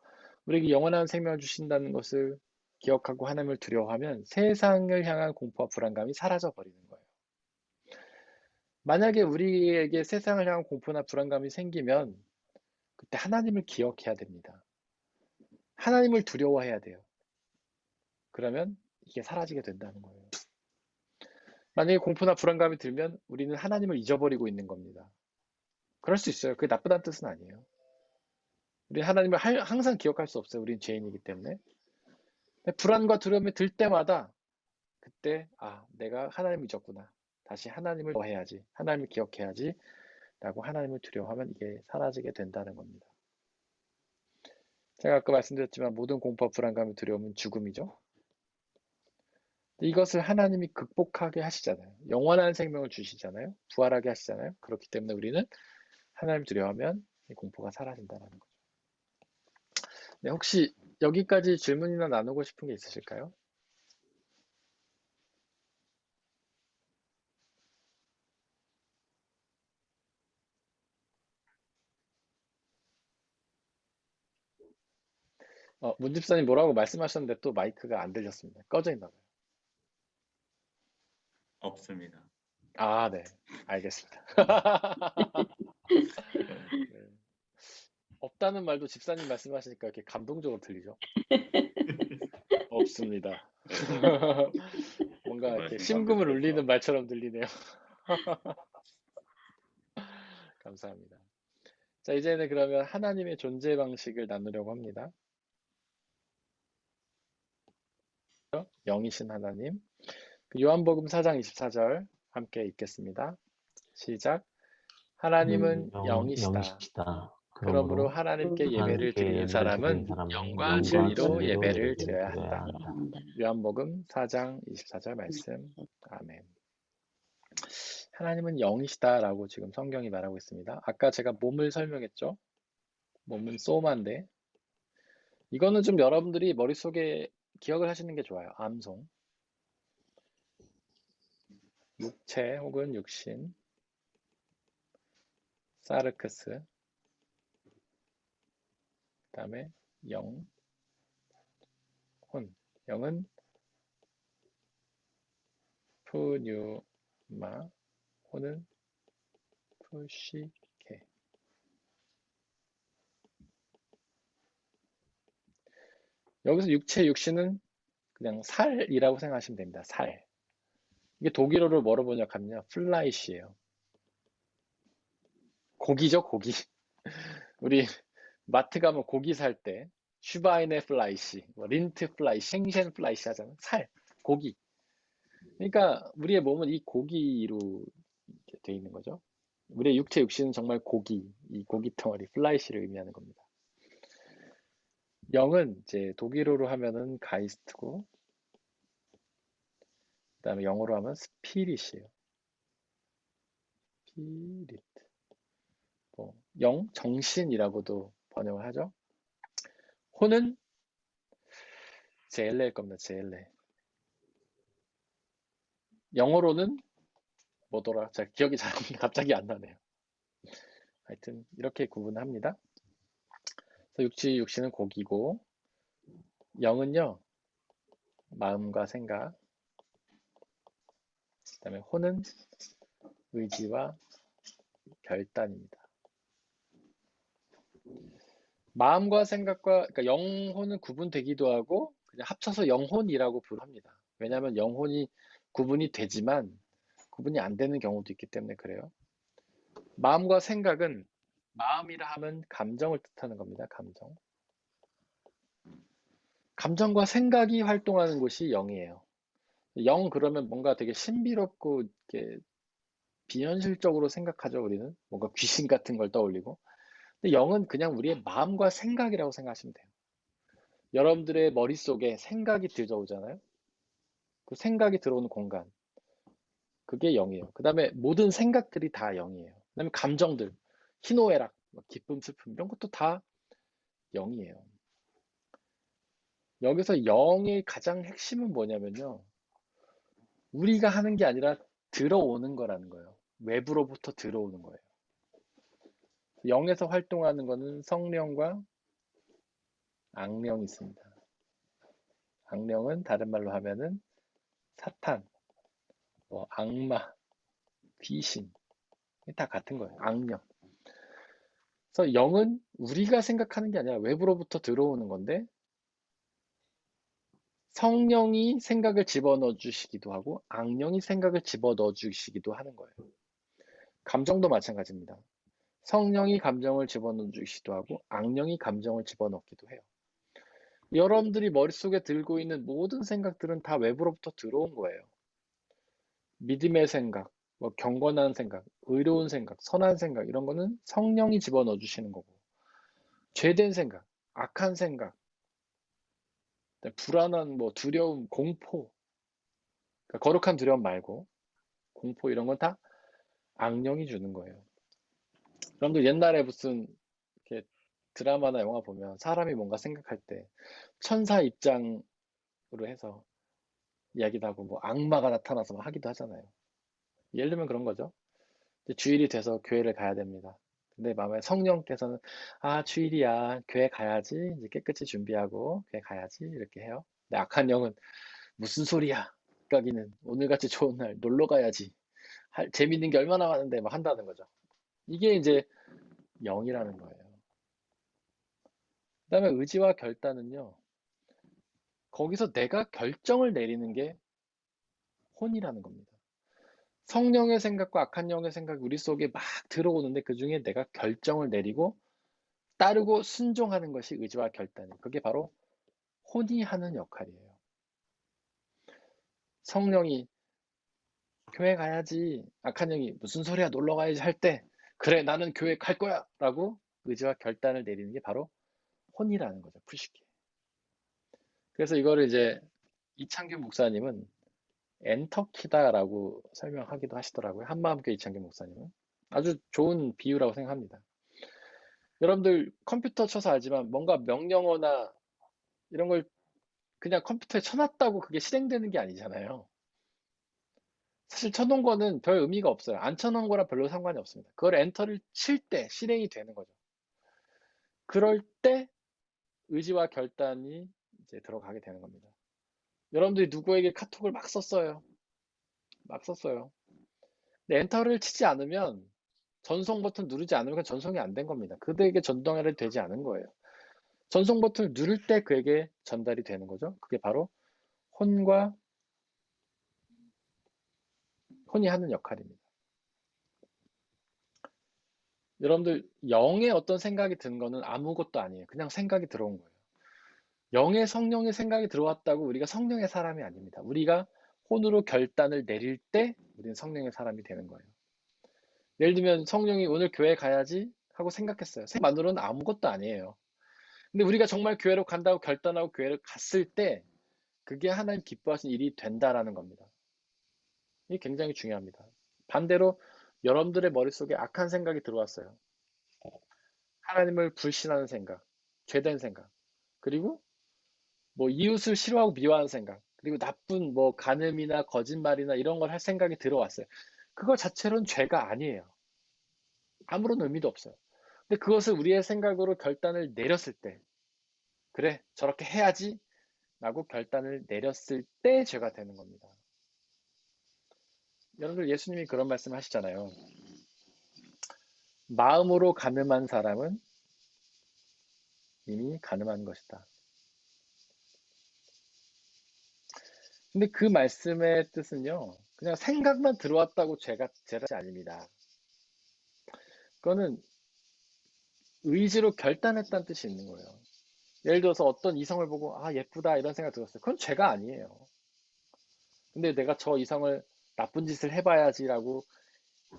우리에게 영원한 생명을 주신다는 것을 기억하고 하나님을 두려워하면 세상을 향한 공포와 불안감이 사라져 버리는 거예요. 만약에 우리에게 세상을 향한 공포나 불안감이 생기면 그때 하나님을 기억해야 됩니다. 하나님을 두려워해야 돼요. 그러면 이게 사라지게 된다는 거예요. 만약에 공포나 불안감이 들면 우리는 하나님을 잊어버리고 있는 겁니다. 그럴 수 있어요. 그게 나쁘다는 뜻은 아니에요. 우리 하나님을 항상 기억할 수 없어요. 우리는 죄인이기 때문에. 불안과 두려움이 들 때마다 그때 내가 하나님을 잊었구나. 다시 하나님을 해야지. 하나님을 기억해야지. 라고 하나님을 두려워하면 이게 사라지게 된다는 겁니다. 제가 아까 말씀드렸지만 모든 공포와 불안감이 두려움은 죽음이죠. 이것을 하나님이 극복하게 하시잖아요. 영원한 생명을 주시잖아요. 부활하게 하시잖아요. 그렇기 때문에 우리는 하나님 두려워하면 이 공포가 사라진다는 거죠. 네, 혹시 여기까지 질문이나 나누고 싶은 게 있으실까요? 문 집사님 뭐라고 말씀하셨는데 또 마이크가 안 들렸습니다. 꺼져 있나 봐요. 없습니다. 네. 알겠습니다. 네. 없다는 말도 집사님 말씀하시니까 이렇게 감동적으로 들리죠? 없습니다. 뭔가 이렇게 심금을 울리는 말처럼 들리네요. 감사합니다. 자, 이제는 그러면 하나님의 존재 방식을 나누려고 합니다. 영이신 하나님. 요한복음 4장 24절 함께 읽겠습니다. 시작. 하나님은 영이시다. 그러므로 하나님께 예배를 드리는 사람은 영과 진리로 예배를 드려야 한다. 요한복음 4장 24절 말씀. 아멘. 하나님은 영이시다라고 지금 성경이 말하고 있습니다. 아까 제가 몸을 설명했죠. 몸은 소마인데 이거는 좀 여러분들이 머릿속에 기억을 하시는 게 좋아요. 암송. 육체 혹은 육신. 사르크스. 그 다음에 영, 혼. 영은 푸뉴마, 혼은 푸시케. 여기서 육체, 육신은 그냥 살이라고 생각하시면 됩니다. 살. 이게 독일어로 뭐로 번역하면요. 플라이시예요. 고기죠, 고기. 우리 마트 가면 고기 살 때 슈바이네 플라이시, 린트 플라이시, 생셴 플라이시 하잖아요. 살, 고기. 그러니까 우리의 몸은 이 고기로 되어 있는 거죠. 우리의 육체, 육신은 정말 고기, 이 고기 덩어리, 플라이시를 의미하는 겁니다. 영은 이제 독일어로 하면은 가이스트고, 그다음에 영어로 하면 스피릿이에요. 스피릿. 뭐 정신이라고도 번역을 하죠. 혼은 젤레일 겁니다. 젤레. 영어로는 뭐더라? 제가 기억이 잘 갑자기 안 나네요. 하여튼 이렇게 구분합니다. 그래서 육신은 고기고, 영은요 마음과 생각, 그다음에 혼은 의지와 결단입니다. 마음과 생각과, 그러니까 영혼은 구분되기도 하고 그냥 합쳐서 영혼이라고 부릅니다. 왜냐하면 영혼이 구분이 되지만 구분이 안 되는 경우도 있기 때문에 그래요. 마음과 생각은, 마음이라 하면 감정을 뜻하는 겁니다. 감정과 생각이 활동하는 곳이 영이에요. 영 그러면 뭔가 되게 신비롭고 이렇게 비현실적으로 생각하죠. 우리는 뭔가 귀신 같은 걸 떠올리고. 근데 영은 그냥 우리의 마음과 생각이라고 생각하시면 돼요. 여러분들의 머릿속에 생각이 들어오잖아요. 그 생각이 들어오는 공간, 그게 영이에요. 그 다음에 모든 생각들이 다 영이에요. 그 다음에 감정들, 희노애락, 기쁨, 슬픔 이런 것도 다 영이에요. 여기서 영의 가장 핵심은 뭐냐면요, 우리가 하는 게 아니라 들어오는 거라는 거예요. 외부로부터 들어오는 거예요. 영에서 활동하는 거는 성령과 악령이 있습니다. 악령은 다른 말로 하면은 사탄, 악마, 귀신, 다 같은 거예요. 악령. 그래서 영은 우리가 생각하는 게 아니라 외부로부터 들어오는 건데, 성령이 생각을 집어넣어 주시기도 하고 악령이 생각을 집어넣어 주시기도 하는 거예요. 감정도 마찬가지입니다. 성령이 감정을 집어넣어 주시기도 하고 악령이 감정을 집어넣기도 해요. 여러분들이 머릿속에 들고 있는 모든 생각들은 다 외부로부터 들어온 거예요. 믿음의 생각, 경건한 생각, 의로운 생각, 선한 생각, 이런 거는 성령이 집어넣어 주시는 거고, 죄된 생각, 악한 생각, 불안한, 두려움, 공포, 그러니까 거룩한 두려움 말고 공포, 이런 건 다 악령이 주는 거예요. 여러분들 옛날에 무슨 이렇게 드라마나 영화 보면 사람이 뭔가 생각할 때 천사 입장으로 해서 이야기도 하고 악마가 나타나서 하기도 하잖아요. 예를 들면 그런 거죠. 주일이 돼서 교회를 가야 됩니다. 근데 마음에 성령께서는 주일이야, 교회 가야지, 이제 깨끗이 준비하고 교회 가야지, 이렇게 해요. 근데 악한 영은 무슨 소리야, 까기는 오늘같이 좋은 날 놀러 가야지, 재밌는 게 얼마나 많은데 막 한다는 거죠. 이게 이제 영이라는 거예요. 그 다음에 의지와 결단은요, 거기서 내가 결정을 내리는 게 혼이라는 겁니다. 성령의 생각과 악한 영의 생각이 우리 속에 막 들어오는데 그 중에 내가 결정을 내리고 따르고 순종하는 것이 의지와 결단이에요. 그게 바로 혼이 하는 역할이에요. 성령이 교회 가야지, 악한 영이 무슨 소리야, 놀러 가야지 할 때, 그래 나는 교회 갈 거야 라고 의지와 결단을 내리는 게 바로 혼이라는 거죠. 푸시키. 그래서 이거를 이제 이창규 목사님은 엔터키다라고 설명하기도 하시더라고요. 한마음교회 이창규 목사님은. 아주 좋은 비유라고 생각합니다. 여러분들 컴퓨터 쳐서 알지만 뭔가 명령어나 이런 걸 그냥 컴퓨터에 쳐놨다고 그게 실행되는 게 아니잖아요. 사실 쳐놓은 거는 별 의미가 없어요. 안 쳐놓은 거랑 별로 상관이 없습니다. 그걸 엔터를 칠 때 실행이 되는 거죠. 그럴 때 의지와 결단이 이제 들어가게 되는 겁니다. 여러분들이 누구에게 카톡을 막 썼어요. 근데 엔터를 치지 않으면, 전송 버튼 누르지 않으면 전송이 안 된 겁니다. 그들에게 전달이 되지 않은 거예요. 전송 버튼을 누를 때 그에게 전달이 되는 거죠. 그게 바로 혼이 하는 역할입니다. 여러분들 영의 어떤 생각이 든 거는 아무것도 아니에요. 그냥 생각이 들어온 거예요. 영의 성령의 생각이 들어왔다고 우리가 성령의 사람이 아닙니다. 우리가 혼으로 결단을 내릴 때 우리는 성령의 사람이 되는 거예요. 예를 들면 성령이 오늘 교회 가야지 하고 생각했어요. 생각만으로는 아무것도 아니에요. 근데 우리가 정말 교회로 간다고 결단하고 교회를 갔을 때 그게 하나님 기뻐하시는 일이 된다라는 겁니다. 이게 굉장히 중요합니다. 반대로 여러분들의 머릿속에 악한 생각이 들어왔어요. 하나님을 불신하는 생각, 죄된 생각, 그리고 뭐 이웃을 싫어하고 미워하는 생각, 그리고 나쁜 뭐 간음이나 거짓말이나 이런 걸 할 생각이 들어왔어요. 그거 자체로는 죄가 아니에요. 아무런 의미도 없어요. 근데 그것을 우리의 생각으로 결단을 내렸을 때, 그래, 저렇게 해야지 라고 결단을 내렸을 때 죄가 되는 겁니다. 여러분들 예수님이 그런 말씀 하시잖아요. 마음으로 간음한 사람은 이미 간음한 것이다. 근데 그 말씀의 뜻은요, 그냥 생각만 들어왔다고 죄가 아닙니다. 그거는 의지로 결단했다는 뜻이 있는 거예요. 예를 들어서 어떤 이성을 보고 아 예쁘다 이런 생각 들었어요. 그건 죄가 아니에요. 근데 내가 저 이성을 나쁜 짓을 해봐야지라고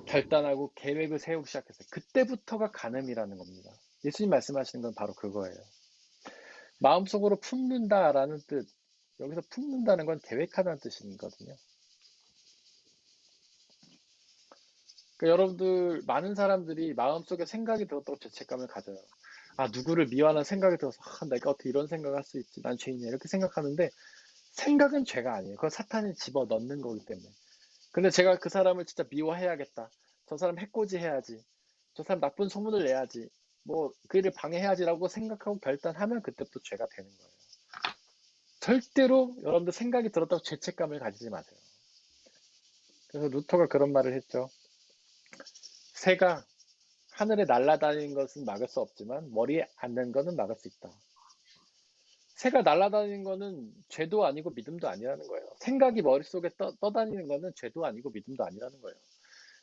결단하고 계획을 세우기 시작했어요. 그때부터가 간음이라는 겁니다. 예수님 말씀하시는 건 바로 그거예요. 마음속으로 품는다라는 뜻, 여기서 품는다는 건 계획하다는 뜻이거든요. 그러니까 여러분들 많은 사람들이 마음속에 생각이 들었다고 죄책감을 가져요. 아 누구를 미워하는 생각이 들어서 내가 어떻게 이런 생각을 할 수 있지? 난 죄인이야 이렇게 생각하는데 생각은 죄가 아니에요. 그건 사탄이 집어넣는 거기 때문에. 근데 제가 그 사람을 진짜 미워해야겠다. 저 사람 해코지 해야지. 저 사람 나쁜 소문을 내야지. 뭐 그 일을 방해해야지라고 생각하고 결단하면 그때부터 죄가 되는 거예요. 절대로 여러분들 생각이 들었다고 죄책감을 가지지 마세요. 그래서 루터가 그런 말을 했죠. 새가 하늘에 날아다니는 것은 막을 수 없지만 머리에 앉는 것은 막을 수 있다. 새가 날아다니는 거는 죄도 아니고 믿음도 아니라는 거예요. 생각이 머릿속에 떠다니는 거는 죄도 아니고 믿음도 아니라는 거예요.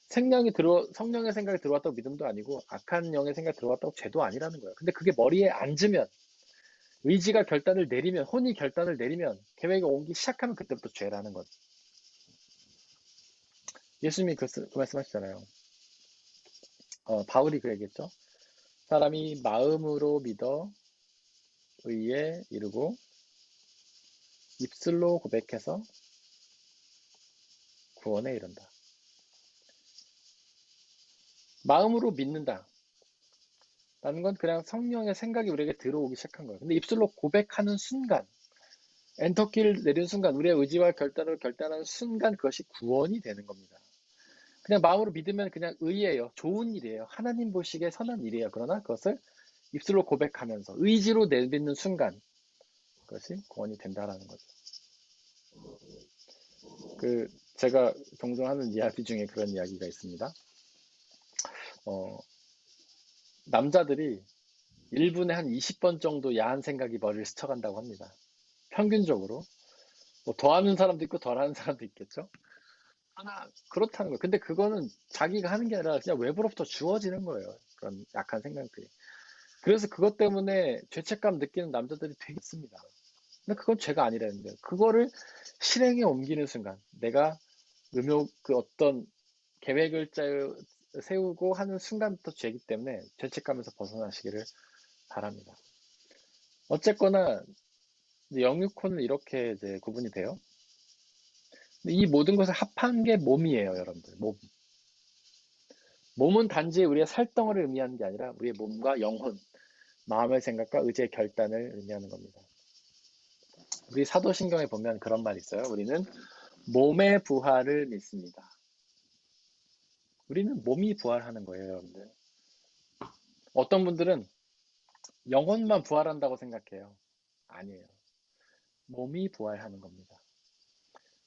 성령의 생각이 들어왔다고 믿음도 아니고 악한 영의 생각이 들어왔다고 죄도 아니라는 거예요. 근데 그게 머리에 앉으면 의지가 결단을 내리면 혼이 결단을 내리면 계획이 오기 시작하면 그때부터 죄라는 거죠. 예수님이 그 말씀하시잖아요. 바울이 그 얘기했죠. 사람이 마음으로 믿어 의에 이르고 입술로 고백해서 구원에 이른다. 마음으로 믿는다. 라는 건 그냥 성령의 생각이 우리에게 들어오기 시작한 거예요. 근데 입술로 고백하는 순간, 엔터키를 내리는 순간, 우리의 의지와 결단을 결단하는 순간 그것이 구원이 되는 겁니다. 그냥 마음으로 믿으면 그냥 의예요. 좋은 일이에요. 하나님 보시기에 선한 일이에요. 그러나 그것을 입술로 고백하면서 의지로 내딛는 순간 그것이 구원이 된다라는 거죠. 제가 종종 하는 이야기 중에 그런 이야기가 있습니다. 남자들이 1분에 한 20번 정도 야한 생각이 머리를 스쳐간다고 합니다. 평균적으로. 뭐 더하는 사람도 있고 덜하는 사람도 있겠죠. 하나 그렇다는 거예요. 근데 그거는 자기가 하는 게 아니라 그냥 외부로부터 주어지는 거예요. 그런 약한 생각들이. 그래서 그것 때문에 죄책감 느끼는 남자들이 되게 있습니다. 근데 그건 죄가 아니라는 거예요. 그거를 실행에 옮기는 순간 내가 어떤 계획을 세우고 하는 순간부터 죄이기 때문에 죄책감에서 벗어나시기를 바랍니다. 어쨌거나 영육혼은 이렇게 이제 구분이 돼요. 이 모든 것을 합한 게 몸이에요, 여러분들. 몸은 단지 우리의 살덩어리를 의미하는 게 아니라 우리의 몸과 영혼, 마음의 생각과 의지의 결단을 의미하는 겁니다. 우리 사도신경에 보면 그런 말이 있어요. 우리는 몸의 부활을 믿습니다. 우리는 몸이 부활하는 거예요, 여러분들. 어떤 분들은 영혼만 부활한다고 생각해요. 아니에요. 몸이 부활하는 겁니다.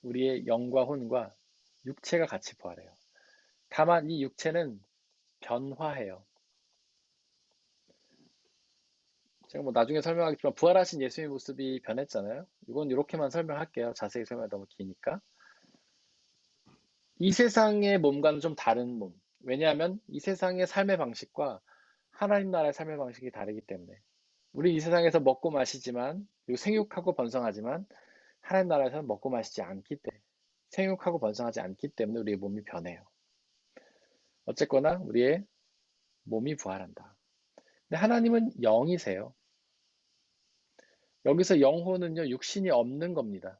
우리의 영과 혼과 육체가 같이 부활해요. 다만 이 육체는 변화해요. 제가 뭐 나중에 설명하겠지만 부활하신 예수님의 모습이 변했잖아요. 이건 이렇게만 설명할게요. 자세히 설명이 너무 기니까. 이 세상의 몸과는 좀 다른 몸. 왜냐하면 이 세상의 삶의 방식과 하나님 나라의 삶의 방식이 다르기 때문에. 우리 이 세상에서 먹고 마시지만, 그리고 생육하고 번성하지만 하나님 나라에서는 먹고 마시지 않기 때문에, 생육하고 번성하지 않기 때문에 우리의 몸이 변해요. 어쨌거나 우리의 몸이 부활한다. 근데 하나님은 영이세요. 여기서 영혼은요, 육신이 없는 겁니다.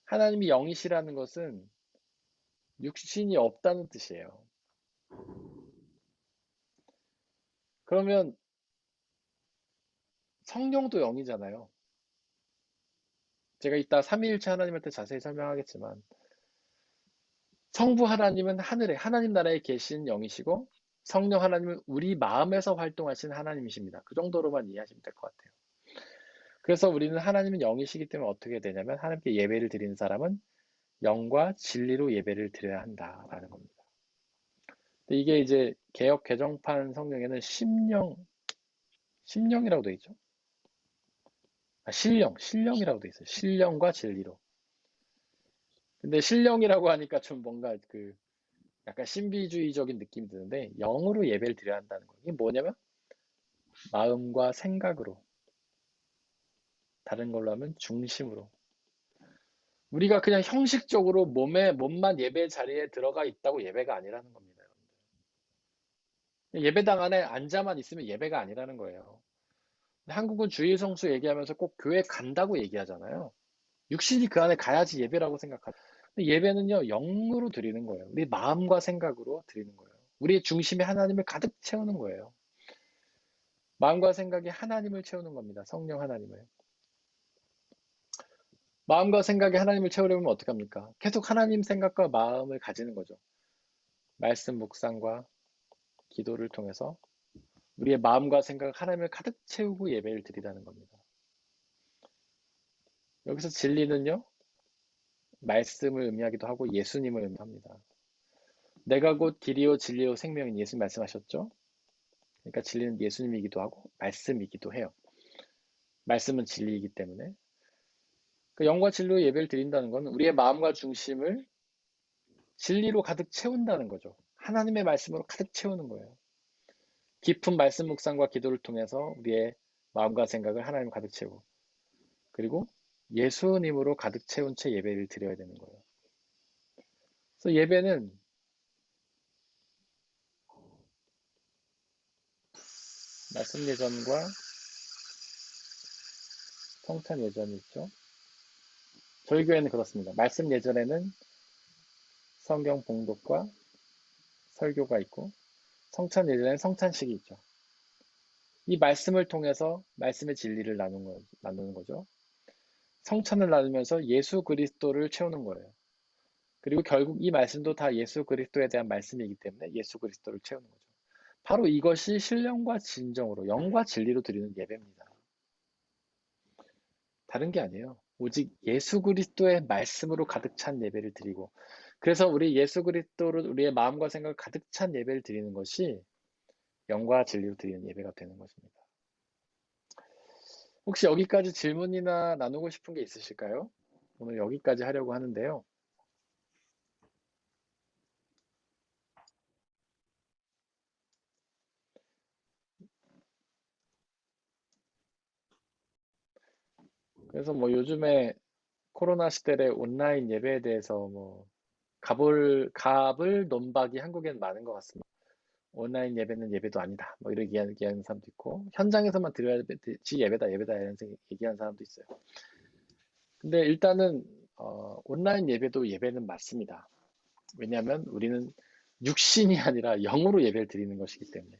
하나님이 영이시라는 것은 육신이 없다는 뜻이에요. 그러면 성령도 영이잖아요. 제가 이따 삼위일체 하나님한테 자세히 설명하겠지만 성부 하나님은 하늘에 하나님 나라에 계신 영이시고 성령 하나님은 우리 마음에서 활동하신 하나님이십니다. 그 정도로만 이해하시면 될 것 같아요. 그래서 우리는 하나님은 영이시기 때문에 어떻게 되냐면 하나님께 예배를 드리는 사람은 영과 진리로 예배를 드려야 한다라는 겁니다. 근데 이게 이제 개역 개정판 성경에는 심령이라고 돼 있죠. 신령이라고 돼 있어요. 신령과 진리로. 근데 신령이라고 하니까 좀 뭔가 그 약간 신비주의적인 느낌이 드는데 영으로 예배를 드려야 한다는 거예요. 이게 뭐냐면 마음과 생각으로, 다른 걸로 하면 중심으로. 우리가 그냥 형식적으로 몸만 예배 자리에 들어가 있다고 예배가 아니라는 겁니다. 예배당 안에 앉아만 있으면 예배가 아니라는 거예요. 한국은 주일 성수 얘기하면서 꼭 교회 간다고 얘기하잖아요. 육신이 그 안에 가야지 예배라고 생각하죠. 근데 예배는요, 영으로 드리는 거예요. 우리 마음과 생각으로 드리는 거예요. 우리의 중심에 하나님을 가득 채우는 거예요. 마음과 생각이 하나님을 채우는 겁니다. 성령 하나님을. 마음과 생각이 하나님을 채우려면 어떡합니까? 계속 하나님 생각과 마음을 가지는 거죠. 말씀 묵상과 기도를 통해서 우리의 마음과 생각을 하나님을 가득 채우고 예배를 드리라는 겁니다. 여기서 진리는요, 말씀을 의미하기도 하고 예수님을 의미합니다. 내가 곧 길이요 진리요 생명인 예수님 말씀하셨죠? 그러니까 진리는 예수님이기도 하고 말씀이기도 해요. 말씀은 진리이기 때문에 그 영과 진리로 예배를 드린다는 건 우리의 마음과 중심을 진리로 가득 채운다는 거죠. 하나님의 말씀으로 가득 채우는 거예요. 깊은 말씀 묵상과 기도를 통해서 우리의 마음과 생각을 하나님 가득 채우고 그리고 예수님으로 가득 채운 채 예배를 드려야 되는 거예요. 그래서 예배는 말씀 예전과 성찬 예전이 있죠. 저희 교회는 그렇습니다. 말씀 예전에는 성경 봉독과 설교가 있고 성찬 예전에는 성찬식이 있죠. 이 말씀을 통해서 말씀의 진리를 나누는 거죠. 성찬을 나누면서 예수 그리스도를 채우는 거예요. 그리고 결국 이 말씀도 다 예수 그리스도에 대한 말씀이기 때문에 예수 그리스도를 채우는 거죠. 바로 이것이 신령과 진정으로 영과 진리로 드리는 예배입니다. 다른 게 아니에요. 오직 예수 그리스도의 말씀으로 가득 찬 예배를 드리고 그래서 우리 예수 그리스도를 우리의 마음과 생각을 가득 찬 예배를 드리는 것이 영과 진리로 드리는 예배가 되는 것입니다. 혹시 여기까지 질문이나 나누고 싶은 게 있으실까요? 오늘 여기까지 하려고 하는데요. 그래서 뭐 요즘에 코로나 시대에 온라인 예배에 대해서 뭐 갑을 논박이 한국엔 많은 것 같습니다. 온라인 예배는 예배도 아니다. 뭐 이렇게 얘기하는 사람도 있고 현장에서만 드려야지 예배다 이런 얘기하는 사람도 있어요. 근데 일단은 온라인 예배도 예배는 맞습니다. 왜냐하면 우리는 육신이 아니라 영으로 예배를 드리는 것이기 때문에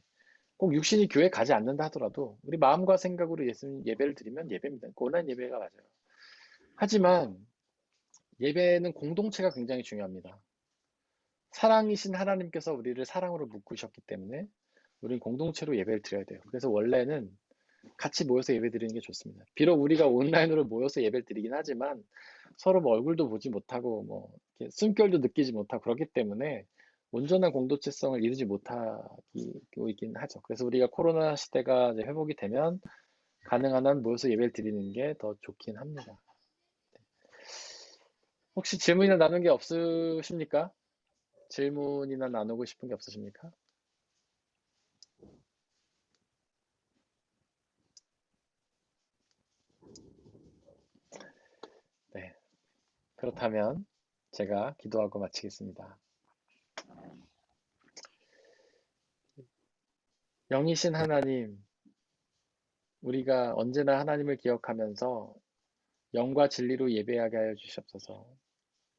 꼭 육신이 교회 가지 않는다 하더라도 우리 마음과 생각으로 예배를 드리면 예배입니다. 온라인 예배가 맞아요. 하지만 예배는 공동체가 굉장히 중요합니다. 사랑이신 하나님께서 우리를 사랑으로 묶으셨기 때문에 우리는 공동체로 예배를 드려야 돼요. 그래서 원래는 같이 모여서 예배 드리는 게 좋습니다. 비록 우리가 온라인으로 모여서 예배를 드리긴 하지만 서로 뭐 얼굴도 보지 못하고 뭐 숨결도 느끼지 못하고 그렇기 때문에 온전한 공동체성을 이루지 못하고 있긴 하죠. 그래서 우리가 코로나 시대가 이제 회복이 되면 가능한 한 모여서 예배를 드리는 게 더 좋긴 합니다. 혹시 질문이나 나눈 게 없으십니까? 질문이나 나누고 싶은 게 없으십니까? 네. 그렇다면 제가 기도하고 마치겠습니다. 영이신 하나님, 우리가 언제나 하나님을 기억하면서 영과 진리로 예배하게 하여 주시옵소서.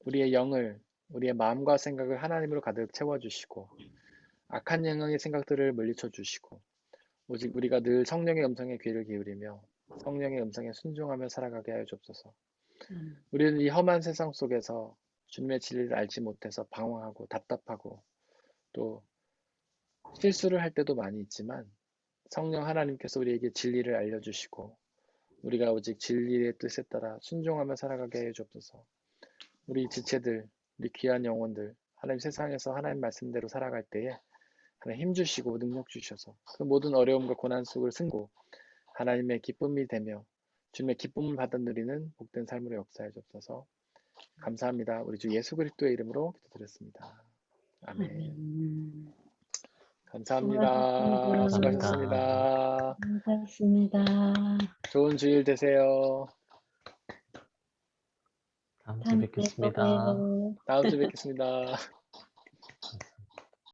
우리의 영을 우리의 마음과 생각을 하나님으로 가득 채워주시고 악한 영향의 생각들을 물리쳐 주시고 오직 우리가 늘 성령의 음성에 귀를 기울이며 성령의 음성에 순종하며 살아가게 하여 주옵소서. 우리는 이 험한 세상 속에서 주님의 진리를 알지 못해서 방황하고 답답하고 또 실수를 할 때도 많이 있지만 성령 하나님께서 우리에게 진리를 알려주시고 우리가 오직 진리의 뜻에 따라 순종하며 살아가게 해 주옵소서. 우리 지체들, 우리 귀한 영혼들 하나님 세상에서 하나님 말씀대로 살아갈 때에 하나님 힘 주시고 능력 주셔서 그 모든 어려움과 고난 속을 승고 하나님의 기쁨이 되며 주님의 기쁨을 받아 누리는 복된 삶으로 역사해 주옵소서. 감사합니다. 우리 주 예수 그리스도의 이름으로 기도드렸습니다. 아멘. 아멘. 감사합니다. 수고하셨습니다. 수고하셨습니다. 감사했습니다. 좋은 주일 되세요. 다음 주에 다음 주에 또 뵙겠습니다. 봬요. 다음 주에 뵙겠습니다.